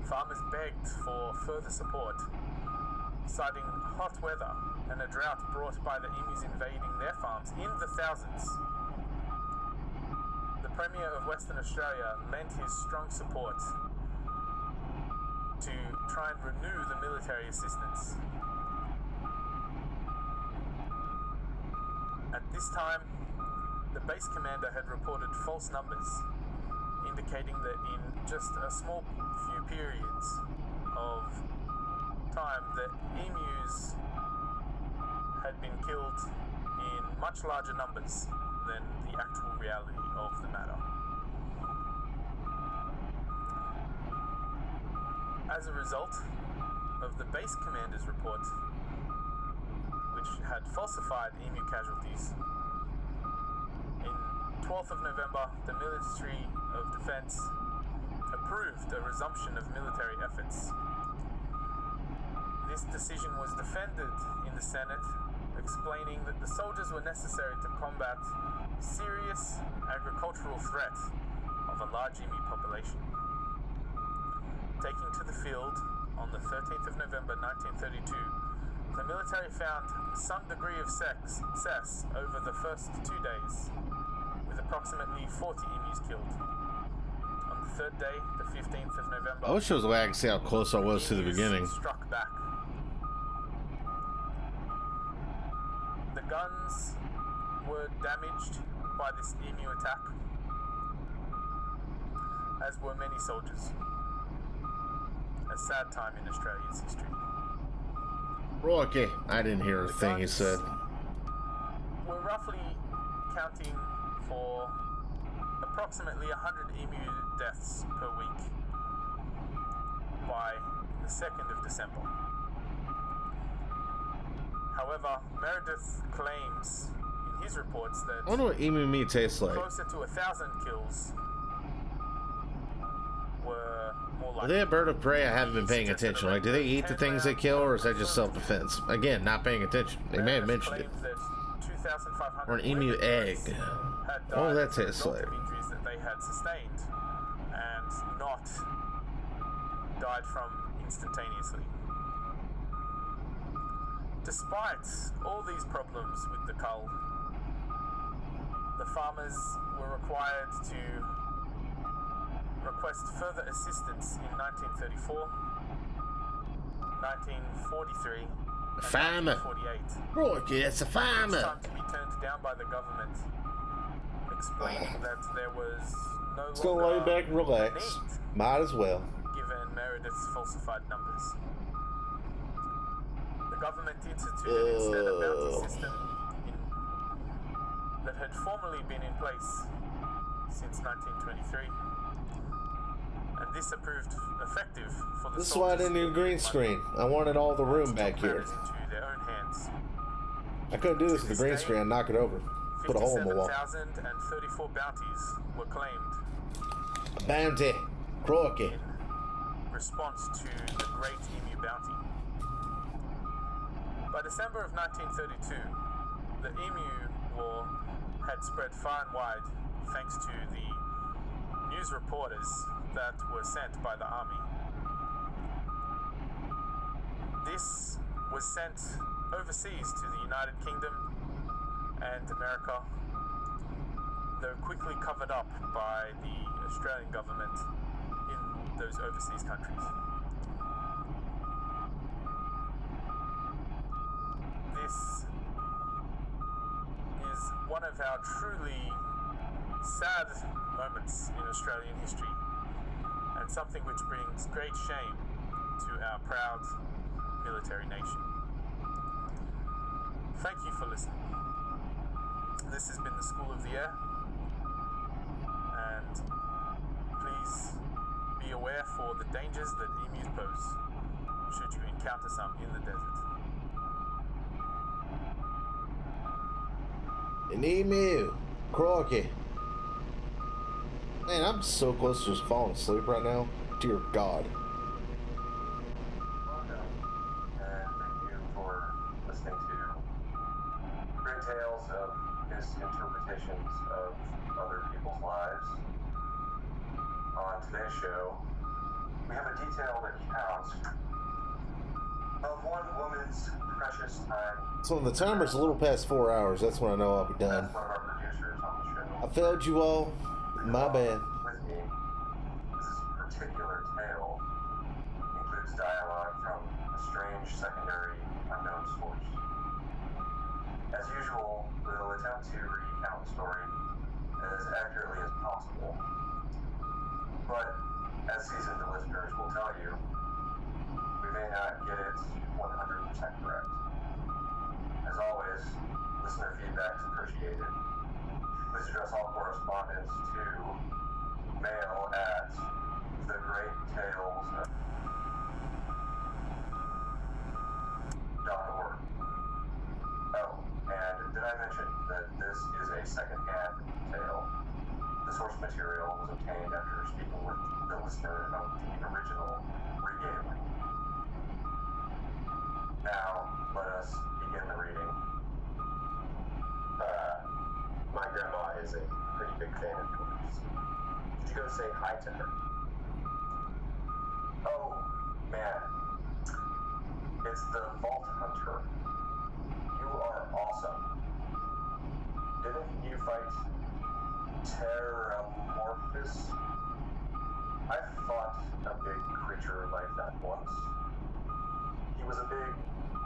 Farmers begged for further support, citing hot weather and a drought brought by the emus invading their farms in the thousands. The Premier of Western Australia lent his strong support to try and renew the military assistance. At this time, the base commander had reported false numbers, indicating that in just a small few periods of time, the emus had been killed in much larger numbers than the actual reality of the matter. As a result of the base commander's report, which had falsified emu casualties, in 12th of November, the Ministry of Defence approved a resumption of military efforts. This decision was defended in the Senate, explaining that the soldiers were necessary to combat serious agricultural threat of a large emu population. Taking to the field on the 13th of November 1932, the military found some degree of success over the first 2 days, with approximately 40 emus killed. On the third day, the 15th of November, I wish there was a way I could see how close I was to the beginning. Struck back. The guns were damaged by this emu attack, as were many soldiers. A sad time in Australia's history. Rocky, I didn't hear a thing he said. We're roughly counting for approximately 100 emu deaths per week by the 2nd of December. However, Meredith claims in his reports that I wonder what emu meat tastes like. closer to 1,000 kills were more Are likely. they a bird of prey? I haven't been paying attention. Like, do they eat the things they kill, or is that just self-defense? Again, not paying attention. They may have mentioned it. Or an emu egg. Oh, that tastes like. Injuries that they had sustained and not died from instantaneously. Despite all these problems with the cull, the farmers were required to request further assistance in 1934, 1943, and Farmer. 1948. Rocky, it's a Each farmer. time to be turned down by the government, explaining that there was no Let's go longer lay back and relax. need, Might as well. given Meredith's falsified numbers. The government instituted instead a bounty system that had formerly been in place since 1923, and this proved effective for the This is why I didn't do green screen. I wanted all the room back here. into their own hands. I couldn't do this with the green screen. I'd knock it over. Put a hole in the wall. 57,034 bounties were claimed Bounty. Crocky. in response to the Great Emu Bounty. By December of 1932, the Emu War had spread far and wide thanks to the news reporters that were sent by the army. This was sent overseas to the United Kingdom and America, though quickly covered up by the Australian government in those overseas countries. This is one of our truly sad moments in Australian history, and something which brings great shame to our proud military nation. Thank you for listening. This has been the School of the Air, and please be aware for the dangers that emus pose should you encounter some in the desert. An emu. Crikey. Man, I'm so close to just falling asleep right now. Dear God. Welcome, and thank you for listening to great tales of misinterpretations of other people's lives. On today's show, we have a detailed account of one woman's precious time. So when the timer's a little past 4 hours, that's when I know I'll be done. That's one of our producers on the show. I failed you all. My bad. With me, this particular tale includes dialogue from a strange secondary unknown source. As usual, we'll attempt to recount the story as accurately as possible. But, as seasoned listeners will tell you, we may not get it 100% correct. As always, listener feedback is appreciated. Please address all correspondence to mail at thegreattales.org. Oh, and did I mention that this is a second-hand tale? The source material was obtained after speaking with the listener of the original regaling. Now, let us begin the reading. My grandma is a pretty big fan of yours. Did you go say hi to her? Oh, man. It's the Vault Hunter. You are awesome. Didn't you fight Terramorphous? I've fought a big creature like that once. He was a big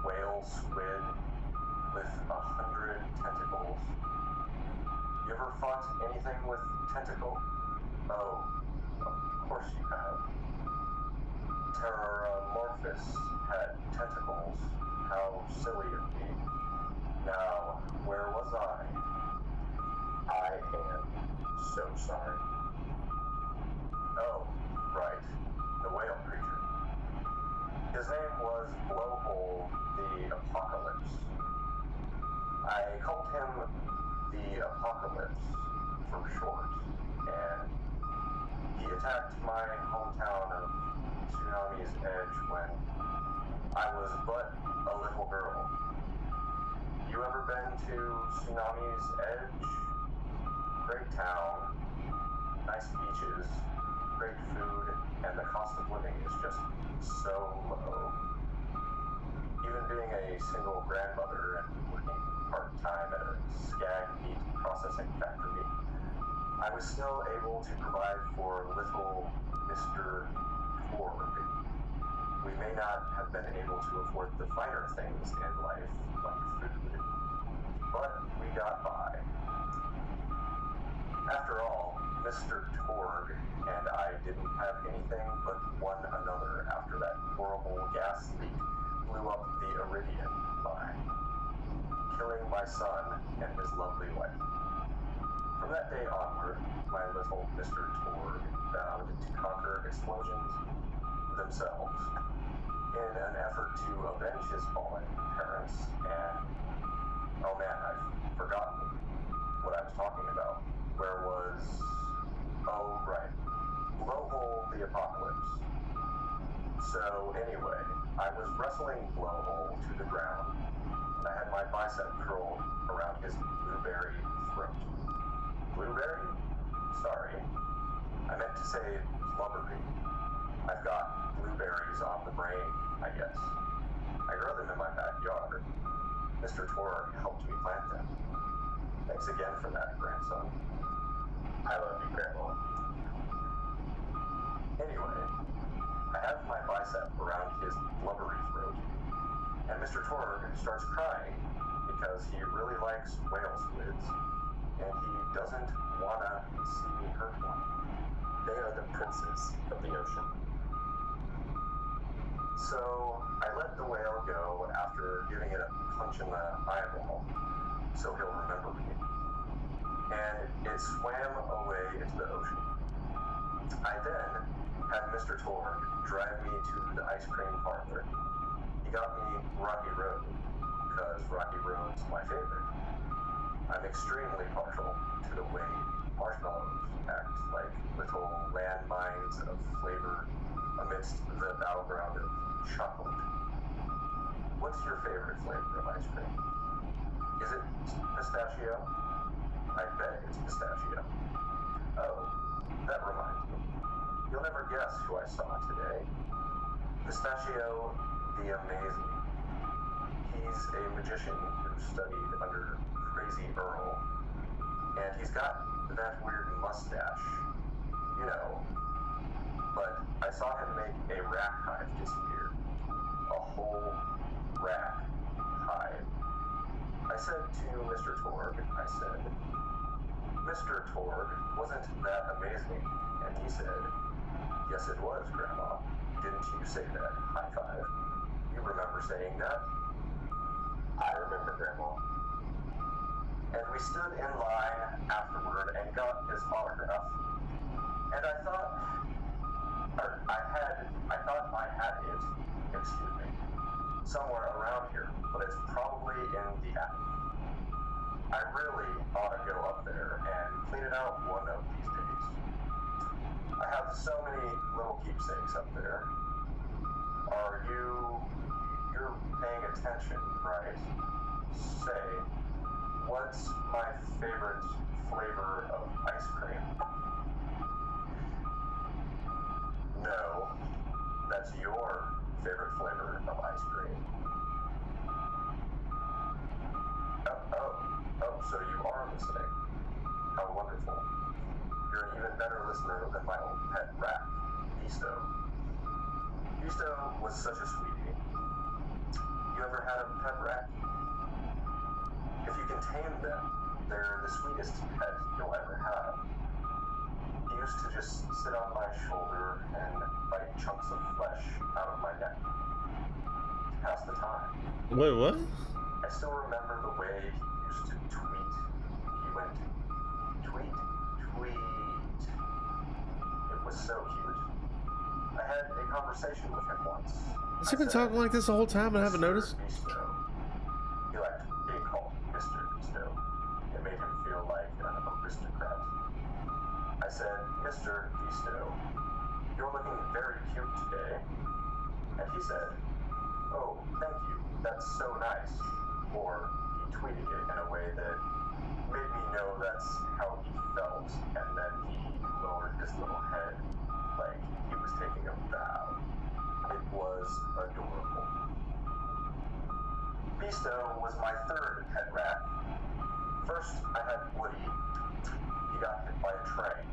whale squid with 100 tentacles. You ever fought anything with tentacle? Oh, of course you have. Terramorphous had tentacles. How silly of me. Now, where was I? I am so sorry. Oh, right. The whale creature. His name was Blowhole the Apocalypse. I called him the Apocalypse for short, and he attacked my hometown of Tsunami's Edge when I was but a little girl. You ever been to Tsunami's Edge? Great town, nice beaches, great food, and the cost of living is just so low. Even being a single grandmother and working part-time at a skag meat processing factory, I was still able to provide for little Mr. Torg. We may not have been able to afford the finer things in life, like food, but we got by. After all, Mr. Torg and I didn't have anything but one another after that horrible gas leak blew up the Iridian line, killing my son and his lovely wife. From that day onward, my little Mr. Torg vowed to conquer explosions themselves in an effort to avenge his fallen parents, and oh man, I've forgotten what I was talking about. Where was... oh, right. Blowhole the Apocalypse. So, anyway, I was wrestling Blowhole to the ground I had my bicep curled around his blueberry throat. Blueberry? Sorry. I meant to say blubbery. I've got blueberries on the brain, I guess. I grow them in my backyard. Mr. Torg helped me plant them. Thanks again for that, grandson. I love you, Grandma. Anyway, I have my bicep around his blubbery throat, and Mr. Torg starts crying because he really likes whale squids, and he doesn't want to see me hurt one. They are the princes of the ocean. So I let the whale go after giving it a punch in the eyeball, so he'll remember me. And it swam away into the ocean. I then had Mr. Torg drive me to the ice cream parlor. He got me Rocky Road, because Rocky Road's my favorite. I'm extremely partial to the way marshmallows act like little landmines of flavor amidst the battleground of chocolate. What's your favorite flavor of ice cream? Is it pistachio? I bet it's pistachio. Oh, that reminds me. You'll never guess who I saw today. Pistachio the Amazing. He's a magician who studied under Crazy Earl, and he's got that weird mustache, you know. But I saw him make a rat hive disappear. A whole rat hive. I said to Mr. Torg, I said, Mr. Torg, wasn't that amazing? And he said, yes it was, Grandma. Didn't you say that? High five. You remember saying that? I remember, Grandma. And we stood in line afterward and got his autograph. And I thought I had it, excuse me, somewhere around here, but it's probably in the attic. I really ought to go up there and clean it out one of these days. I have so many little keepsakes up there. You're paying attention, right? Say, what's my favorite flavor of ice cream? No, that's your favorite flavor of ice cream. Oh, so you are listening. How wonderful. You're an even better listener than my old pet rat, Beasto. Beasto was such a sweetie. You ever had a pet rat? If you can tame them, they're the sweetest pet you'll ever have. He used to just sit on my shoulder and bite chunks of flesh out of my neck to pass the time. Wait, what? I still remember the way he used to tweet. He went, tweet, tweet. It was so cute. I had a conversation with him once. Has he been talking like this the whole time and I haven't noticed? Beasto. He liked being called Mr. Beasto. It made him feel like an aristocrat. I said, Mr. Beasto, you're looking very cute today. And he said, oh, thank you. That's so nice. Or he tweeted it in a way that made me know that's how he felt. And then he lowered his little head like he was taking a bow. It was adorable. Beasto was my third pet rat. First, I had Woody. He got hit by a train.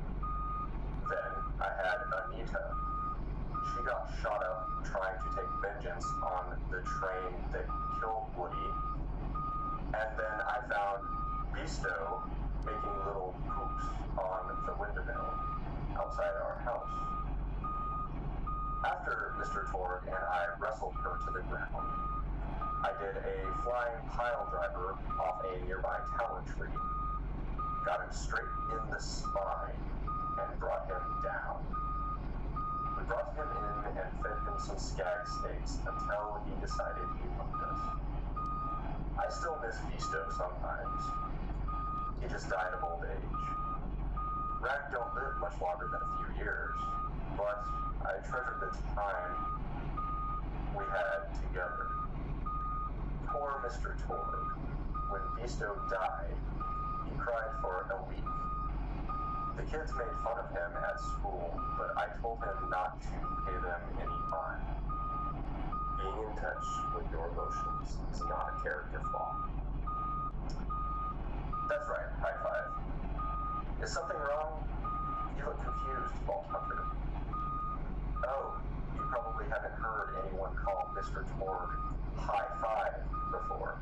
Then, I had Anita. She got shot up trying to take vengeance on the train that killed Woody. And then I found Beasto making little poops on the windowsill outside our house. After Mr. Torg and I wrestled her to the ground, I did a flying pile driver off a nearby tower tree, got him straight in the spine, and brought him down. We brought him in and fed him some skag steaks until he decided he loved us. I still miss Beasto sometimes. He just died of old age. Rats don't live much longer than a few years, but I treasured the time we had together. Poor Mr. Torg, when Visto died, he cried for a week. The kids made fun of him at school, but I told him not to pay them any mind. Being in touch with your emotions is not a character flaw. That's right, high five. Is something wrong? You look confused, Vault Hunter. Oh, you probably haven't heard anyone call Mr. Torg High Five before.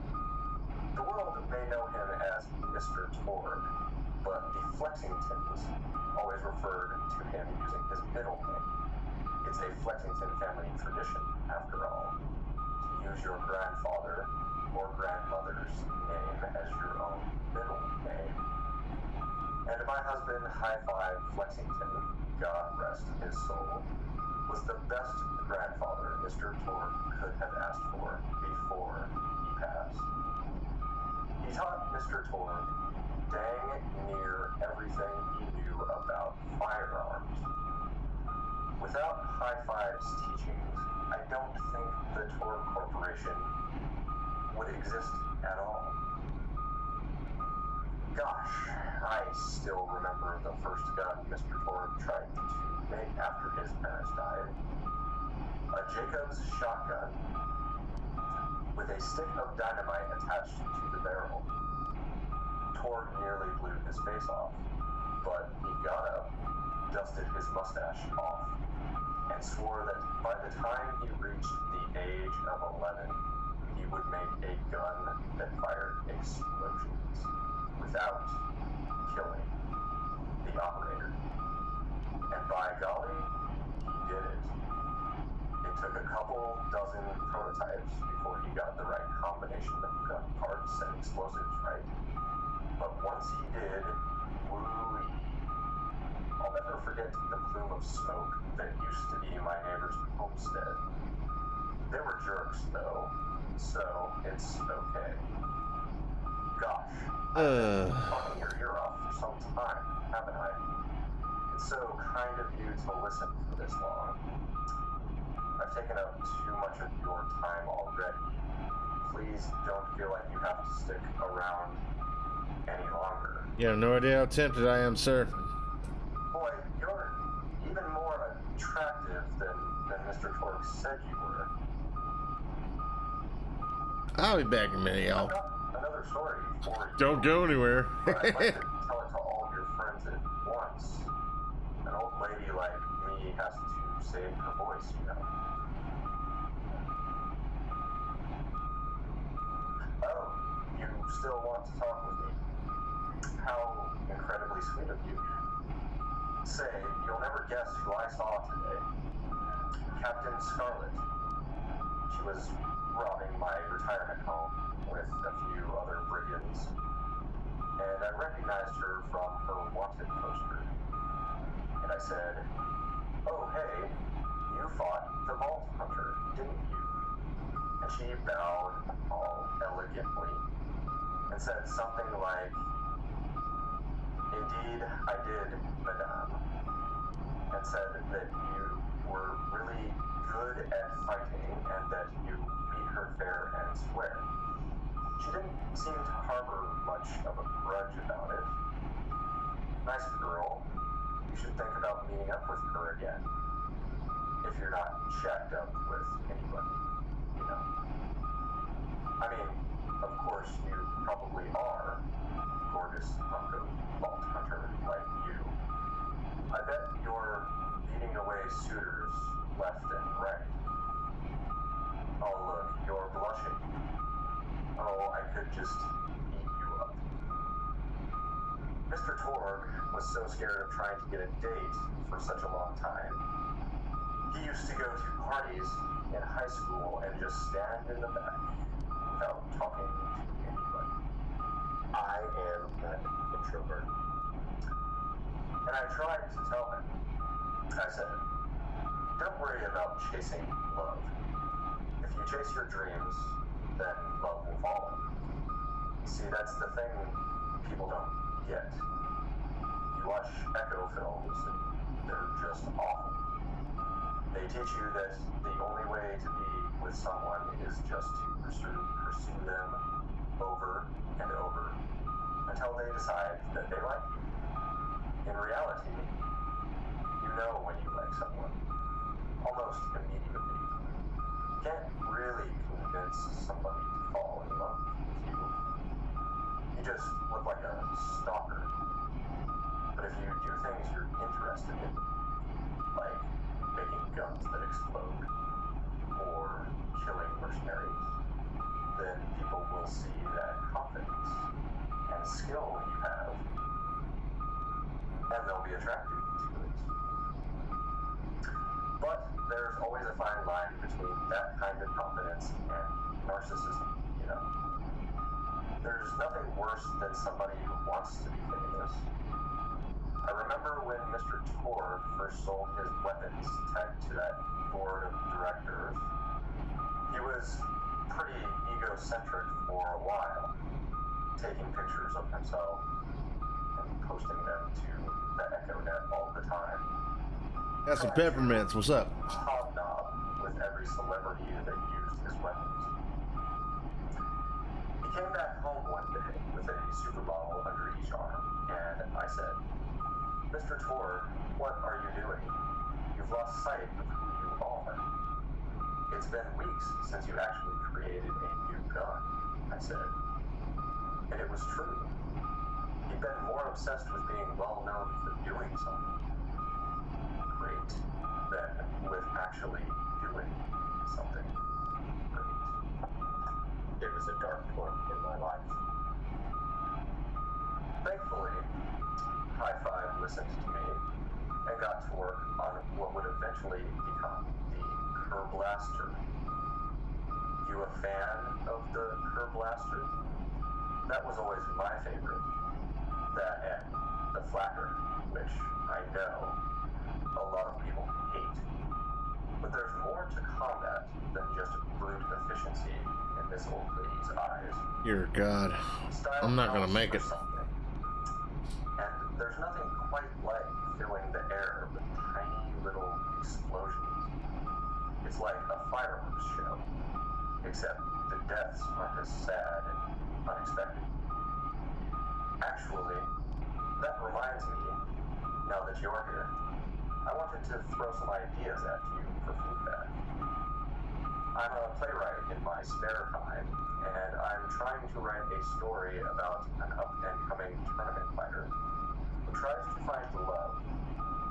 The world may know him as Mr. Torg, but the Flexingtons always referred to him using his middle name. It's a Flexington family tradition, after all, to use your grandfather or grandmother's name as your own middle name. And my husband, High Five Flexington, God rest his soul, was the best grandfather Mr. Torg could have asked for before he passed. He taught Mr. Torg dang near everything he knew about firearms. Without High Five's teachings, I don't think the Torg Corporation would exist at all. Gosh, I still remember the first gun Mr. Torg tried to make after his parents died. A Jacobs shotgun with a stick of dynamite attached to the barrel. Torg nearly blew his face off, but he got up, dusted his mustache off, and swore that by the time he reached the age of 11, he would make a gun that fired explosions without killing the operator. And by golly, he did it. It took a couple dozen prototypes before he got the right combination of gun parts and explosives right. But once he did, woo-wee. I'll never forget the plume of smoke that used to be my neighbor's homestead. They were jerks, though, so it's okay. Gosh, I've been talking your ear off for some time, haven't I? It's so kind of you to listen for this long. I've taken up too much of your time already. Please don't feel like you have to stick around any longer. You have no idea how tempted I am, sir. Boy, you're even more attractive than Mr. Torg said you were. I'll be back in a minute, y'all. I've got another story for you. Don't go anywhere. But I'd like to tell it to all of your friends at once. An old lady like me has to save her voice, you know. Oh, you still want to talk with me? How incredibly sweet of you. Say, you'll never guess who I saw today. Captain Scarlet. She was robbing my retirement home with a few other brigands, and I recognized her from her wanted poster. And I said, "Oh, hey, you fought the Vault Hunter, didn't you?" And she bowed all elegantly and said something like, "Indeed, I did, madame," and said that you were really good at fighting and that you beat her fair and square. She didn't seem to harbor much of a grudge about it. Nice girl. You should think about meeting up with her again. If you're not shacked up with anybody, you know. I mean, of course you probably are, gorgeous hunk of Vault Hunter like you. I bet you're beating away suitors left and right. Oh look, you're blushing. Oh, I could just eat you up. Mr. Torg was so scared of trying to get a date for such a long time. He used to go to parties in high school and just stand in the back without talking to anybody. I am an introvert. And I tried to tell him. I said, don't worry about chasing love. If you chase your dreams, then love will follow. See, that's the thing people don't get. You watch Echo films, and they're just awful. They teach you that the only way to be with someone is just to pursue them over and over until they decide that they like you. In reality, you know when you like someone almost immediately. You can't really convince somebody to fall in love with you. You just look like a stalker. But if you do things you're interested in, like making guns that explode or killing mercenaries, then people will see that confidence and skill you have, and they'll be attracted to it. But there's always a fine line between that kind of confidence and narcissism, you know. There's nothing worse than somebody who wants to be famous. I remember when Mr. Tor first sold his weapons tagged to that board of directors. He was pretty egocentric for a while, taking pictures of himself and posting them to the EchoNet all the time. Got some peppermints. What's up? Hobnob with every celebrity that used his weapons. He came back home one day with a supermodel under each arm, and I said, "Mr. Tor, what are you doing? You've lost sight of who you are. It's been weeks since you actually created a new gun," I said. And it was true. He'd been more obsessed with being well known for doing something great than with actually doing something great. It was a dark point in my life. Thankfully, High Five listened to me and got to work on what would eventually become the Kerblaster. You a fan of the Kerblaster? That was always my favorite. That and the Flacker, which I know a lot of people hate. But there's more to combat than just brute efficiency in this old lady's eyes. Dear God. I'm not gonna make it. And there's nothing quite like filling the air with tiny little explosions. It's like a fireworks show, except the deaths aren't as sad and unexpected. Actually, that reminds me, now that you're here, I wanted to throw some ideas at you for feedback. I'm a playwright in my spare time, and I'm trying to write a story about an up-and-coming tournament fighter who tries to find love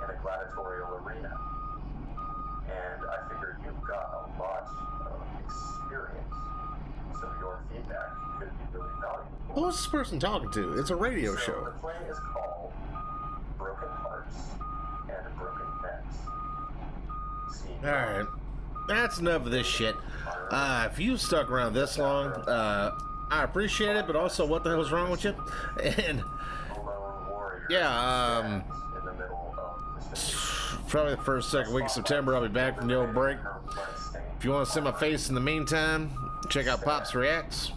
in a gladiatorial arena. And I figured you've got a lot of experience, so your feedback could be really valuable. Who's this person talking to? It's a radio So show. the play is called Broken Hearts and Broken Necks. See, Alright. That's enough of this shit. If you stuck around this long, I appreciate it, but also what the hell's wrong with you? And Lone Warrior yeah, in the middle of the probably the first, second week of September, I'll be back from the old break. If you want to see my face in the meantime, check out Pops Reacts.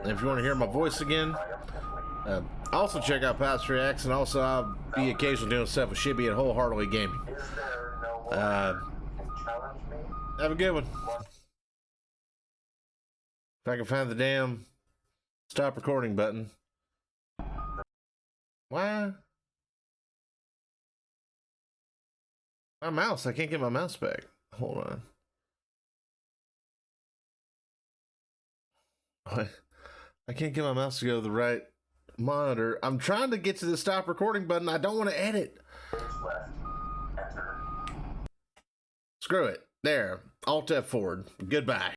And if you want to hear my voice again, also check out Pops Reacts, and also I'll be occasionally doing stuff with Shibby at Wholeheartedly Gaming. Is there no one who can challenge me? Have a good one. If I can find the damn stop recording button. Why? My mouse. I can't get my mouse back. Hold on. I can't get my mouse to go to the right monitor. I'm trying to get to the stop recording button. I don't want to edit. Left. Enter. Screw it. There. Alt F forward. Goodbye.